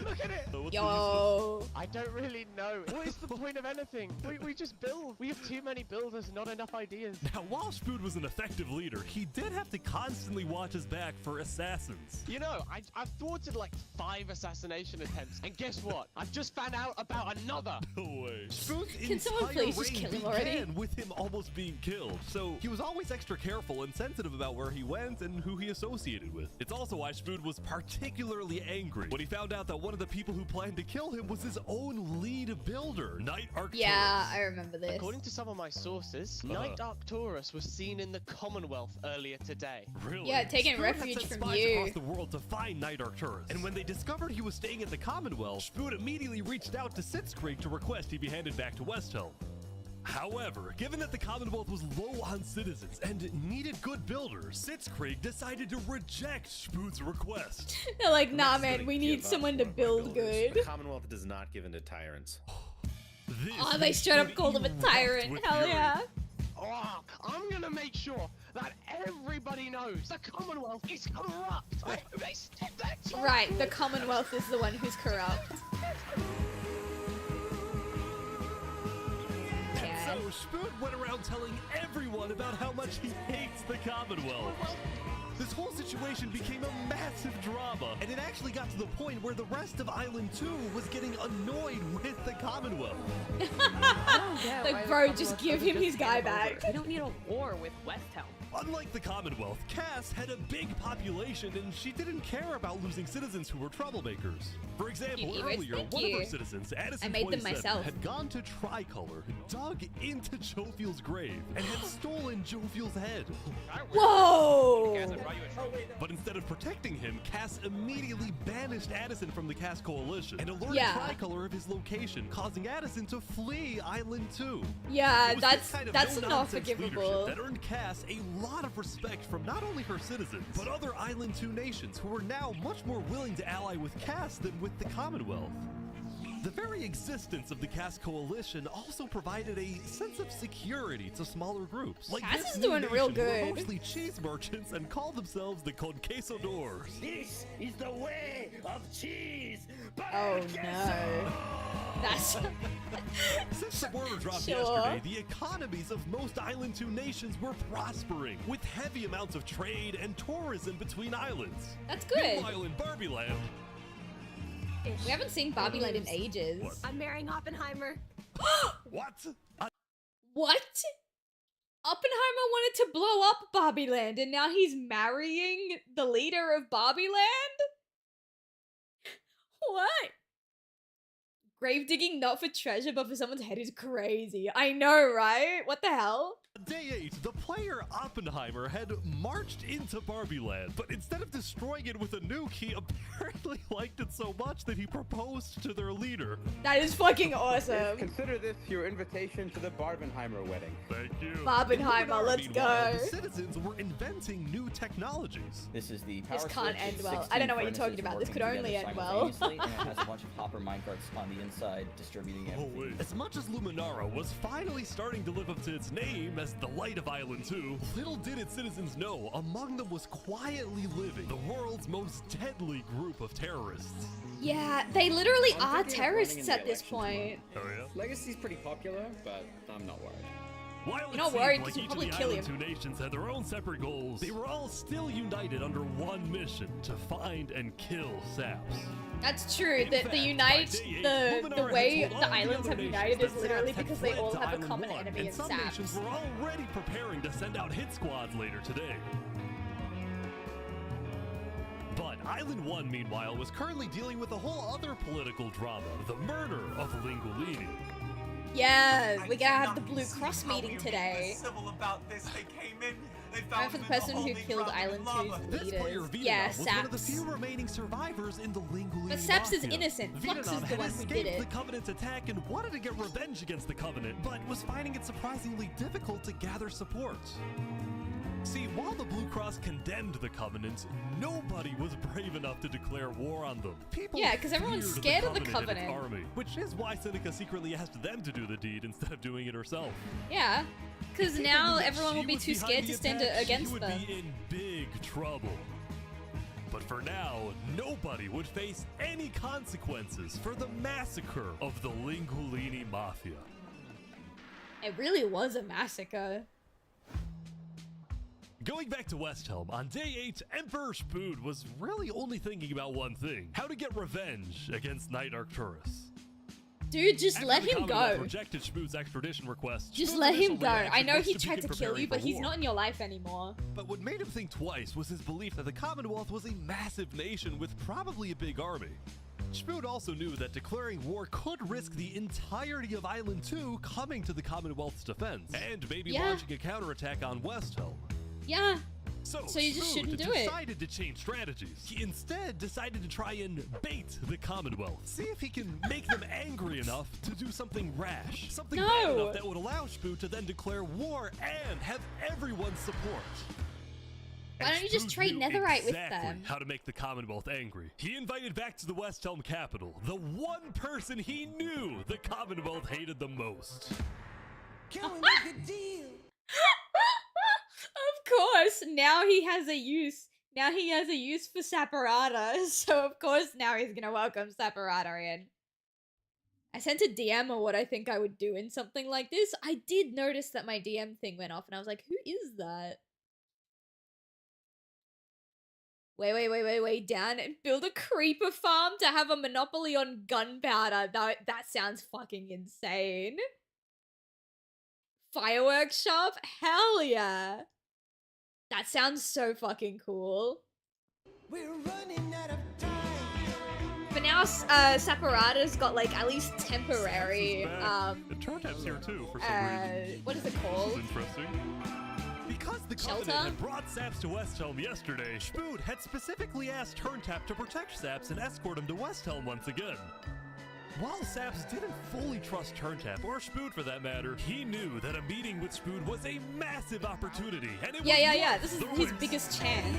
Look at it! Yo. I don't really know. What is the point of anything? We just build. We have too many builders, not enough ideas. Now, while Spood was an effective leader, he did have to constantly watch his back for assassins. You know, I've thwarted like 5 assassination attempts, and guess what? I've just found out about another. No way. Spood's Can someone entire please just reign kill him already? began with him almost being killed, so he was always extra careful and sensitive about where he went and who he associated with. It's also why Spood was particularly angry when he found out that one of the people who planned to kill him was his own lead builder, Knight Arcturus. Yeah, I remember this. According to some of my sources, Knight Arcturus was seen in the Commonwealth earlier today. Really? Yeah, taking Spood had refuge sent from spies you. across the world to find Knight Arcturus, and when they discovered he was staying at the Commonwealth, Spood immediately reached out to Sitzkrieg to request he be handed back to Westhelm. However, given that the Commonwealth was low on citizens and needed good builders, Sitzkrieg decided to reject Spood's request. They're like, nah, man, we need someone to build good. The Commonwealth does not give in to tyrants. Oh, they straight up called him a tyrant. Hell yeah. Oh, I'm gonna make sure that everybody knows the Commonwealth is corrupt. They stepped that Right, the Commonwealth is the one who's corrupt. So Spood went around telling everyone about how much he hates the Commonwealth. This whole situation became a massive drama, and it actually got to the point where the rest of Island 2 was getting annoyed with the Commonwealth. Like, bro, just give him his guy back. We don't need a war with Westhelm. Unlike the Commonwealth, Cass had a big population and she didn't care about losing citizens who were troublemakers. For example, earlier, one of her citizens, Addison I made them 27, myself. had gone to Tricolor, dug into Jovial's grave, and had stolen Jovial's head. Whoa! But instead of protecting him, Cass immediately banished Addison from the Cass Coalition and alerted Tricolor of his location, causing Addison to flee Island 2. Yeah, It was that's this kind of not no-nonsense forgivable. leadership that earned Cass a lot of respect from not only her citizens, but other Island 2 nations who were now much more willing to ally with Cass than with the Commonwealth. The very existence of the Cass Coalition also provided a sense of security to smaller groups. Like Cass this is new doing real nation who were good. mostly cheese merchants and called themselves the Conquistadors. This is the way of cheese. Oh no. That's Since the border dropped Sure. yesterday, the economies of most Island 2 nations were prospering, with heavy amounts of trade and tourism between islands. That's good. Meanwhile, in Barbie Land, We haven't seen Barbie Land in ages. I'm marrying Oppenheimer. What? What? Oppenheimer wanted to blow up Barbie Land and now he's marrying the leader of Barbie Land? What? Grave digging not for treasure but for someone's head is crazy. I know, right? What the hell? Day 8, the player Oppenheimer had marched into Barbie Land, but instead of destroying it with a nuke, he apparently liked it so much that he proposed to their leader. That is fucking awesome. Consider this your invitation to the Barbenheimer wedding. Thank you. Barbenheimer, let's Meanwhile, go. the citizens were inventing new technologies. This is the This power can't switch. end It's well. 16 I don't know what you're furnaces talking about. This working could only together end well. simultaneously, and it has a bunch of copper minecarts on the inside distributing everything. As much as Luminara was finally starting to live up to its name as the light of Island 2, little did its citizens know among them was quietly living the world's most deadly group of terrorists. Yeah, they literally I'm are thinking of terrorists running in at the this point. Oh yeah? Legacy's pretty popular, but I'm not worried. While You're not it seemed worried like 'cause you'll each probably of the kill Island him. 2 nations had their own separate goals, they were all still united under one mission: to find and kill Saps. That's true. In fact, The unite, by day 8, the Luminara had way told the all the islands other have nations united is that literally Saps had because they fled all to have a Island common 1, enemy and in some Saps. nations were already preparing to send out hit squads later today. But Island 1, meanwhile, was currently dealing with a whole other political drama: the murder of Lingolini. Yeah, we're gonna have the Blue Cross meeting today. Civil about this. They came in. They I'm found for the him in person who holding killed trap in Island lava. 2's This player, leaders. Vietnam, Yeah, was one of the Saps. few remaining survivors in the Lingolini But Saps is Mafia. innocent. Flux is Vietnam the had one who escaped did it. the Covenant's attack and wanted to get revenge against the Covenant, but was finding it surprisingly difficult to gather support. See, while the Blue Cross condemned the Covenant, nobody was brave enough to declare war on them. People Yeah, because everyone's feared scared of the and its Covenant. army, which is why Seneca secretly asked them to do the deed instead of doing it herself. Yeah, because If now people knew that everyone she will be was too behind scared the to stand attack, against she would them. be in big trouble. But for now, nobody would face any consequences for the massacre of the Lingulini Mafia. It really was a massacre. Going back to Westhelm, on day 8, Emperor Spood was really only thinking about one thing: how to get revenge against Knight Arcturus. Dude, just After let the him Commonwealth go. rejected Spood's extradition request, Just Spood's let him initial go. I reaction know was he to tried to begin kill you, preparing but for he's war. not in your life anymore. But what made him think twice was his belief that the Commonwealth was a massive nation with probably a big army. Spood also knew that declaring war could risk the entirety of Island 2 coming to the Commonwealth's defense, and maybe launching a counterattack on Westhelm. Yeah. So you just Spood shouldn't do it. decided to change strategies. He instead decided to try and bait the Commonwealth. See if he can make them angry enough to do something rash. Something bad enough that would allow Spood to then declare war and have everyone's support. Why don't you just Spood trade knew netherite with exactly them? how to make the Commonwealth angry. He invited back to the Westhelm capital the one person he knew the Commonwealth hated the most. Can we make a deal? Of course, now he has a use. Now he has a use for Saporata, so of course now he's gonna welcome Saporata in. I sent a DM of what I think I would do in something like this. I did notice that my DM thing went off, and I was like, who is that? Wait, down and build a creeper farm to have a monopoly on gunpowder. That sounds fucking insane. Fireworks shop? Hell yeah. That sounds so fucking cool. We're running out of time. For now, Saporata's got like at least temporary, The Turntab's here too for some reason. what is it This called? is interesting. Because the Covenant had brought Saps to Westhelm yesterday, Spood had specifically asked Turntap to protect Saps and escort him to Westhelm once again. While Saps didn't fully trust Turntap, or Spood for that matter, he knew that a meeting with Spood was a massive opportunity, and it was Yeah. worth This is the his risk. biggest chance.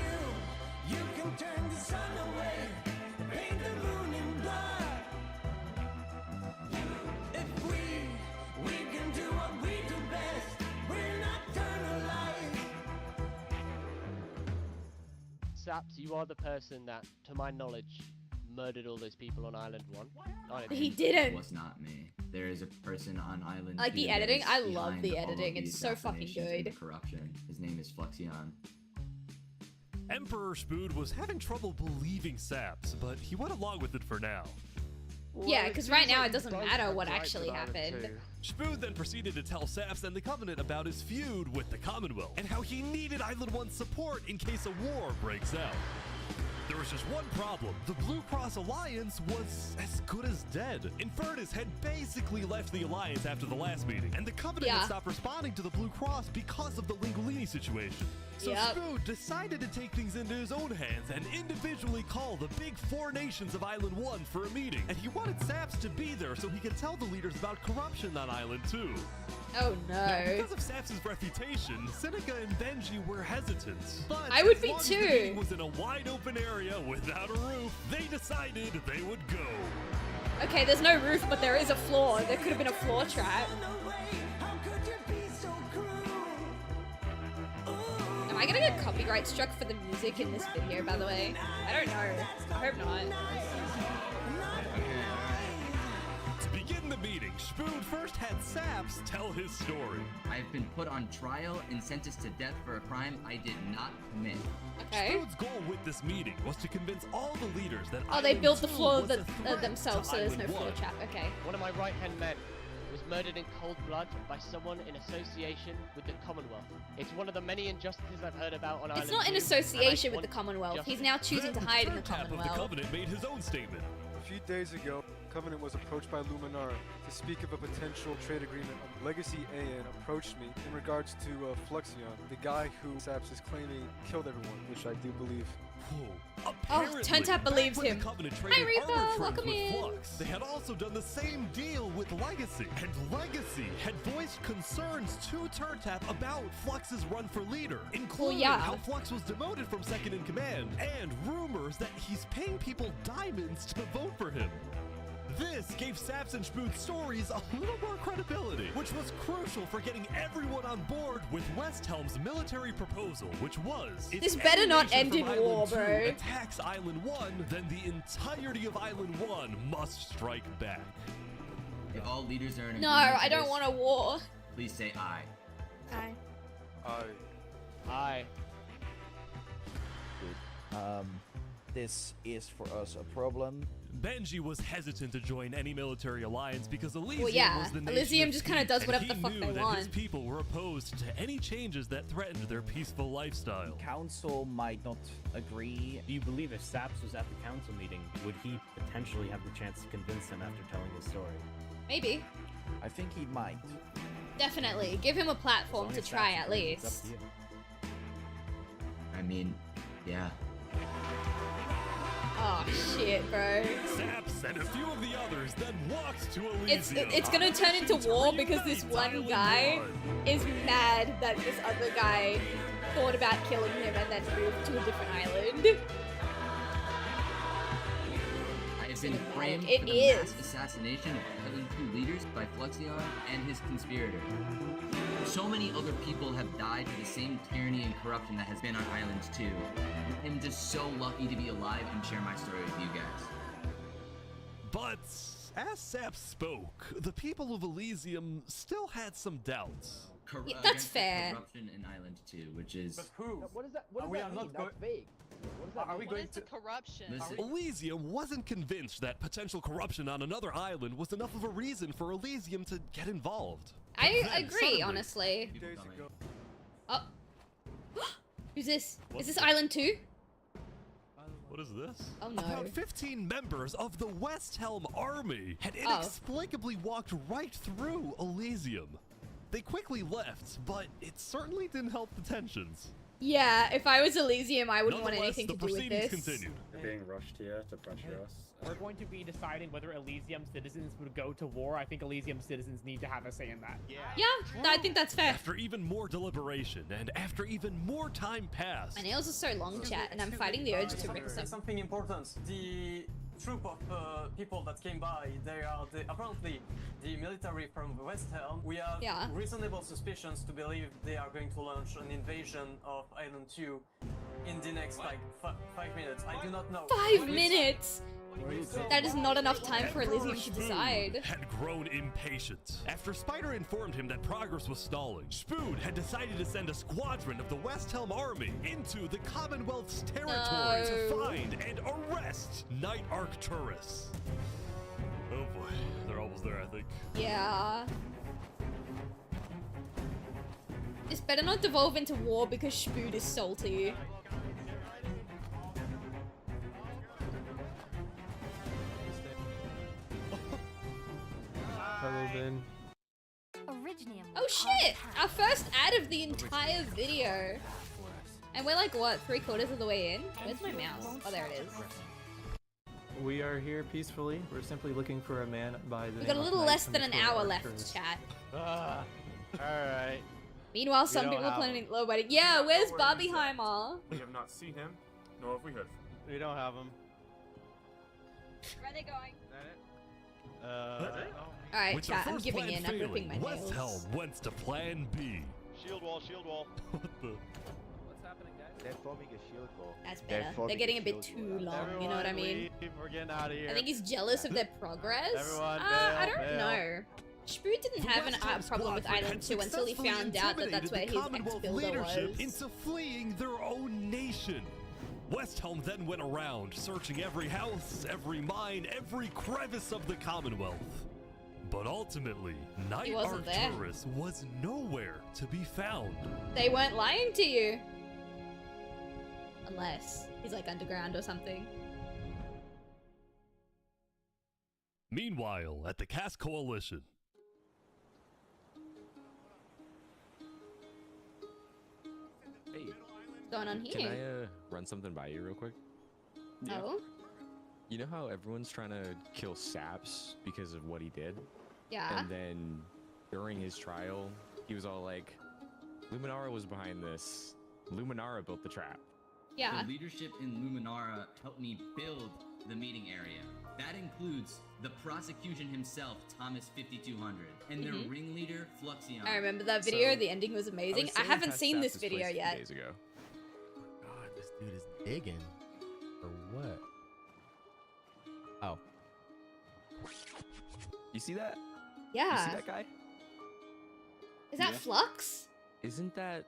You can turn the sun away, paint the moon in black. If we can do what we do best. We're nocturnal life. Saps, you are the person that, to my knowledge, murdered all those people on Island 1. He didn't. It was not me. There is a person on Island Like 2 the that editing? is I love behind the all of editing. the It's so fucking assassinations and good. the corruption. His name is Flexion. Emperor Spood was having trouble believing Saps, but he went along with it for now. Yeah, because right now it doesn't matter what actually happened. Spood then proceeded to tell Saps and the Covenant about his feud with the Commonwealth, and how he needed Island 1's support in case a war breaks out. There was just one problem. The Blue Cross Alliance was as good as dead. Infernus had basically left the Alliance after the last meeting, and the Covenant had stopped responding to the Blue Cross because of the Lingulini situation. So Spood decided to take things into his own hands and individually call the big 4 nations of Island 1 for a meeting. And he wanted Saps to be there so he could tell the leaders about corruption on Island 2. Oh no. Now, because of Saps' reputation, Seneca and Benji were hesitant. But I would as be long as too. the meeting was in a wide open area without a roof, they decided they would go. Okay, there's no roof, but there is a floor. There could have been a floor trap. Am I gonna get copyright struck for the music in this video, by the way? I don't know. I hope not. To begin the meeting, Spood first had Saps tell his story. I've been put on trial and sentenced to death for a crime I did not commit. Okay. Spood's goal with this meeting was to convince all the leaders that Oh, they Island built the 2 floor was a threat themselves, to so there's no Island floor 1. trap. Okay. One of my right-hand men was murdered in cold blood by someone in association with the Commonwealth. It's one of the many injustices I've heard about on Island It's not in 2, association and I with the want Commonwealth. justice. He's now choosing to Then hide in the Turntap of the Commonwealth. Covenant made his own statement. A few days ago, Covenant was approached by Luminara to speak of a potential trade agreement. Legacy AN approached me in regards to Flexion, the guy who Saps is claiming killed everyone, which I do believe. Turntap believes when him. The Covenant Hi, traded Reaper, armor trades welcome with in. Flux. They had also done the same deal with Legacy, and Legacy had voiced concerns to Turntap about Flux's run for leader, including how Flux was demoted from second in command, and rumors that he's paying people diamonds to vote for him. This gave Saps and Spoon's stories a little more credibility, which was crucial for getting everyone on board with West Helm's military proposal, which was This better not end in Island war, 2 bro. attacks Island 1, then the entirety of Island 1 must strike back. If all leaders are in No, agreement to I don't this, want a war. Please say aye. Aye. Aye. This is for us a problem. Benji was hesitant to join any military alliance because Elysium was the nation Elysium of just kind of peace, does whatever and the he fuck knew they that want. his people were opposed to any changes that threatened their peaceful lifestyle. Council might not agree. Do you believe if Saps was at the council meeting, would he potentially have the chance to convince them after telling his story? Maybe. I think he might. Definitely. Give him a platform to try at least. I mean, yeah. Oh shit, bro. Saps and a few of the others then walked to Elysium. It's gonna turn into war because this one guy is mad that this other guy thought about killing him and then moved to a different island. I've been framed It for the is. mass assassination of Island 2 leaders by Fluxion and his conspirator. So many other people have died to the same tyranny and corruption that has been on Island 2. I'm just so lucky to be alive and share my story with you guys. But as Saps spoke, the people of Elysium still had some doubts. Yeah, that's fair. Corruption in Island 2, which is... But who? What does that? What does we that are mean? not That's vague. What does that Are we mean? going to corruption? Elysium wasn't convinced that potential corruption on another island was enough of a reason for Elysium to get involved. I But then, agree, suddenly, honestly. Days ago. Oh. Who's this? Is this Island 2? What is this? Oh no. About 15 members of the West Helm army had Oh. inexplicably walked right through Elysium. They quickly left, but it certainly didn't help the tensions. Yeah, if I was Elysium, I wouldn't want Nonetheless, anything the to do with proceedings this. continued. They're being rushed here to pressure us. We're going to be deciding whether Elysium citizens would go to war. I think Elysium citizens need to have a say in that. Yeah, I think that's fair. After even more deliberation and after even more time passed, My nails are so long, chat, and I'm fighting the urge to rip them. Something important. The troop of people that came by, they are apparently the military from West Helm. We have reasonable suspicions to believe they are going to launch an invasion of Island 2 in the next like 5 minutes. I do not know. 5 minutes? That is not enough time for Elysium to decide. had grown impatient. After Spider informed him that progress was stalling, Spoon had decided to send a squadron of the West Helm army into the Commonwealth's territory to find and arrest Night Arcturus. Oh boy, they're almost there, I think. Yeah. This better not devolve into war because Spood is salty. Hello, Ben. Oh shit! Our first ad of the entire video. And we're like, what, 3/4 of the way in? Where's my mouse? Oh, there it is. We are here peacefully. We're simply looking for a man by the We got a name of little Knight less than an _Arcturus. hour left, chat. Alright. Meanwhile, some don't people are have planning low budget. Yeah, where's Barbieheimer? We have not seen him, nor have we heard. We don't have him. Where are they going? Alright, With their chat, I'm first giving plan in. I'm ripping my failing, West nails. Helm went to plan B. Shield wall, shield wall. What the? What's happening, guys? They're forming a shield wall. That's better. They're getting a bit too long, you know what I mean? We're getting out of here. I think he's jealous of their progress. Everyone, I bail, don't bail. know. Spood didn't have an problem with Island 2 until he found out that that's where his ex-builder was. Into fleeing their own nation. West Helm then went around, searching every house, every mine, every crevice of the Commonwealth. But ultimately, Night wasn't there. Arcturus was nowhere to be found. They weren't lying to you. Unless he's like underground or something. Meanwhile, at the Cass Coalition. Hey, going on here? Can I run something by you real quick? Oh? You know how everyone's trying to kill Saps because of what he did? Yeah. And then during his trial, he was all like, Luminara was behind this. Luminara built the trap. Yeah. The leadership in Luminara helped me build the meeting area. That includes the prosecution himself, Thomas 5200, and their ringleader, Fluxion. I remember that video. The ending was amazing. I haven't seen this video yet. Days ago. God, this dude is digging. For what? Oh. You see that? Yeah. You see that guy? Is that Flux? Isn't that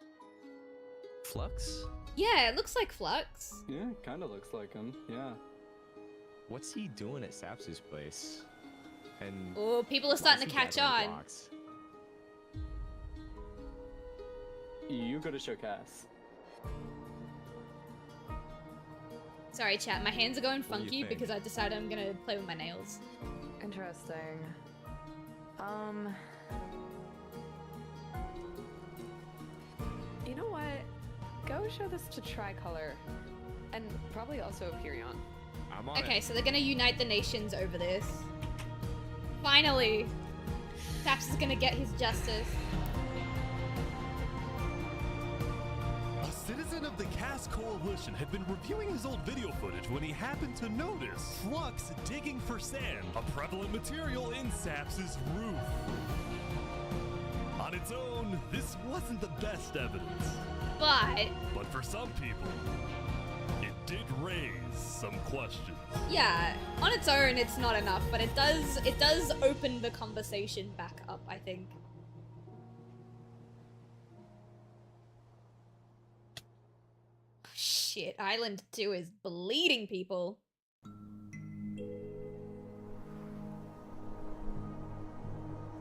Flux? Yeah, it looks like Flux. Yeah, kind of looks like him. Yeah. What's he doing at Saps's place? And oh, people are starting to catch on. You go to show Cass. Sorry, chat. My hands are going funky because I decided I'm gonna play with my nails. Interesting. You know what? Go show this to Tricolor. And probably also Hyperion. I'm on Okay, it. so they're gonna unite the nations over this. Finally! Saps is gonna get his justice. A citizen of the Cass Coalition had been reviewing his old video footage when he happened to notice Flux digging for sand, a prevalent material in Saps's roof. On its own, this wasn't the best evidence. But for some people, it did raise some questions. yeah, on its own it's not enough, but it does open the conversation back up, I think. Shit, Island 2 is bleeding people.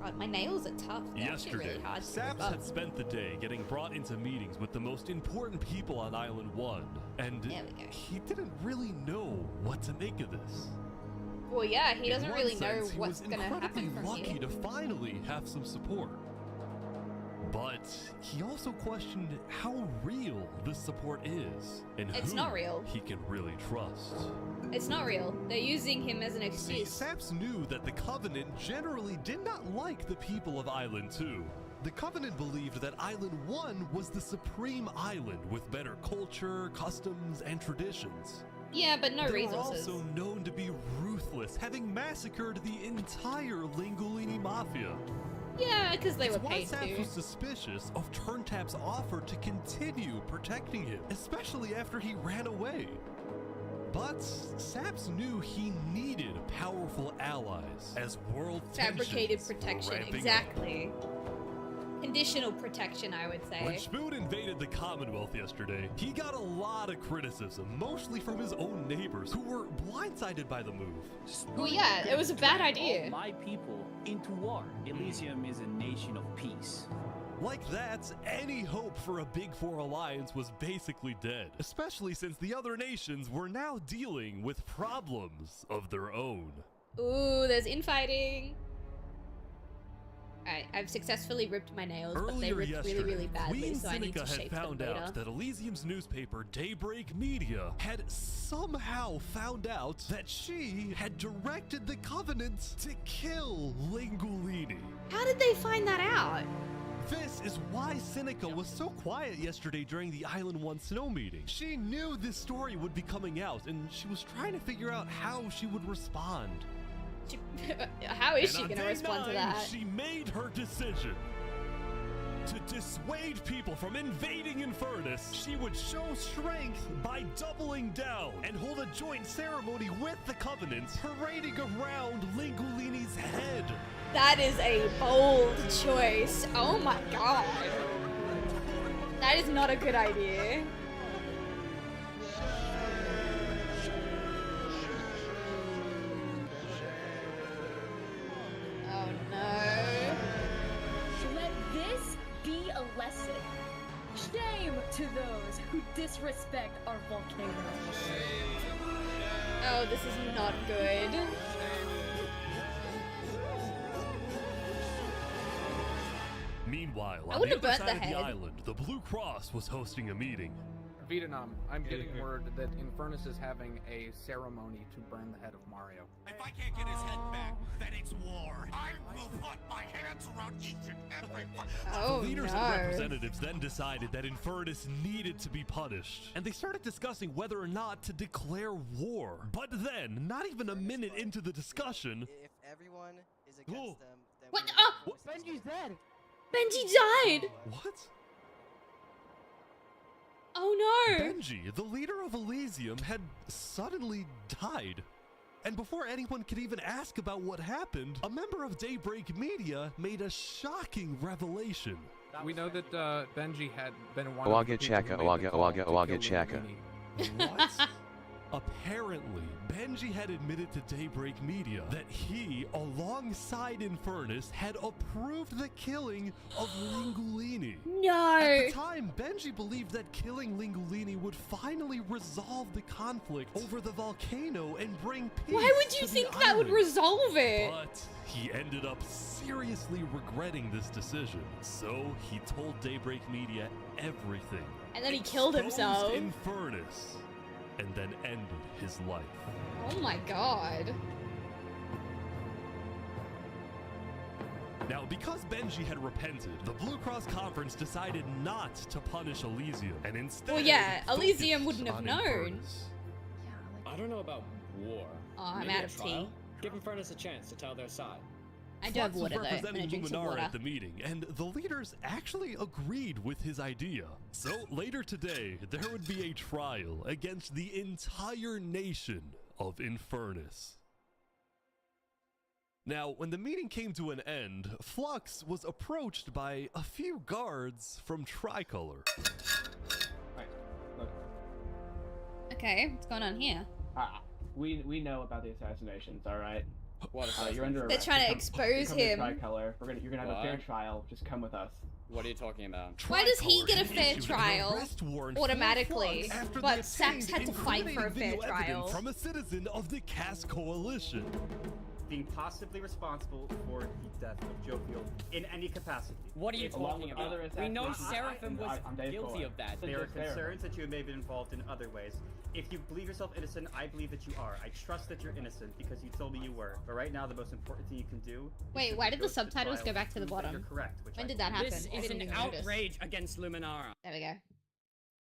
God, my nails are tough. They're actually really hard to Saps rip up. had spent the day getting brought into meetings with the most important people on Island 1, and he didn't really know what to make of this. Well, yeah, he doesn't In really one know sense, what's gonna He was happen incredibly from lucky here. to finally have some support. But he also questioned how real this support is, and It's who not real. he can really trust. It's not real. They're using him as an See, excuse. Saps knew that the Covenant generally did not like the people of Island 2. The Covenant believed that Island 1 was the supreme island with better culture, customs, and traditions. Yeah, but no They resources. were also known to be ruthless, having massacred the entire Lingolini Mafia. Yeah, because they It's were why paid Saps to. was suspicious of Turntap's offer to continue protecting him, especially after he ran away. But Saps knew he needed powerful allies as world Fabricated tensions were protection, ramping up. exactly. Conditional protection, I would say. When Spoon invaded the Commonwealth yesterday, he got a lot of criticism, mostly from his own neighbors, who were blindsided by the move. Well, yeah, it was a bad idea. All my people into war. Elysium is a nation of peace. Like that, any hope for a Big Four alliance was basically dead, especially since the other nations were now dealing with problems of their own. Ooh, there's infighting. Alright, I've successfully ripped my nails, but they Earlier ripped yesterday, really, really badly, Queen so I need to Seneca had shape them found later. out that Elysium's newspaper, Daybreak Media, had somehow found out that she had directed the Covenant to kill Lingolini. How did they find that out? This is why Seneca was so quiet yesterday during the Island 1 snow meeting. She knew this story would be coming out, and she was trying to figure out how she would respond. How is And she on gonna day respond to 9, that? She made her decision. To dissuade people from invading Infernus, she would show strength by doubling down and hold a joint ceremony with the Covenant, parading around Lingolini's head. That is a bold choice. Oh my god. That is not a good idea. Oh no. Let this be a lesson. Shame to those who disrespect our volcano. Oh, this is not good. Meanwhile, I on would've the other burnt the side of the head. island, the Blue Cross was hosting a meeting. Vietnam, I'm getting word that Infernus is having a ceremony to burn the head of Mario. If I can't get his head back, then it's war. I will put my hands around each and every one. Oh, the leaders no. and representatives then decided that Infernus needed to be punished, and they started discussing whether or not to declare war. But then, not even a minute into the discussion, If everyone is against them, then What? we Oh! Benji's dead. Benji died! What? Oh no! Benji, the leader of Elysium, had suddenly died. And before anyone could even ask about what happened, a member of Daybreak Media made a shocking revelation. We know that Benji had been one Owaga Chaka, Owaga, Owaga, Owaga Chaka. What? Apparently, Benji had admitted to Daybreak Media that he, alongside Infernus, had approved the killing of Lingulini. No! At the time, Benji believed that killing Lingulini would finally resolve the conflict over the volcano and bring peace. Why would you to think the that would island. resolve it? But he ended up seriously regretting this decision. So he told Daybreak Media everything. And then he killed Exposed himself. Infernus, and then ended his life. Oh my god. Now, because Benji had repented, the Blue Cross Conference decided not to punish Elysium, and instead... Well, yeah, focused Elysium wouldn't have on known. Infernus. I don't know about war. Oh, I'm Maybe out a of trial? tea. Give Infernus a chance to tell their side. I do have Flux was water though. I'm gonna representing drink some Luminara water. at the meeting, and the leaders actually agreed with his idea. So later today, there would be a trial against the entire nation of Infernus. Now, when the meeting came to an end, Flux was approached by a few guards from Tricolor. Okay, what's going on here? We know about the assassinations, all right? What You're under They're arrest. trying to Come expose to him. Tricolor. You're gonna have a fair What? trial. Just come with us. What are you talking about? Why does he Tricolor get a had fair issued an trial arrest warrant for automatically, Flux after but they Sax obtained had to fight for a incriminating fair video evidence trial? from a citizen of the Cass Coalition. Being possibly responsible for the death of Jofield in any capacity. What are you Along talking with about? other We know assassinations. Seraphim was I'm Dave guilty Fuller. of that. There are Seraphim. concerns that you may have been involved in other ways. If you believe yourself innocent, I believe that you are. I trust that you're innocent because you told me you were. But right now, the most important thing you can do. Wait, why did the subtitles go back to the You're bottom? correct. Which When I did that happen? This I is didn't an even notice. outrage against Luminara. There we go.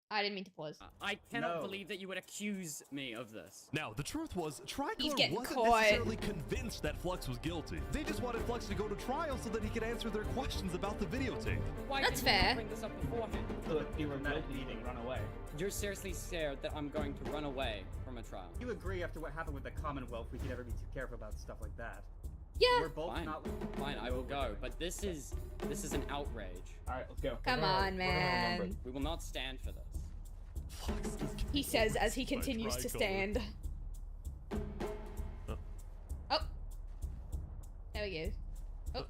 I didn't mean to pause. I cannot No. believe that you would accuse me of this. Now, the truth was, He's Tricolor getting wasn't caught. necessarily convinced that Flux was guilty. They just wanted Flux to go to trial so that he could answer their questions about the videotape. Why That's didn't you fair. bring this up beforehand? Look, you were Not guilty. meeting. Run away. You're seriously scared that I'm going to run away from a trial. You agree after what happened with the Commonwealth, we can never be too careful about stuff like that. Yeah. We're both Fine, not. fine, I will go. But this is an outrage. All right, let's go. Come on, man. We will not stand for this. Flux is He says as he by continues to Tricolor. stand. Oh. There we go. Oh.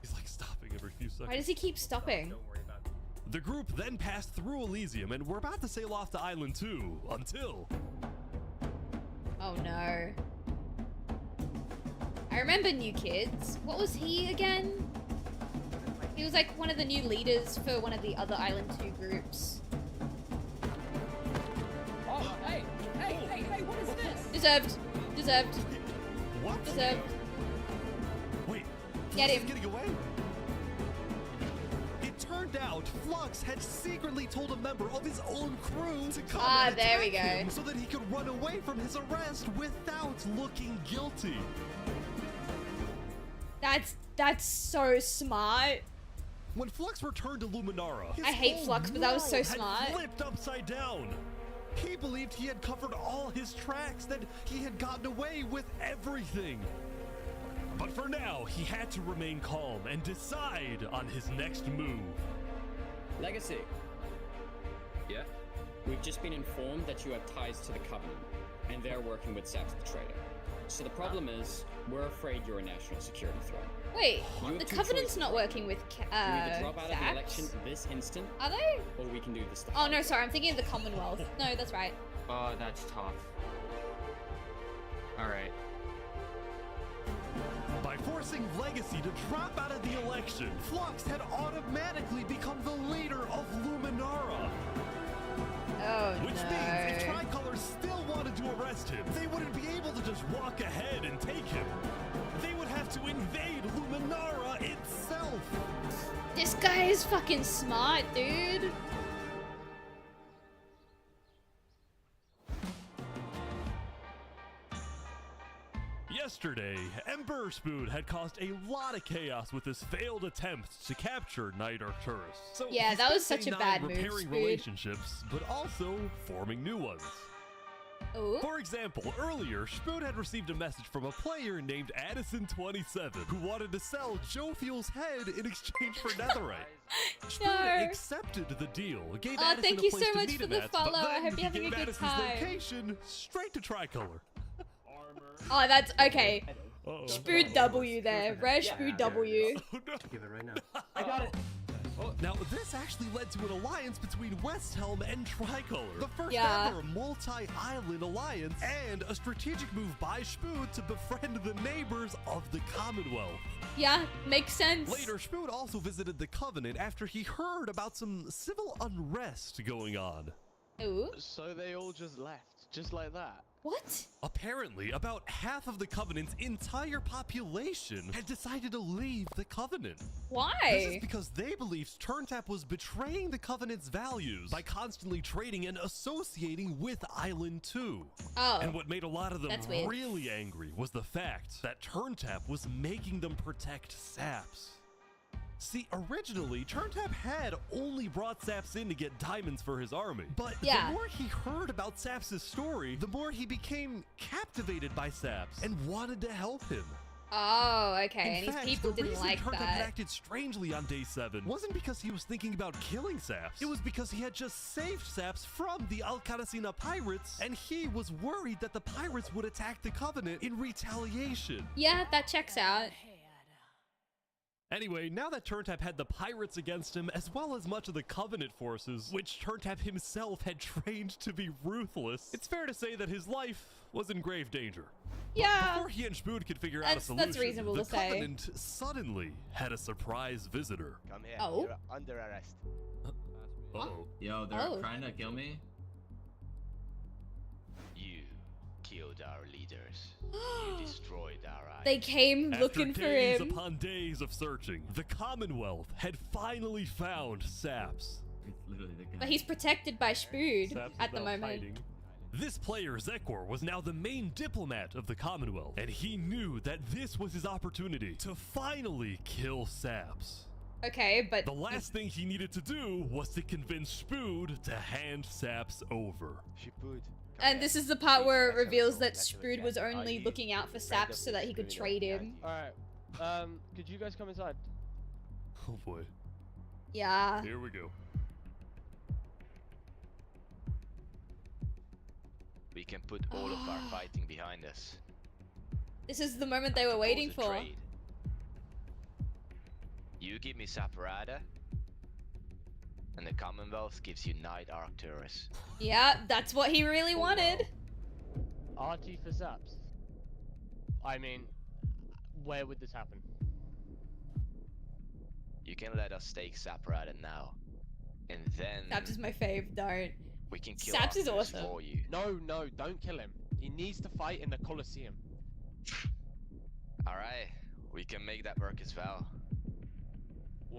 He's like stopping every few seconds. Why does he keep stopping? Don't worry about it. The group then passed through Elysium and were about to sail off to Island 2 until... Oh no. I remember New Kids. What was he again? He was like one of the new leaders for one of the other Island 2 groups. Oh, hey, what is this? Deserved. Deserved. What? Deserved. Wait, Get Flux is him. getting away? It turned out Flux had secretly told a member of his own crew to come Ah, and there we attack him go. so that he could run away from his arrest without looking guilty. That's so smart. When Flux returned to Luminara, his I hate whole Flux, but that was so world had smart. flipped upside down. He believed he had covered all his tracks, that he had gotten away with everything. But for now, he had to remain calm and decide on his next move. Legacy. Yeah? We've just been informed that you have ties to the Covenant, and they're working with Sax the Traitor. So the problem is, we're afraid you're a national security threat. Wait, You have the two Covenant's choices not right working with We either drop out of the election Sax. this instant, Are they? or we can do this. Oh no, sorry, I'm thinking of the Commonwealth. No, that's right. Oh, that's tough. Alright. By forcing Legacy to drop out of the election, Flux had automatically become the leader of Luminara. Oh Which no. means if Tricolor still wanted to arrest him, they wouldn't be able to just walk ahead and take him. They would have to invade Luminara itself. This guy is fucking smart, dude. Yesterday, Emperor Spoon had caused a lot of chaos with his failed attempt to capture Knight Arcturus. So Yeah, he that was spent such a night bad move, repairing Spoon. relationships, but also forming new ones. Ooh. For example, earlier, Spoon had received a message from a player named Addison27 who wanted to sell Joe Fuel's head in exchange for netherite. Spoon accepted the deal, gave Oh, Addison thank a you place so to much meet for him the at, follow. but I then hope he you're having a gave good Addison's time. location straight to Tricolor. Oh, that's okay. Uh-oh. Spoon W there. Rare Spoon W. Oh, no. Give it right now. I got it. Now, this actually led to an alliance between West Helm and Tricolor. The first Yeah. ever multi-island alliance, and a strategic move by Spoon to befriend the neighbors of the Commonwealth. Yeah, makes sense. Later, Spoon also visited the Covenant after he heard about some civil unrest going on. Ooh. So they all just left, just like that. What? Apparently, about half of the Covenant's entire population had decided to leave the Covenant. Why? This is because they believed TurnTap was betraying the Covenant's values by constantly trading and associating with Island 2. Oh. And what made a lot of them That's weird. really angry was the fact that TurnTap was making them protect saps. See, originally, TurnTap had only brought Saps in to get diamonds for his army. But Yeah. the more he heard about Saps' story, the more he became captivated by Saps and wanted to help him. Oh, okay. In And fact, his people the didn't reason like TurnTap had that. acted strangely on day 7 wasn't because he was thinking about killing Saps. It was because he had just saved Saps from the Alcaracina pirates, and he was worried that the pirates would attack the Covenant in retaliation. Yeah, that checks out. Anyway, now that TurnTap had the pirates against him, as well as much of the Covenant forces, which TurnTap himself had trained to be ruthless, it's fair to say that his life was in grave danger. But Yeah. before he and Spoon could figure out a That's solution, reasonable the to say. Covenant suddenly had a surprise visitor. Come here. Oh. You're under arrest. Uh-oh. Yo, they're Oh. trying to kill me. You killed our leaders. You destroyed our eyes. They came After looking for days him. upon days of searching, the Commonwealth had finally found Saps. It's literally the guy. But he's protected by Spood Saps at is the out moment. hiding. This player, Zekor, was now the main diplomat of the Commonwealth, and he knew that this was his opportunity to finally kill Saps. Okay, but The last thing he needed to do was to convince Spood to hand Saps over. and this is the part where it reveals that Spood was only looking out for Saps so that he could trade him. Alright, could you guys come inside? Oh boy. Yeah. Here we go. We can put all of our fighting behind us. This is the moment they were waiting Propose a for. trade. You give me Saparada, and the Commonwealth gives you Knight Arcturus. Yeah, that's what he really wanted. RT for Zaps. I mean, where would this happen? You can let us take Saparada now, and then Saps is my fave, don't. we can kill Saps is Arcturus awesome. for you. No, don't kill him. He needs to fight in the Colosseum. Alright, we can make that work as well.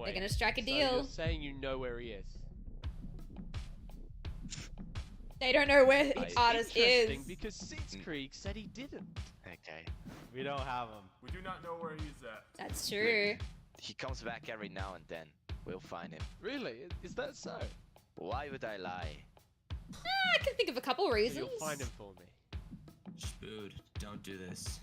They're gonna strike a So deal. you're saying you know where he is? They don't know where It's Artis interesting is. because Sitzkrieg said he didn't. Okay. We don't have him. We do not know where he's at. That's true. He comes back every now and then. We'll find him. Really? Is that so? Why would I lie? I can think of a couple reasons. You'll find him for me. Spood, don't do this.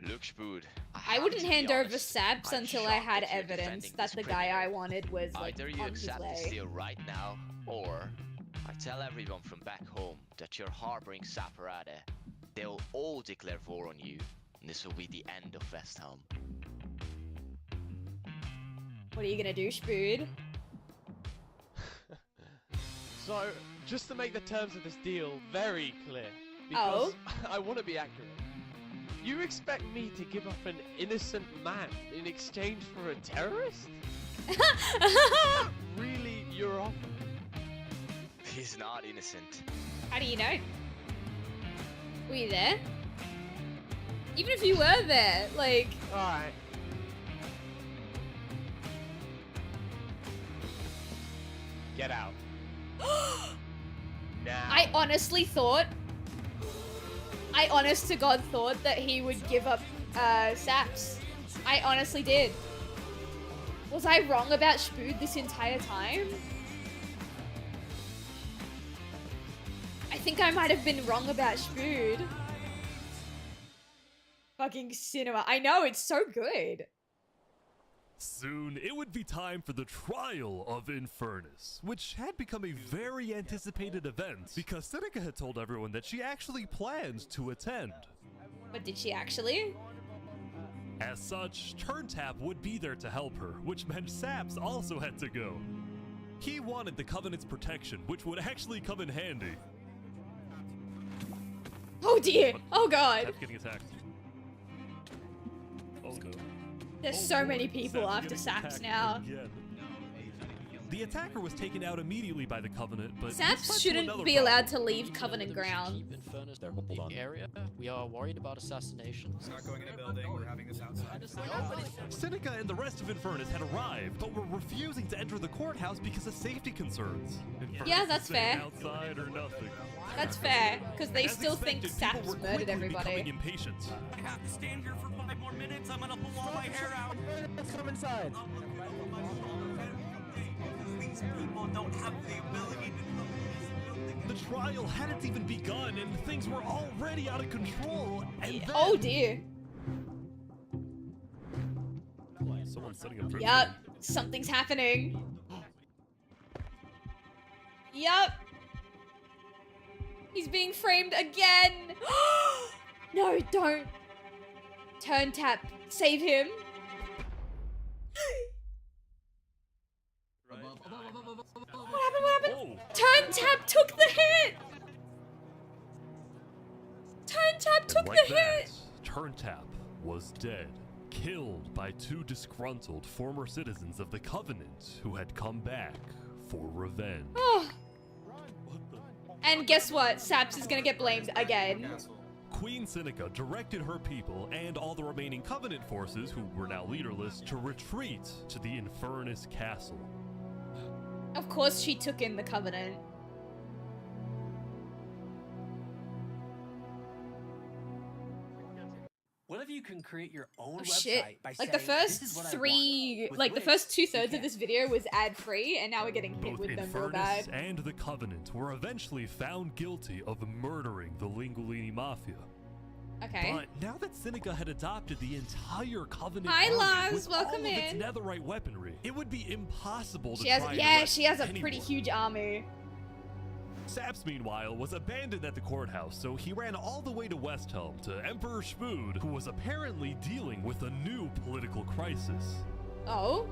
Look, Spood. I wouldn't hand over Saps until I had evidence that the guy I wanted was like Either you on his accept this way. deal right now, or I tell everyone from back home that you're harboring Saparada. They'll all declare war on you, and this will be the end of Westhelm. What are you gonna do, Spood? So, just to make the terms of this deal very clear, because I want to be accurate. You expect me to give up an innocent man in exchange for a terrorist? Is that really your offer? He's not innocent. How do you know? Were you there? Even if you were there, like... Alright. Get out. Now. I honestly thought... I honest to God thought that he would give up Saps. I honestly did. Was I wrong about Spood this entire time? I think I might have been wrong about Spood. Fucking cinema. I know, it's so good. Soon, it would be time for the trial of Infernus, which had become a very anticipated event because Seneca had told everyone that she actually planned to attend. But did she actually? As such, Turntap would be there to help her, which meant Saps also had to go. He wanted the Covenant's protection, which would actually come in handy. Oh dear! Oh god! Sap's getting attacked. Oh no. There's so many people after Saps now. Again. The attacker was taken out immediately by the Covenant, but Saps shouldn't be allowed to leave Covenant ground. Infernus area. We are worried about assassinations. Not going in a building. We're having this outside. Seneca and the rest of Infernus had arrived, but were refusing to enter the courthouse because of safety concerns. Infernus Yeah, that's is saying fair. Outside or nothing. That's fair, because they As still think expected, people Saps were murdered quickly becoming everybody. impatient. I have to stand here for 5 more minutes. I'm gonna blow my hair out. Come inside. These people don't have the ability to. The trial hadn't even begun, and things were already out of control. And then... Oh dear. Someone's setting up. Yup, something's happening. Yup. He's being framed again. No, don't. Turntap, save him. What happened? Turntap took the hit. Turntap took like the that, hit. Turntap was dead, killed by 2 disgruntled former citizens of the Covenant who had come back for revenge. Oh. And guess what? Saps is gonna get blamed again. Queen Seneca directed her people and all the remaining Covenant forces, who were now leaderless, to retreat to the Infernus Castle. Of course she took in the Covenant. What if you can create your own Oh website shit. by Like the saying, first "This is what I three, want," like the with first links, 2/3 of this video was ad free, and now we're getting hit Both with them real Infernus bad. and the Covenant were eventually found guilty of murdering the Lingolini Mafia. Okay. But now that Seneca had adopted the entire Covenant Hi, army Lars, with welcome all of its in. netherite weaponry, it would be impossible to She has, try and yeah, arrest she has a anyone. pretty huge army. Saps, meanwhile, was abandoned at the courthouse, so he ran all the way to Westhelm to Emperor Spood, who was apparently dealing with a new political crisis. Oh?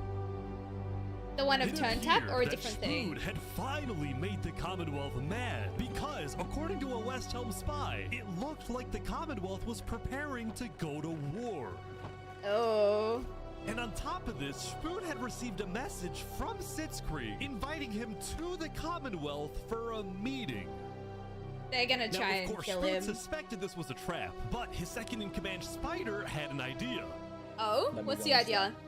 The one of It Turntap appeared or a that different thing? Spood had finally made the Commonwealth mad because, according to a Westhelm spy, it looked like the Commonwealth was preparing to go to war. Oh. And on top of this, Spood had received a message from Sitzkrieg inviting him to the Commonwealth for a meeting. They're gonna Now, try of and course, kill Spood him. suspected this was a trap, but his second-in-command, Spider, had an idea. Oh? Let me What's go the idea? inside.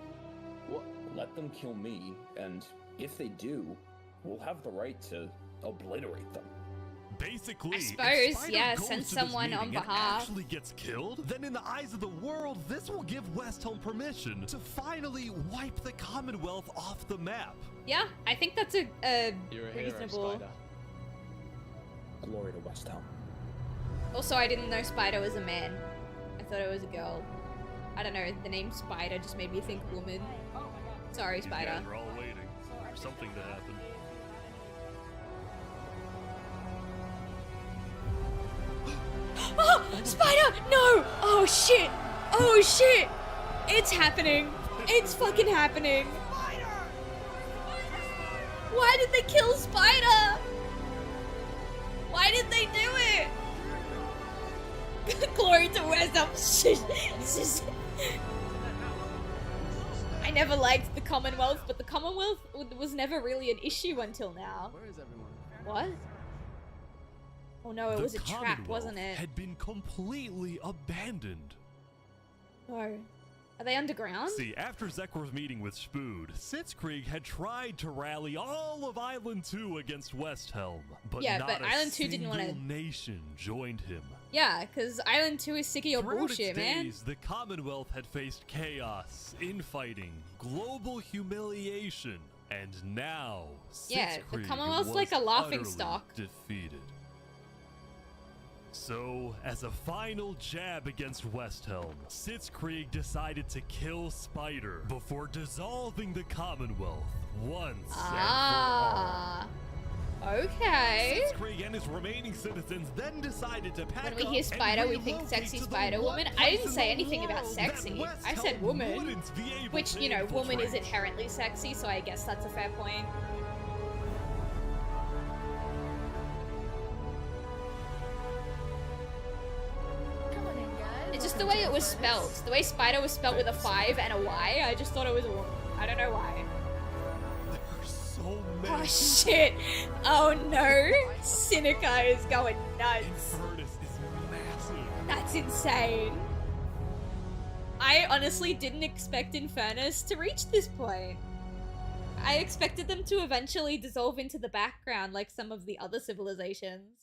Well, let them kill me, and if they do, we'll have the right to obliterate them. Basically, I if suppose, Spider yeah, goes send to this someone on meeting and behalf. actually gets killed, then in the eyes of the world, this will give Westhelm permission to finally wipe the Commonwealth off the map. Yeah, I think that's a You're a hero, reasonable. Spider. Glory to Westhelm. Also, I didn't know Spider was a man. I thought it was a girl. I don't know, the name Spider just made me think woman. Sorry, These Spider. guys are all waiting for something to happen. Oh, Spider! No! Oh shit! Oh shit! It's happening! It's fucking happening! Why did they kill Spider? Why did they do it? Glory to Westhelm. I never liked the Commonwealth, but the Commonwealth was never really an issue until now. Where is everyone? What? Oh no, it The was a trap, Commonwealth wasn't it? had been completely abandoned. No. Are they underground? See, after Zekor's meeting with Spood, Sitzkrieg had tried to rally all of Island 2 against Westhelm, but Yeah, not but a Island 2 didn't wanna- single nation joined him. Yeah, because Island 2 is sick of your Throughout bullshit, its man. days, the Commonwealth had faced chaos, infighting, global humiliation, and now Yeah, the Sitzkrieg Commonwealth's was like a laughing utterly stock. defeated. So, as a final jab against Westhelm, Sitzkrieg decided to kill Spider before dissolving the Commonwealth once Ah. Okay. Sitzkrieg and his remaining citizens then decided to pack When we up hear and Spider, we think relocate sexy to the Spider one Woman. I place didn't in say the anything about world that sexy. I Westhelm said woman. wouldn't be able Which, to you know, woman is infiltrate. inherently sexy, so I guess that's a fair point. It's just the way it was spelled. The way Spider was spelled with a 5 and a Y, I just thought it was a woman. I don't know why. So Oh shit! Oh no! Sinica is going nuts. Infernus is massive. That's insane. I honestly didn't expect Infernus to reach this point. I expected them to eventually dissolve into the background like some of the other civilizations.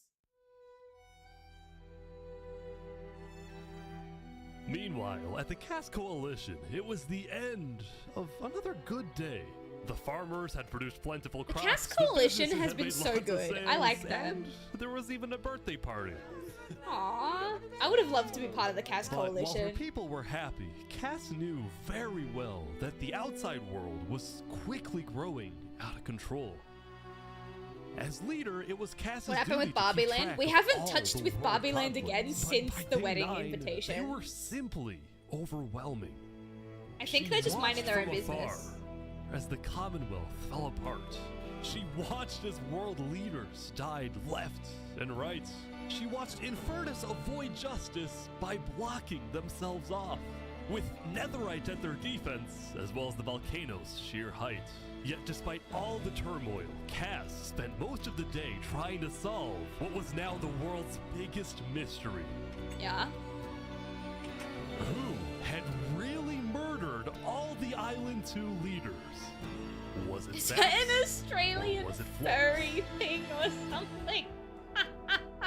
Meanwhile, at the Caste Coalition, it was the end of another good day. The farmers had produced plentiful crops. Caste the Coalition businesses has had been made so lots of good. I sales, like them. and there was even a birthday party. Aww. I would have loved to be part of the Caste But while Coalition. her people were happy, Cass knew very well that the outside world was quickly growing out of control. As leader, it was Cass's What happened duty with to keep Barbie track Land? We of haven't all touched the with world Barbie Land conflicts, again but since by the day wedding 9, invitation. They were simply overwhelming. I think She they're just minding their own watched from business. afar as the Commonwealth fell apart. She watched as world leaders died left and right. She watched Infernus avoid justice by blocking themselves off, with Netherite at their defense, as well as the volcano's sheer height. Yet despite all the turmoil, Cass spent most of the day trying to solve what was now the world's biggest mystery. Yeah. Who had really murdered all the Island 2 leaders? Was it Is Zax? that an Australian Or was it Flux? furry thing or something?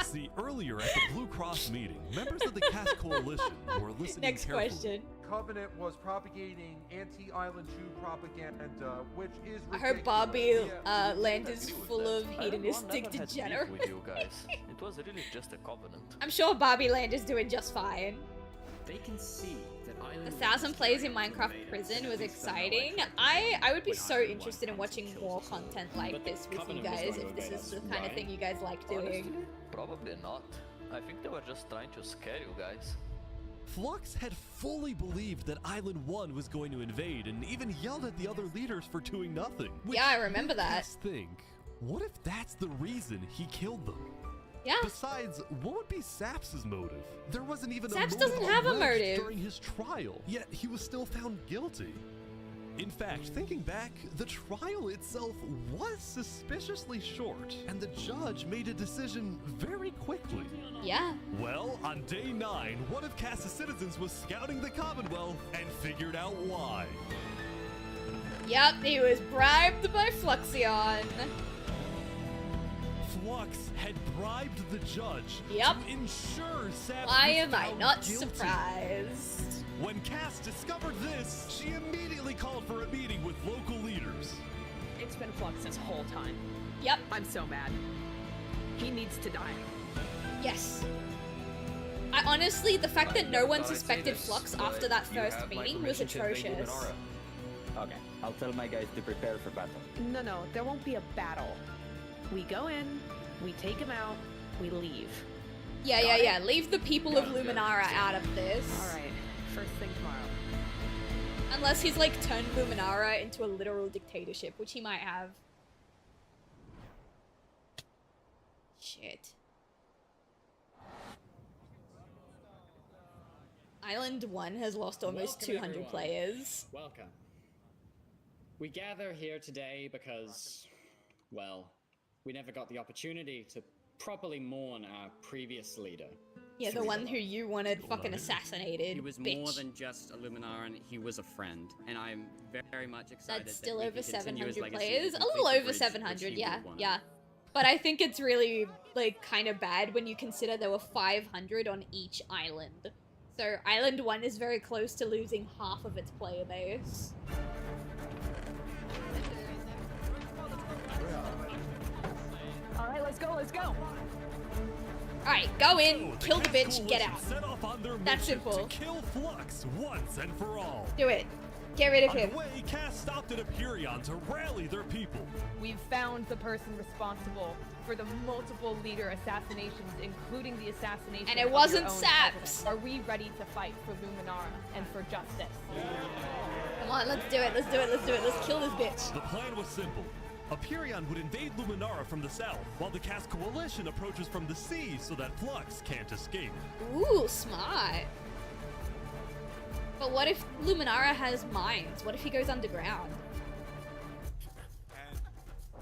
See, earlier at the Blue Cross meeting, members of the Caste Coalition were listening Next carefully. question. Covenant was propagating anti-Island 2 propaganda, which is I heard Barbie Land is full of hedonistic degenerates. with you guys. It was really just a covenant. I'm sure Barbie Land is doing just fine. They can see that Island 1,000 players in Minecraft Prison was exciting. I would be so interested in watching more content like this with you guys if this is the kind of thing you guys like doing. Honestly, probably not. I think they were just trying to scare you guys. Flux had fully believed that Island 1 was going to invade and even yelled at the other leaders for doing nothing. which Yeah, I remember made that. Cass think, what if that's the reason he killed them? Yeah. Besides, what would be Saps's motive? There wasn't even Saps a motive doesn't have a alleged motive. during his trial, yet he was still found guilty. In fact, thinking back, the trial itself was suspiciously short, and the judge made a decision very quickly. Yeah. Well, on day 9, one of Cass's citizens was scouting the Commonwealth and figured out why. Yep, he was bribed by Fluxion. Flux had bribed the judge Yep. to ensure Saps Why was am I found not guilty. surprised? When Cass discovered this, she immediately called for a meeting with local leaders. It's been Flux this whole time. Yep. I'm so mad. He needs to die. Yes. I honestly, the fact that no one suspected Flux after that first meeting was atrocious. Okay, I'll tell my guys to prepare for battle. No, there won't be a battle. We go in, we take him out, we leave. Yeah. Leave the people of Luminara out of this. Alright, first thing tomorrow. Unless he's like turned Luminara into a literal dictatorship, which he might have. Shit. Island 1 has lost almost Welcome, 200 everyone. players. Welcome. We gather here today because, well, we never got the opportunity to properly mourn our previous leader. Yeah, the one who you wanted fucking assassinated. He was bitch. more than just a Luminaran, he was a friend, and I'm very much excited That's still that we over can continue his 700 legacy players. and A little complete the over bridge, 700, which he yeah, would want. yeah. But I think it's really, like, kind of bad when you consider there were 500 on each island. So Island 1 is very close to losing half of its player base. Alright, let's go, let's go! Alright, go in, So, kill the Cast bitch, get Coalition out. Set off on their That's mission simple. to kill Flux once and for all. Do it. Get rid of On him. the way, Cass stopped at Aperion to rally their people. We've found the person responsible for the multiple leader assassinations, including the assassination And it of wasn't your own Saps. president. Are we ready to fight for Luminara and for justice? Come on, let's do it, let's do it, let's do it. Let's kill this bitch. The plan was simple. Aperion would invade Luminara from the south, while the Cass Coalition approaches from the sea so that Flux can't escape. Ooh, smart. But what if Luminara has mines? What if he goes underground?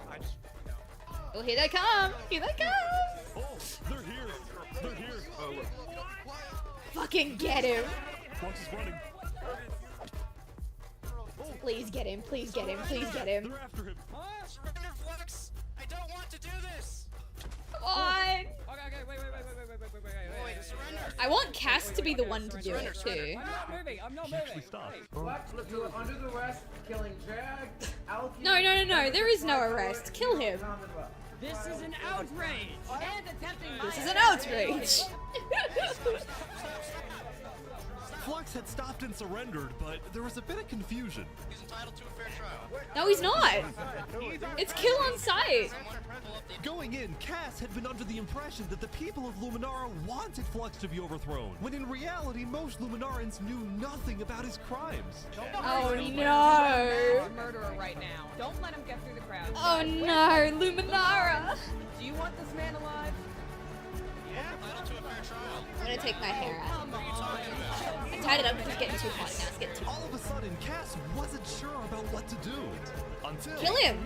I just, Oh, here they come! Here they come! Oh, they're here! They're here! Oh, Fucking get him! Flux is running. Please get him, please get him, please get him. They're after him. surrender, Flux! I don't want to do this! Come on! Okay, wait, surrender! I want Cass to be the one to do it too. I'm not moving, I'm not He actually moving! stopped. Let's do it under the arrest, killing Jag, Alki. No, there is no arrest. Kill him. This is an outrage! And attempting This is an outrage. Flux had stopped and surrendered, but there was a bit of confusion. He's entitled to a fair trial. No, he's not. It's kill on sight. Going in, Cass had been under the impression that the people of Luminara wanted Flux to be overthrown, when in reality most Luminarans knew nothing about his crimes. Oh no. Murderer right now. Don't let him get through the crowd. Oh no, Luminara. Do you want this man alive? Entitled to a fair trial. I'm gonna take my hair out. I tied it up because it's getting too hot now. It's getting too hot. All of a sudden, Cass wasn't sure about what to do. Until... Kill him.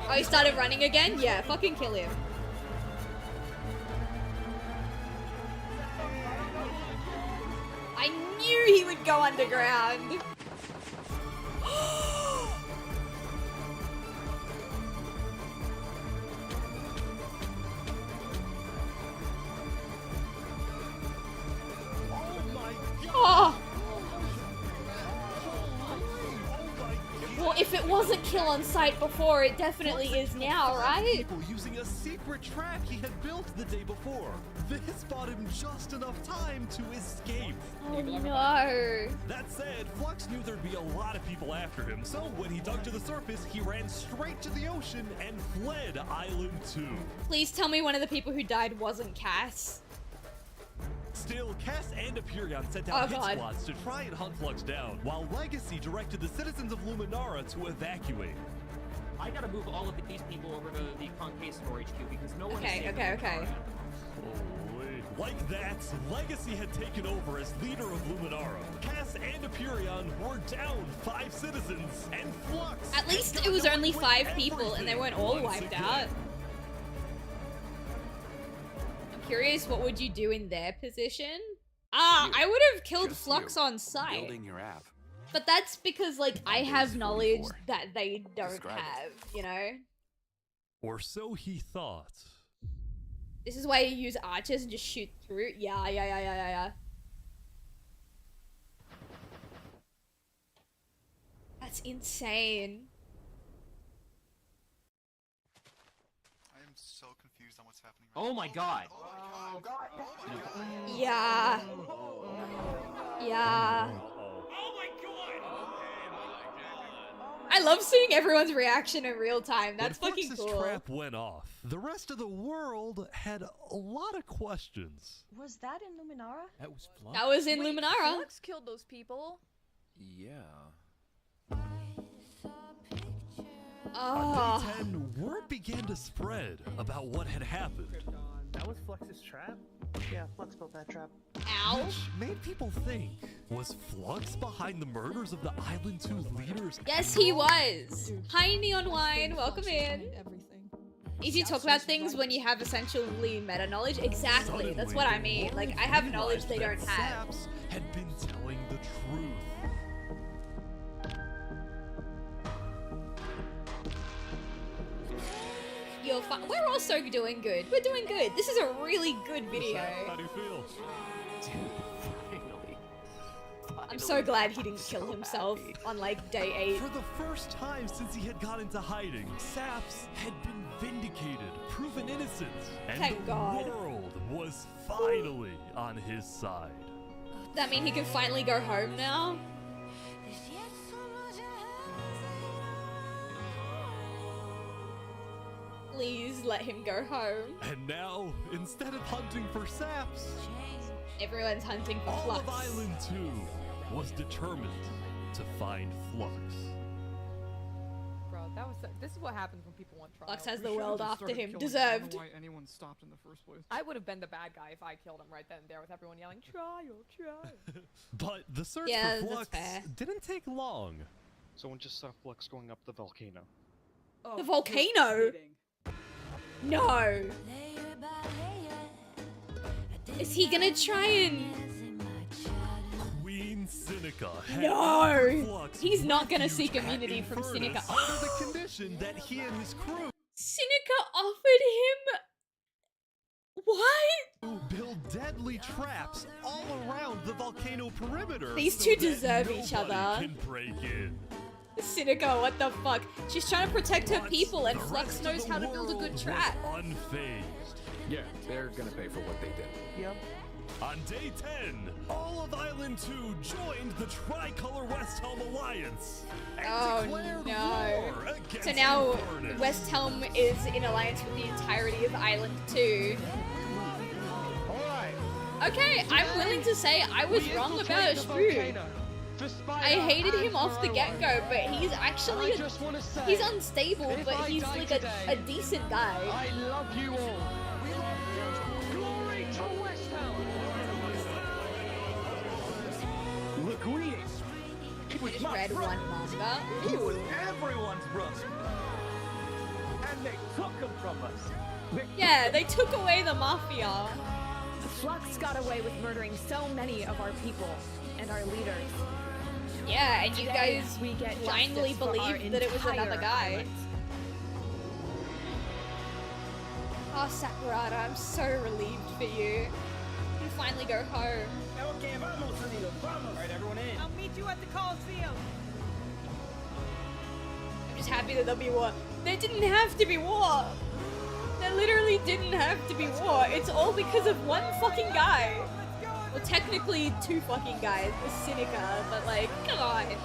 Oh, he started running again? Yeah, fucking kill him. I knew he would go underground. Oh. Well, if it wasn't kill on sight before, it definitely is now, right? People using a secret trap he had built the day before. This bought him just enough time to escape. Oh no. That said, Flux knew there'd be a lot of people after him, so when he dug to the surface, he ran straight to the ocean and fled Island 2. Please tell me one of the people who died wasn't Cass. Still, Cass and Aperion sent out hit God. squads to try and hunt Flux down, while Legacy directed the citizens of Luminara to evacuate. I gotta move all of these people over to the Concave storage queue because no one is Okay, safe. okay. Holy. Like that, Legacy had taken over as leader of Luminara. Cass and Aperion were down 5 citizens, and Flux At had least it gotten was only away 5 with people and they weren't everything all once wiped again. out. I'm curious, what would you do in their position? I would have killed Flux on sight. Building your app. But that's because, like, I have knowledge 44. that they don't Describe it. have, you know? Or so he thought. This is why you use archers and just shoot through. Yeah. That's insane. I am so confused on what's happening Oh my god. Yeah. Yeah. I love seeing everyone's reaction in real time. That's when fucking Flux's cool. trap went off, the rest of the world had a lot of questions. Was that in Luminara? That was Flux. That was in Wait, Luminara. Flux killed those people. Yeah. On day 10, word began to spread about what had happened. That was Flux's trap? Yeah, Flux built that trap. Ow. Which made people think, Was Flux behind the murders of the Island 2 leaders? Yes, he was. Hi, Neon Wine. Welcome in. Easy to talk about things when you have essentially meta knowledge. Exactly. That's what I mean. Like, I have knowledge they don't have. Saps had been telling the truth. You're fine. We're also doing good. We're doing good. This is a really good video. How do you feel? I'm so glad he didn't kill himself on like day 8. For the first time since he had got into hiding, Saps had been vindicated, proven innocent, and Thank the God. world was finally on his side. That mean he can finally go home now? Please let him go home. And now, instead of hunting for Saps, everyone's hunting for all Flux. of Island 2 was determined to find Flux. Bro, this is what happens when people want trial. Flux has the world after him. Deserved. Why anyone stopped in the first place? I would have been the bad guy if I killed him right then and there with everyone yelling, trial, trial. But the search Yeah, for that's Flux fair. didn't take long. Someone just saw Flux going up the volcano. Oh, The volcano? No. Is he gonna try and... Queen Seneca had No! offered Flux He's not gonna refuge seek at immunity from Infernus Seneca. under the condition that he and his crew Seneca offered him... What? to build deadly traps all around the volcano perimeter. These so two that deserve nobody each other. Can break in. Seneca, what the fuck? She's trying to protect her But people and the Flux rest of knows the how to build a world good was trap. Unfazed. Yeah, they're gonna pay for what they did. Yep. On day 10, all of Island 2 joined the Tricolor West Helm Alliance and declared war against So now Infernus. West Helm is in alliance with the entirety of Island 2. Okay, I'm willing to say I was wrong about Shrew. I hated him off the get-go, but he's actually he's unstable, but he's like a decent guy. I love you all. Glory to West Ham. Look, we Just read one manga. He was everyone's brother. And they took him from us. Yeah, they took away the mafia. Flux got away with murdering so many of our people and our leaders. Yeah, and you Today, guys we get blindly justice for our believed that it was another entire guy. island. Oh, Sakurada, I'm so relieved for you. You can finally go home. Okay, vamos, amigos, vamos. All right, everyone in. I'll meet you at the Coliseum. I'm just happy that there'll be war. There didn't have to be war. There literally didn't have to be war. It's all because of one fucking guy. Well, technically 2 fucking guys with Seneca, but like, come on. Is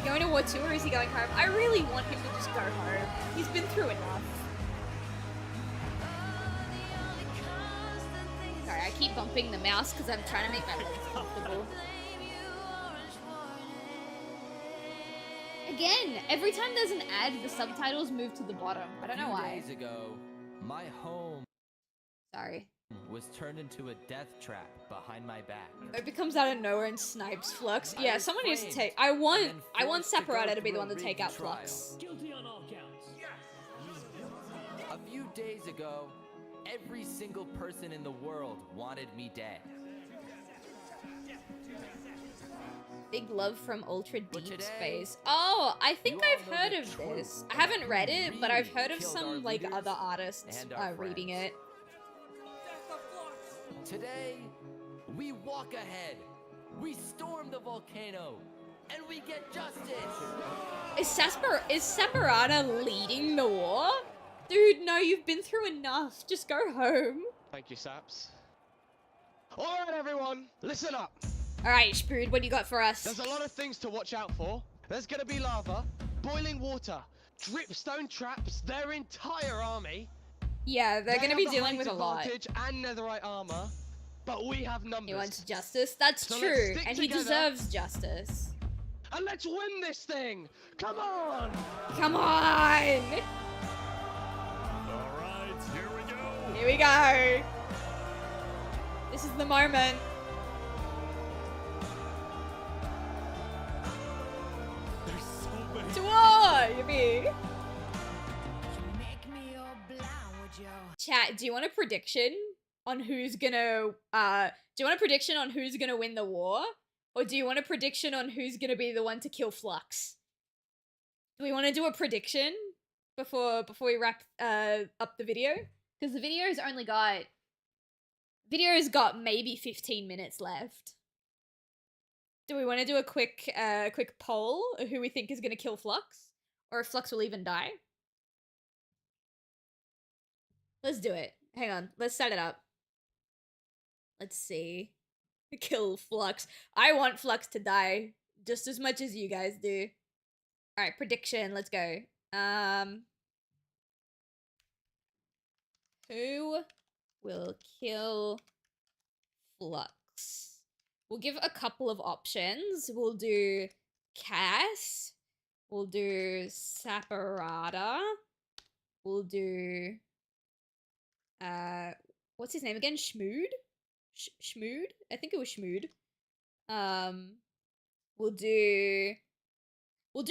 he going to war too, or is he going home? I really want him to just go home. He's been through enough. Sorry, I keep bumping the mouse because I'm trying to make my legs comfortable. Again, every time there's an ad, the subtitles move to the bottom. I don't know why. A few days ago, my home Sorry. was turned into a death trap behind my back. It comes out of nowhere and snipes Flux. Yeah, someone needs to take. I want Sakurada to be the one to take out Flux. Guilty on all counts. A few days ago, every single person in the world wanted me dead. Big love from Ultra Deep Space. Oh, I think I've heard of this. I haven't read it, but I've heard of some like other artists reading it. Today, we walk ahead. We storm the volcano, and we get justice. Is Sakurada leading the war? Dude, no, you've been through enough. Just go home. Thank you, Saps. Alright, everyone, listen up. Alright, Sprude, what do you got for us? There's a lot of things to watch out for. There's gonna be lava, boiling water, dripstone traps, their entire army. Yeah, they're gonna be dealing with a lot. Advantage and netherite armor, but we have numbers. He wants justice. That's So let's true, stick and he together. deserves justice. And let's win this thing! Come on! Come on! Alright, here we go. Here we go. This is the moment. There's so many. To war, yippee! Chat, do you want a prediction on who's gonna win the war? Or do you want a prediction on who's gonna be the one to kill Flux? Do we want to do a prediction before we wrap up the video? Because the video's got maybe 15 minutes left. Do we want to do a quick poll of who we think is gonna kill Flux? Or if Flux will even die? Let's do it. Hang on, let's set it up. Let's see. Kill Flux. I want Flux to die just as much as you guys do. Alright, prediction, let's go. Who will kill Flux? We'll give a couple of options. We'll do Cass. We'll do Saparada. We'll do what's his name again? Schmood? Schmood? I think it was Schmood. We'll do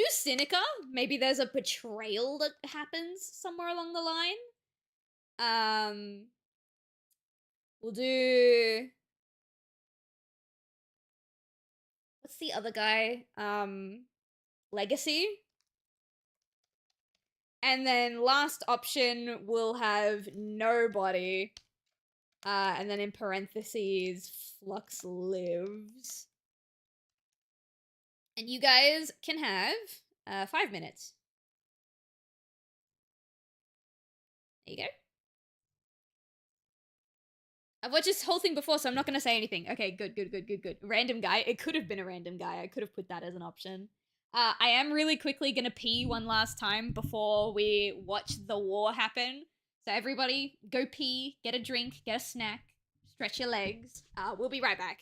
Seneca. Maybe there's a betrayal that happens somewhere along the line. We'll do what's the other guy? Legacy. And then last option, we'll have nobody. And then in parentheses, Flux lives. And you guys can have 5 minutes. There you go. I've watched this whole thing before, so I'm not going to say anything. Okay, good. Random guy. It could have been a random guy. I could have put that as an option. I am really quickly going to pee one last time before we watch the war happen. So everybody, go pee, get a drink, get a snack, stretch your legs. We'll be right back.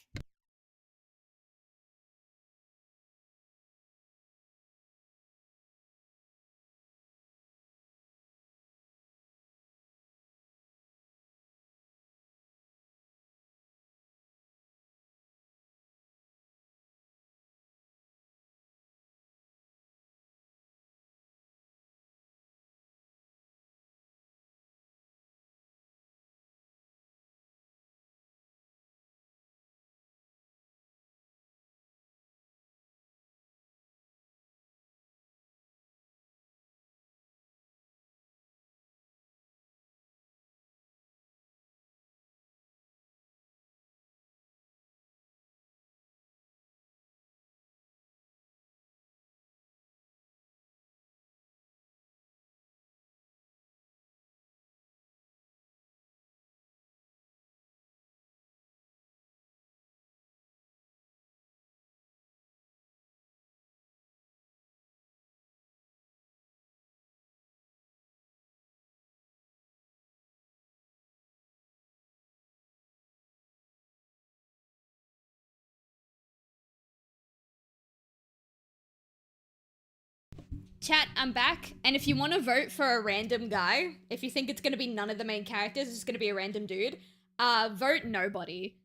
Chat, I'm back, and if you want to vote for a random guy, if you think it's going to be none of the main characters, it's going to be a random dude, vote nobody.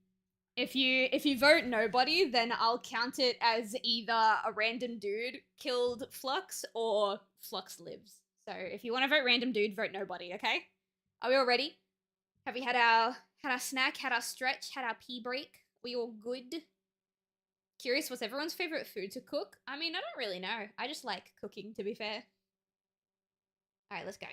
If you vote nobody, then I'll count it as either a random dude killed Flux or Flux lives. So if you want to vote random dude, vote nobody, okay? Are we all ready? Have we had our snack, had our stretch, had our pee break? We all good? Curious, what's everyone's favorite food to cook? I mean, I don't really know. I just like cooking, to be fair. Alright, let's go.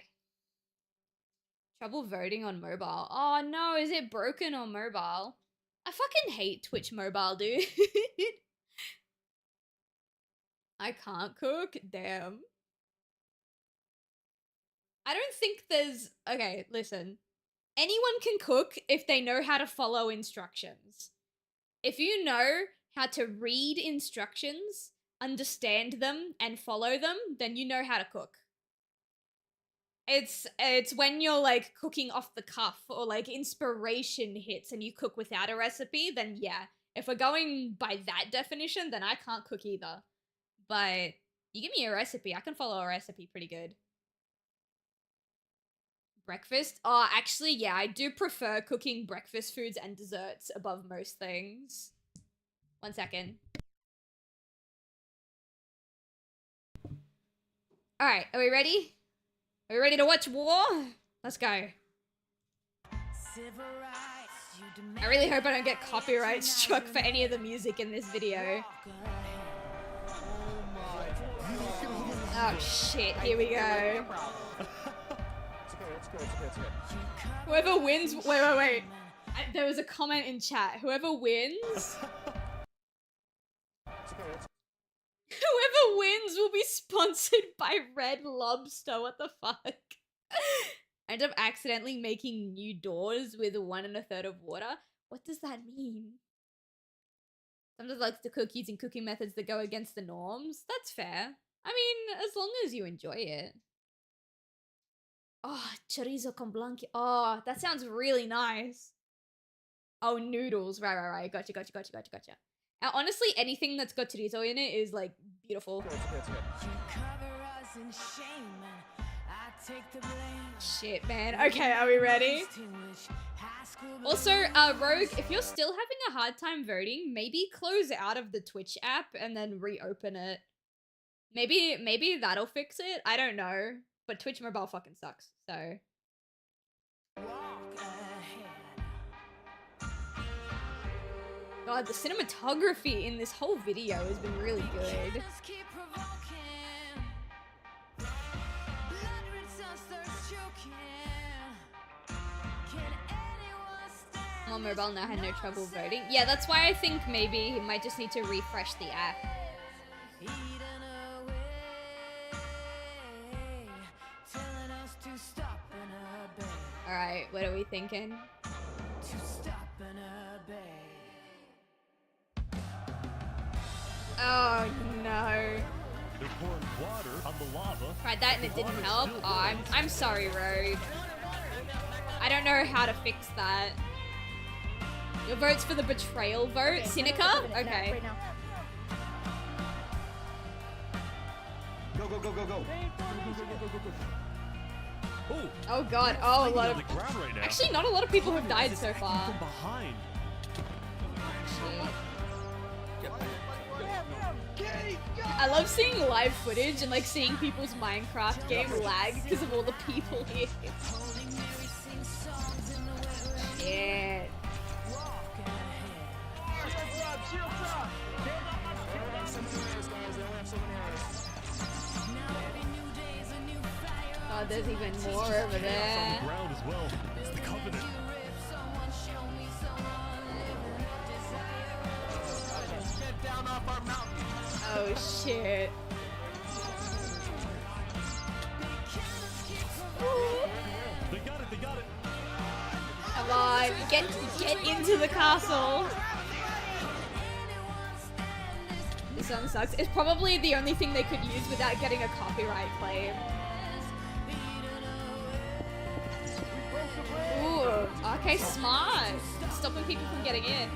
Trouble voting on mobile. Oh no, is it broken on mobile? I fucking hate Twitch mobile, dude. I can't cook? Damn. I don't think there's... Okay, listen. Anyone can cook if they know how to follow instructions. If you know how to read instructions, understand them, and follow them, then you know how to cook. It's when you're like cooking off the cuff or like inspiration hits and you cook without a recipe, then yeah. If we're going by that definition, then I can't cook either. But you give me a recipe, I can follow a recipe pretty good. Breakfast? Oh, actually, yeah, I do prefer cooking breakfast foods and desserts above most things. 1 second. Alright, are we ready? Are we ready to watch war? Let's go. I really hope I don't get copyright struck for any of the music in this video. Oh shit, here we go. Whoever wins, wait. There was a comment in chat. Whoever wins will be sponsored by Red Lobster. What the fuck? I end up accidentally making new doors with 1 1/3 of water. What does that mean? Sometimes likes to cook using cooking methods that go against the norms. That's fair. I mean, as long as you enjoy it. Oh, chorizo con blanque. Oh, that sounds really nice. Oh, noodles. Right. Gotcha. Now, honestly, anything that's got chorizo in it is, like, beautiful. Shit, man. Okay, are we ready? Also, Rogue, if you're still having a hard time voting, maybe close out of the Twitch app and then reopen it. Maybe that'll fix it. I don't know. But Twitch mobile fucking sucks, so. God, the cinematography in this whole video has been really good. On mobile now had no trouble voting. Yeah, that's why I think maybe he might just need to refresh the app. Alright, what are we thinking? Oh no. They're pouring water on the lava. Tried that and it didn't help. Oh, I'm sorry, Rogue. I don't know how to fix that. Your vote's for the betrayal vote? Okay, Sinica? Okay. Right now. Go. Oh god. Oh, a lot of... Right now. Actually, not a lot of people have died so far. From behind. I love seeing live footage and like seeing people's Minecraft game lag because of all the people here. Shit. Oh, there's even more over there. On the ground as well. It's the Covenant. Get down off our mountain. Oh shit. They got it. Come on, get into the castle. This song sucks. It's probably the only thing they could use without getting a copyright claim. Ooh, okay, smart. Stopping people from getting in.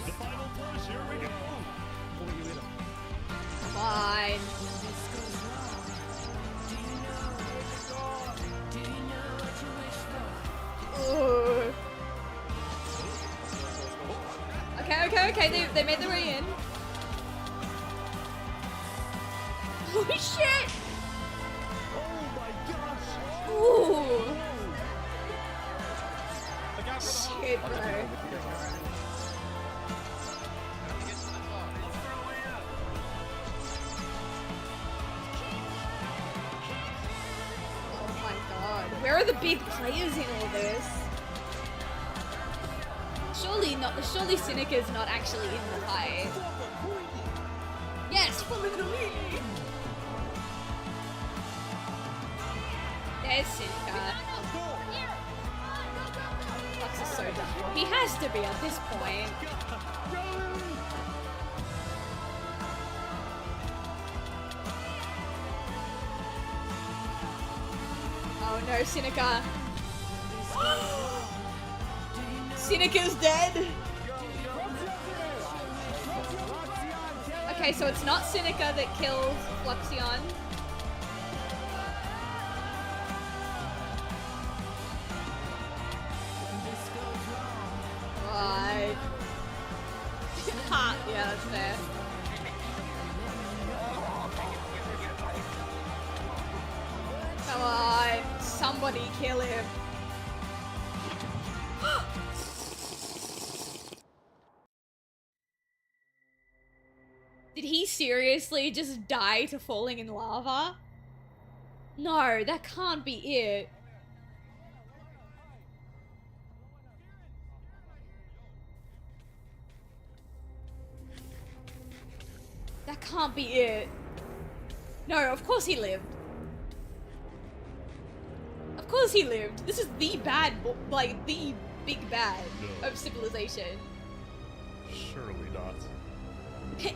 The final push, here we go. Come on. Ooh. Okay, they made their way in. Holy shit! Oh my gosh! Ooh! Shit, bro. Oh my god. Where are the big players in all this? Surely Sinica's not actually in the fight. Yes, follow the lead! There's Sinica. Lux is so dumb. He has to be at this point. Oh no, Sinica. Sinica's dead. Okay, so it's not Sinica that kills Fluxion. Right. Ha, yeah, that's fair. Somebody kill him. Did he seriously just die to falling in lava? No, that can't be it. That can't be it. No, of course he lived. Of course he lived. This is the bad, like, the big bad of civilization. Surely not.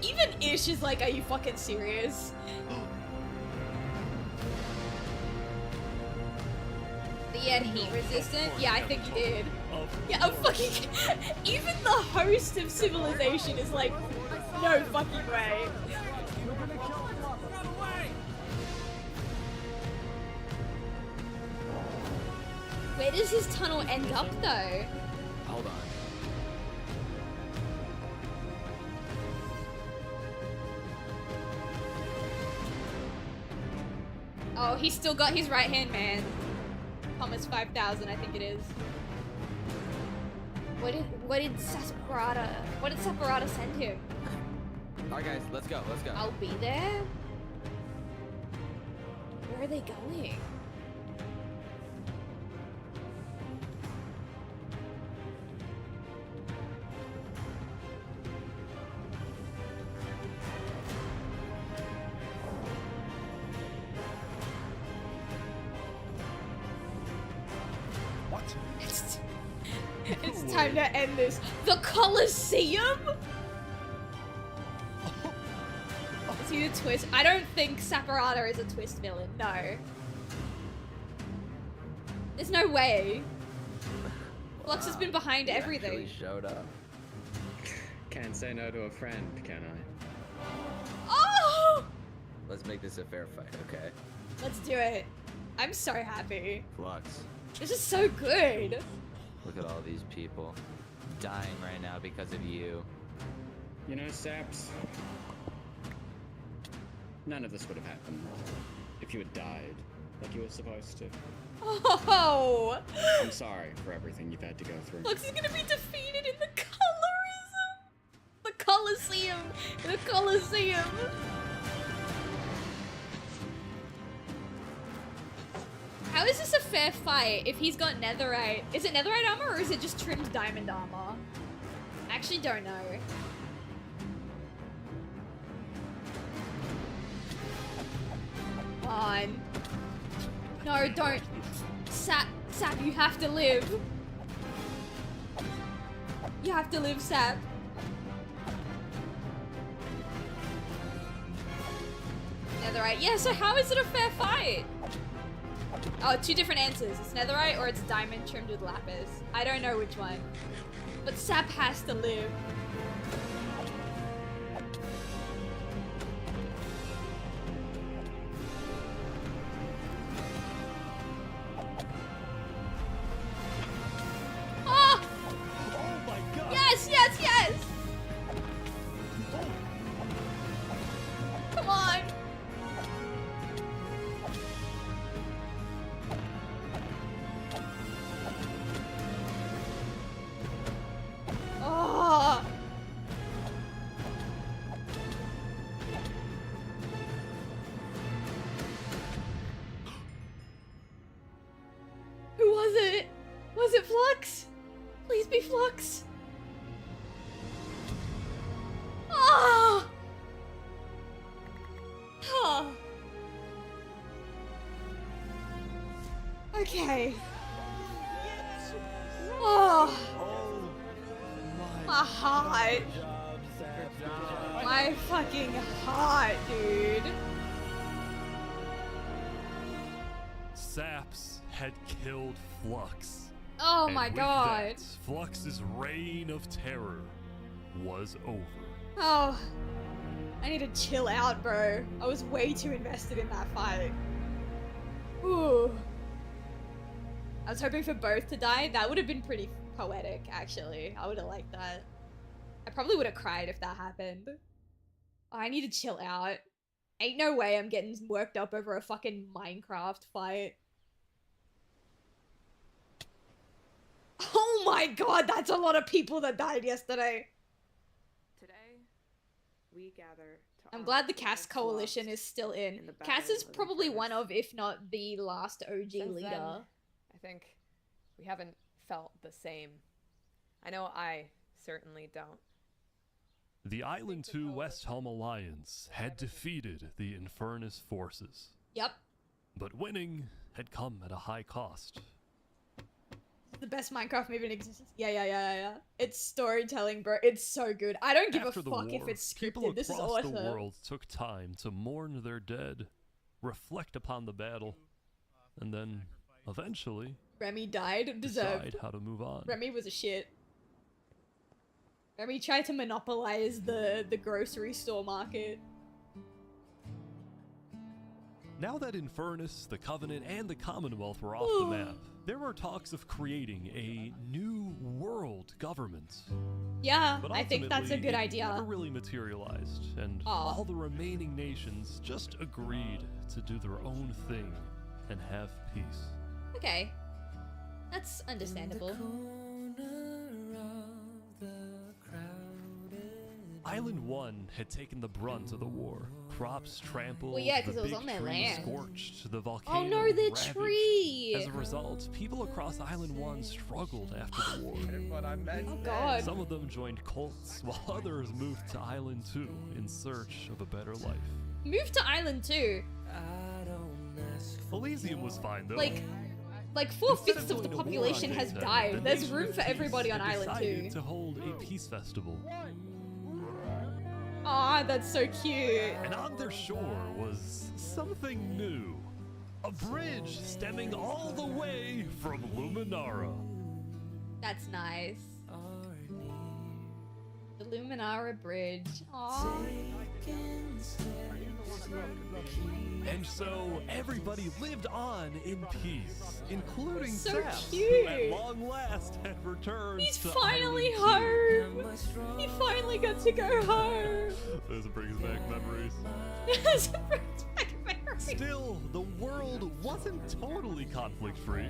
Even Ish is like, are you fucking serious? Did he had heat resistant? Yeah, I think he did. Yeah, I'm fucking... Even the host of civilization is like, no fucking way. Where does his tunnel end up though? Hold on. Oh, he's still got his right hand man. Thomas 5000, I think it is. What did Saparata send him? Alright guys, let's go, let's go. I'll be there? Where are they going? What? It's time to end this. The Colosseum? Is he the twist? I don't think Saparata is a twist villain, no. There's no way. Flux has been behind He everything. actually showed up. Can't say no to a friend, can I? Oh! Let's make this a fair fight, okay? Let's do it. I'm so happy. Flux, This is so good. look at all these people dying right now because of you. You know, Saps, none of this would have happened if you had died like you were supposed to. Oh! I'm sorry for everything you've had to go through. Flux is gonna be defeated in the colorism. The Colosseum. The Colosseum. How is this a fair fight if he's got netherite? Is it netherite armor or is it just trimmed diamond armor? I actually don't know. Come on. No, don't. Sap, you have to live. You have to live, Sap. Netherite. Yeah, so how is it a fair fight? Oh, two different answers. It's netherite or it's diamond trimmed with lapis. I don't know which one. But Sap has to live. Oh! Oh my god! Yes, yes, yes! Come on! Oh! Who was it? Was it Flux? Please be Flux. Ah! Oh. Okay. Oh. My heart. My fucking heart, dude. Saps had killed Flux. Oh And my with god. that, Flux's reign of terror was over. Oh. I need to chill out, bro. I was way too invested in that fight. Ooh. I was hoping for both to die. That would have been pretty poetic, actually. I would have liked that. I probably would have cried if that happened. Oh, I need to chill out. Ain't no way I'm getting worked up over a fucking Minecraft fight. my god, that's a lot of people that died yesterday. Today, we gather to I'm honor glad the those Cass Coalition lost is still in. the Cass Battle is of probably Infernus. one of, if not the last OG Since leader. then, I think we haven't felt the same. I know I certainly don't. The Island 2 West Helm Alliance had defeated the Infernus forces. Yep. But winning had come at a high cost. It's the best Minecraft movie in existence. Yeah. It's storytelling, bro. It's so good. I don't give After a the fuck war, if it's people scripted. This is across awesome. the world took time to mourn their dead, reflect upon the battle, and then, eventually, Remy died. Deserved. decide how to move on. Remy was a shit. Remy tried to monopolize the grocery store market. Now that Infernus, the Covenant, and the Commonwealth were off the map, there were talks of creating a new world government. Yeah, But I think that's a ultimately, good it idea. never really materialized, and Aw. all the remaining nations just agreed to do their own thing and have peace. Okay. That's understandable. Island 1 had taken the brunt of the war. Crops trampled, Well, yeah, 'cause the it was big on their trees land. scorched, the volcano Oh no, the ravaged. tree! As a result, people across Island 1 struggled after the war. Oh god. Some of them joined cults, while others moved to Island 2 in search of a better life. Move to Island 2. Elysium was fine though. Like 4/5 of the population has died. There's room for everybody on Island 2. To hold a peace festival. Aw, that's so cute. And on their shore was something new. A bridge stemming all the way from Luminara. That's nice. The Luminara Bridge. Aww. And so everybody lived on in peace, including So Saps, who cute. at long last had returned He's to finally Island 2. home. He finally got to go home. Those brings back memories. Yes, it brings back memories. Still, the world wasn't totally conflict-free.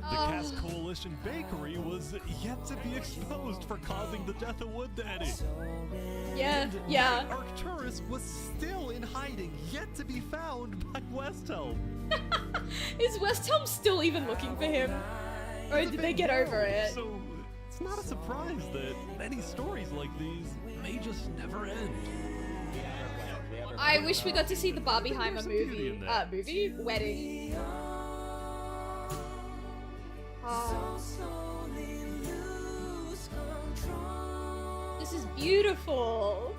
The Oh. Cass Coalition Bakery was yet to be exposed for causing the death of Wood Daddy. Yeah, And yeah. Night Arcturus was still in hiding, yet to be found by Westhelm. Is West Helm still even looking for him? Or did they get over it? So it's not a surprise that many stories like these may just never end. I wish we got to see the Barbieheimer There's some beauty movie. in that. Movie? Wedding. Oh. This is beautiful.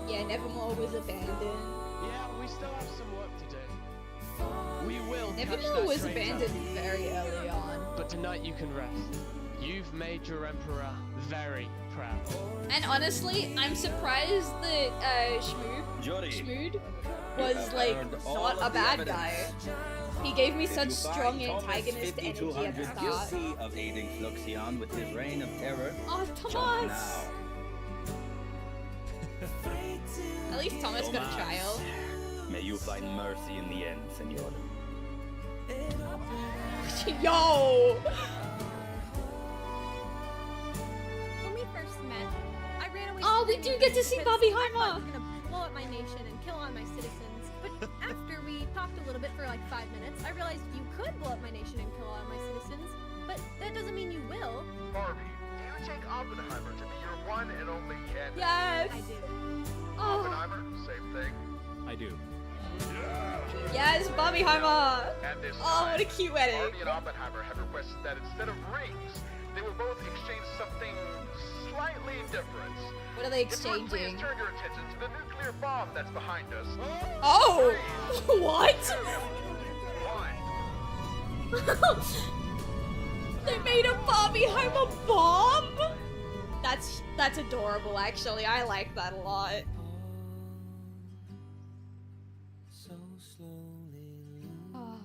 Yeah, Nevermore was abandoned. Yeah, we still have some work to do. We will catch Nevermore that was traitor. abandoned very early on. But tonight you can rest. You've made your emperor very proud. And honestly, I'm surprised that Schmood was like not a bad guy. He gave me such strong antagonist energy at the start. Guilty of aiding Fluxion with his reign of terror. Oh, Jump Thomas! now. At least Thomas got a trial. May you find mercy in the end, senor. Yo! When we first met, I ran away. Oh, we do get to see Barbieheimer! I was gonna blow up my nation and kill all my citizens. But after we talked a little bit for like 5 minutes, I realized you could blow up my nation and kill all my citizens. But that doesn't mean you will. Barbie, do you take Oppenheimer to be your one and only candidate? Yes! I do. Oh. Oppenheimer, same thing. I do. Yes, Barbieheimer! And this Oh, what a time, cute wedding. Barbie and Oppenheimer have requested that instead of rings, they will both exchange something slightly different. What are they If you would exchanging? please turn your attention to the nuclear bomb that's behind us. Oh! What? They made a Barbieheimer bomb? That's adorable, actually. I like that a lot. Oh.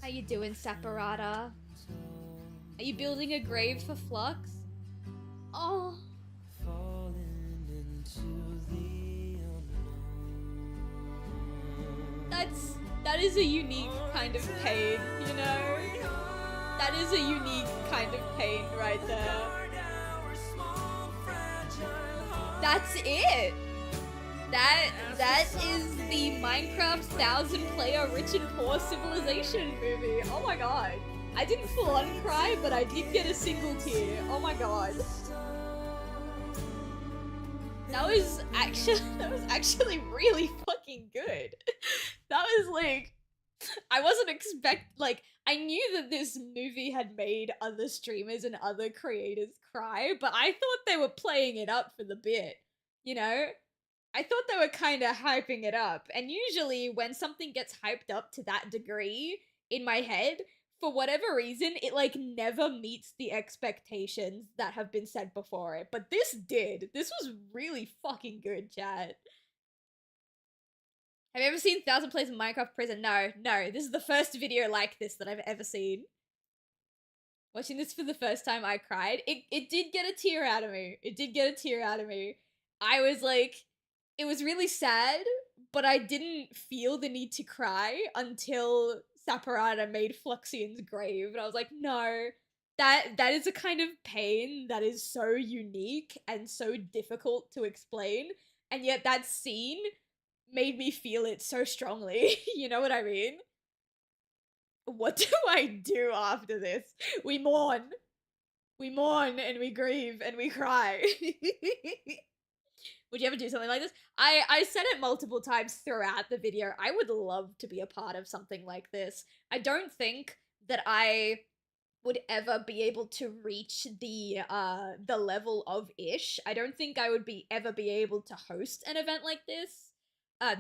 How you doing, Saparata? Are you building a grave for Flux? Oh. That is a unique kind of pain, you know? That is a unique kind of pain right there. That's it. That is the Minecraft 1,000-player rich and poor civilization movie. Oh my god. I didn't full on cry, but I did get a single tear. Oh my god. That was actually really fucking good. That was like, I wasn't I knew that this movie had made other streamers and other creators cry, but I thought they were playing it up for the bit, you know? I thought they were kind of hyping it up, and usually when something gets hyped up to that degree in my head, for whatever reason, it like never meets the expectations that have been set before it. But this did. This was really fucking good, chat. Have you ever seen 1,000 Plays in Minecraft Prison? No. This is the first video like this that I've ever seen. Watching this for the first time, I cried. It did get a tear out of me. It did get a tear out of me. I was like, it was really sad, but I didn't feel the need to cry until Saporata made Fluxian's grave. And I was like, no, that is a kind of pain that is so unique and so difficult to explain. And yet that scene made me feel it so strongly. You know what I mean? What do I do after this? We mourn. We mourn and we grieve and we cry. Would you ever do something like this? I said it multiple times throughout the video. I would love to be a part of something like this. I don't think that I would ever be able to reach the level of Ish. I don't think I would ever be able to host an event like this.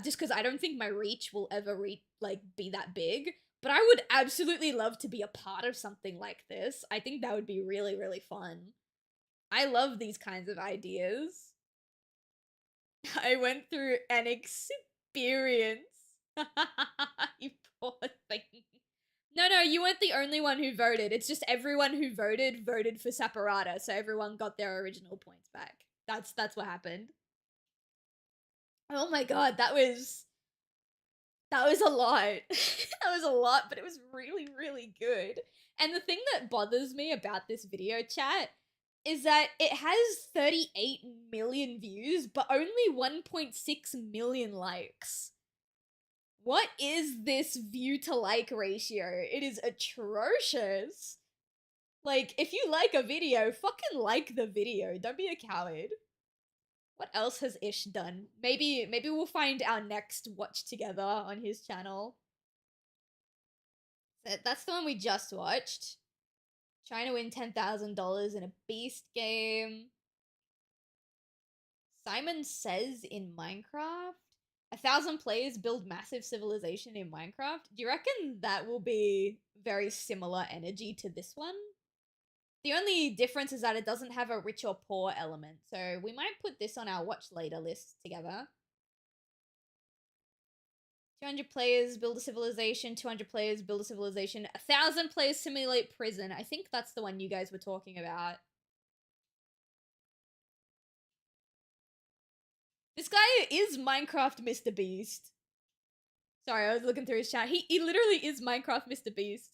Just because I don't think my reach will ever be that big. But I would absolutely love to be a part of something like this. I think that would be really, really fun. I love these kinds of ideas. I went through an experience. You poor thing. No, you weren't the only one who voted. It's just everyone who voted for Saporata, so everyone got their original points back. That's what happened. Oh my god, that was a lot. That was a lot, but it was really, really good. And the thing that bothers me about this video, chat, is that it has 38 million views, but only 1.6 million likes. What is this view to like ratio? It is atrocious. Like, if you like a video, fucking like the video. Don't be a coward. What else has Ish done? Maybe we'll find our next watch together on his channel. So that's the one we just watched. Trying to win $10,000 in a beast game. Simon Says in Minecraft. 1,000 players build massive civilization in Minecraft. Do you reckon that will be very similar energy to this one? The only difference is that it doesn't have a rich or poor element, so we might put this on our watch later list together. 200 players build a civilization, 200 players build a civilization, 1,000 players simulate prison. I think that's the one you guys were talking about. This guy is Minecraft Mr. Beast. Sorry, I was looking through his chat. He literally is Minecraft Mr. Beast.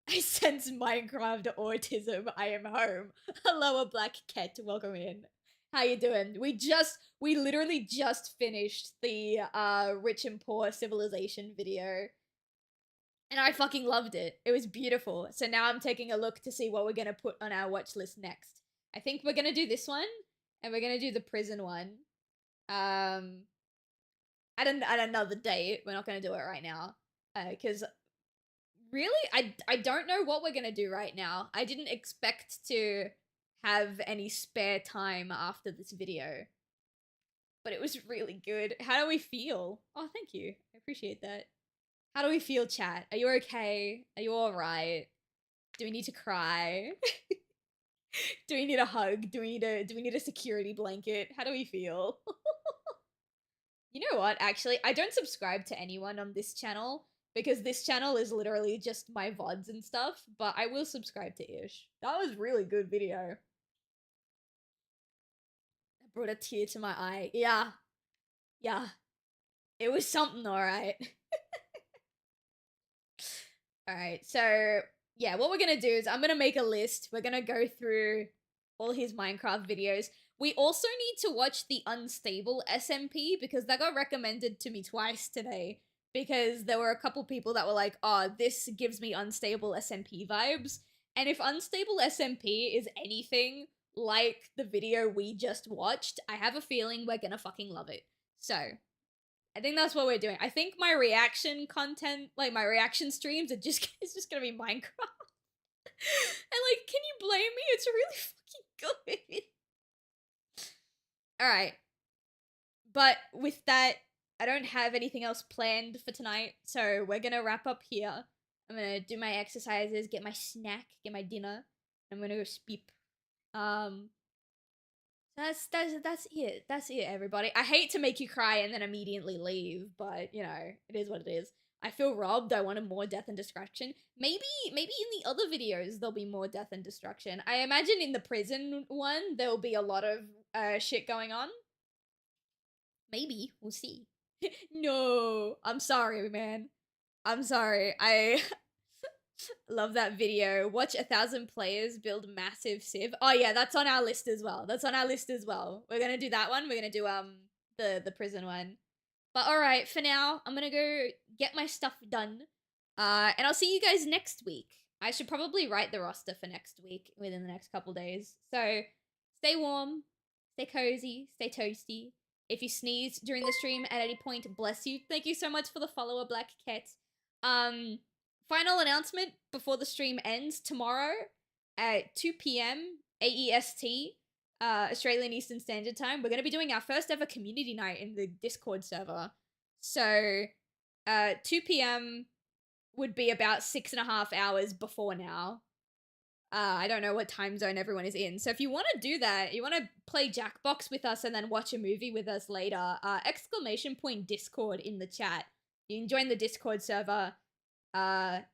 I sense Minecraft autism. I am home. Hello, a black cat. Welcome in. How you doing? We literally just finished the rich and poor civilization video. And I fucking loved it. It was beautiful. So now I'm taking a look to see what we're gonna put on our watch list next. I think we're gonna do this one, and we're gonna do the prison one. At another date. We're not gonna do it right now. Because really, I don't know what we're gonna do right now. I didn't expect to have any spare time after this video. But it was really good. How do we feel? Oh, thank you. I appreciate that. How do we feel, chat? Are you okay? Are you alright? Do we need to cry? Do we need a hug? Do we need a security blanket? How do we feel? You know what, actually? I don't subscribe to anyone on this channel because this channel is literally just my VODs and stuff, but I will subscribe to Ish. That was really good video. That brought a tear to my eye. Yeah. It was something, alright. Alright, so yeah, what we're gonna do is I'm gonna make a list. We're gonna go through all his Minecraft videos. We also need to watch the Unstable SMP because that got recommended to me twice today because there were a couple people that were like, oh, this gives me Unstable SMP vibes. And if Unstable SMP is anything like the video we just watched, I have a feeling we're gonna fucking love it. So, I think that's what we're doing. I think my reaction content, like my reaction streams, it's just gonna be Minecraft. And like, can you blame me? It's really fucking good. Alright. But with that, I don't have anything else planned for tonight, so we're gonna wrap up here. I'm gonna do my exercises, get my snack, get my dinner. I'm gonna go sleep. That's it. That's it, everybody. I hate to make you cry and then immediately leave, but you know, it is what it is. I feel robbed. I wanted more death and destruction. Maybe in the other videos there'll be more death and destruction. I imagine in the prison one there'll be a lot of shit going on. Maybe. We'll see. No. I'm sorry, man. I'm sorry. I love that video. Watch 1,000 players build massive civ. Oh yeah, that's on our list as well. That's on our list as well. We're gonna do that one. We're gonna do the prison one. But alright, for now, I'm gonna go get my stuff done. And I'll see you guys next week. I should probably write the roster for next week within the next couple days. So stay warm, stay cozy, stay toasty. If you sneeze during the stream at any point, bless you. Thank you so much for the follower, Black Cat. Final announcement before the stream ends. Tomorrow at 2 p.m. AEST, Australian Eastern Standard Time, we're going to be doing our first ever community night in the Discord server. So 2 p.m. would be about 6.5 hours before now. I don't know what time zone everyone is in. So if you want to do that, you want to play Jackbox with us and then watch a movie with us later, !Discord in the chat. You can join the Discord server. And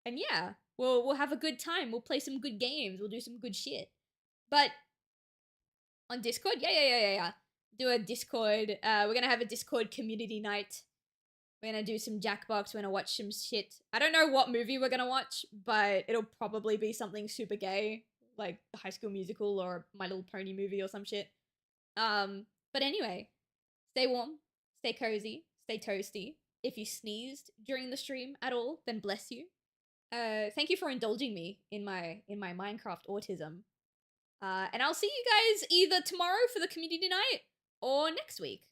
yeah, we'll have a good time. We'll play some good games. We'll do some good shit. But on Discord, yeah. Do a Discord. We're gonna have a Discord community night. We're gonna do some Jackbox. We're gonna watch some shit. I don't know what movie we're gonna watch, but it'll probably be something super gay, like High School Musical or My Little Pony movie or some shit. But anyway, stay warm, stay cozy, stay toasty. If you sneezed during the stream at all, then bless you. Thank you for indulging me in my Minecraft autism. And I'll see you guys either tomorrow for the community night or next week.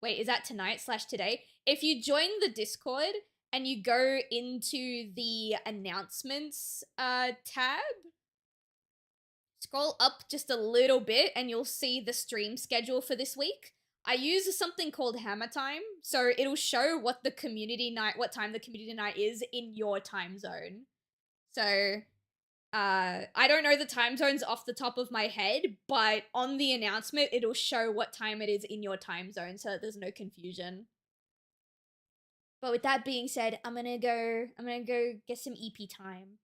Wait, is that tonight/today? If you join the Discord and you go into the announcements tab, scroll up just a little bit and you'll see the stream schedule for this week. I use something called Hammer Time, so it'll show what time the community night is in your time zone. So, I don't know the time zones off the top of my head, but on the announcement, it'll show what time it is in your time zone so that there's no confusion. But with that being said, I'm gonna go get some EP time.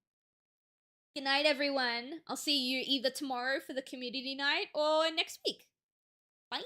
Good night, everyone. I'll see you either tomorrow for the community night or next week. Bye.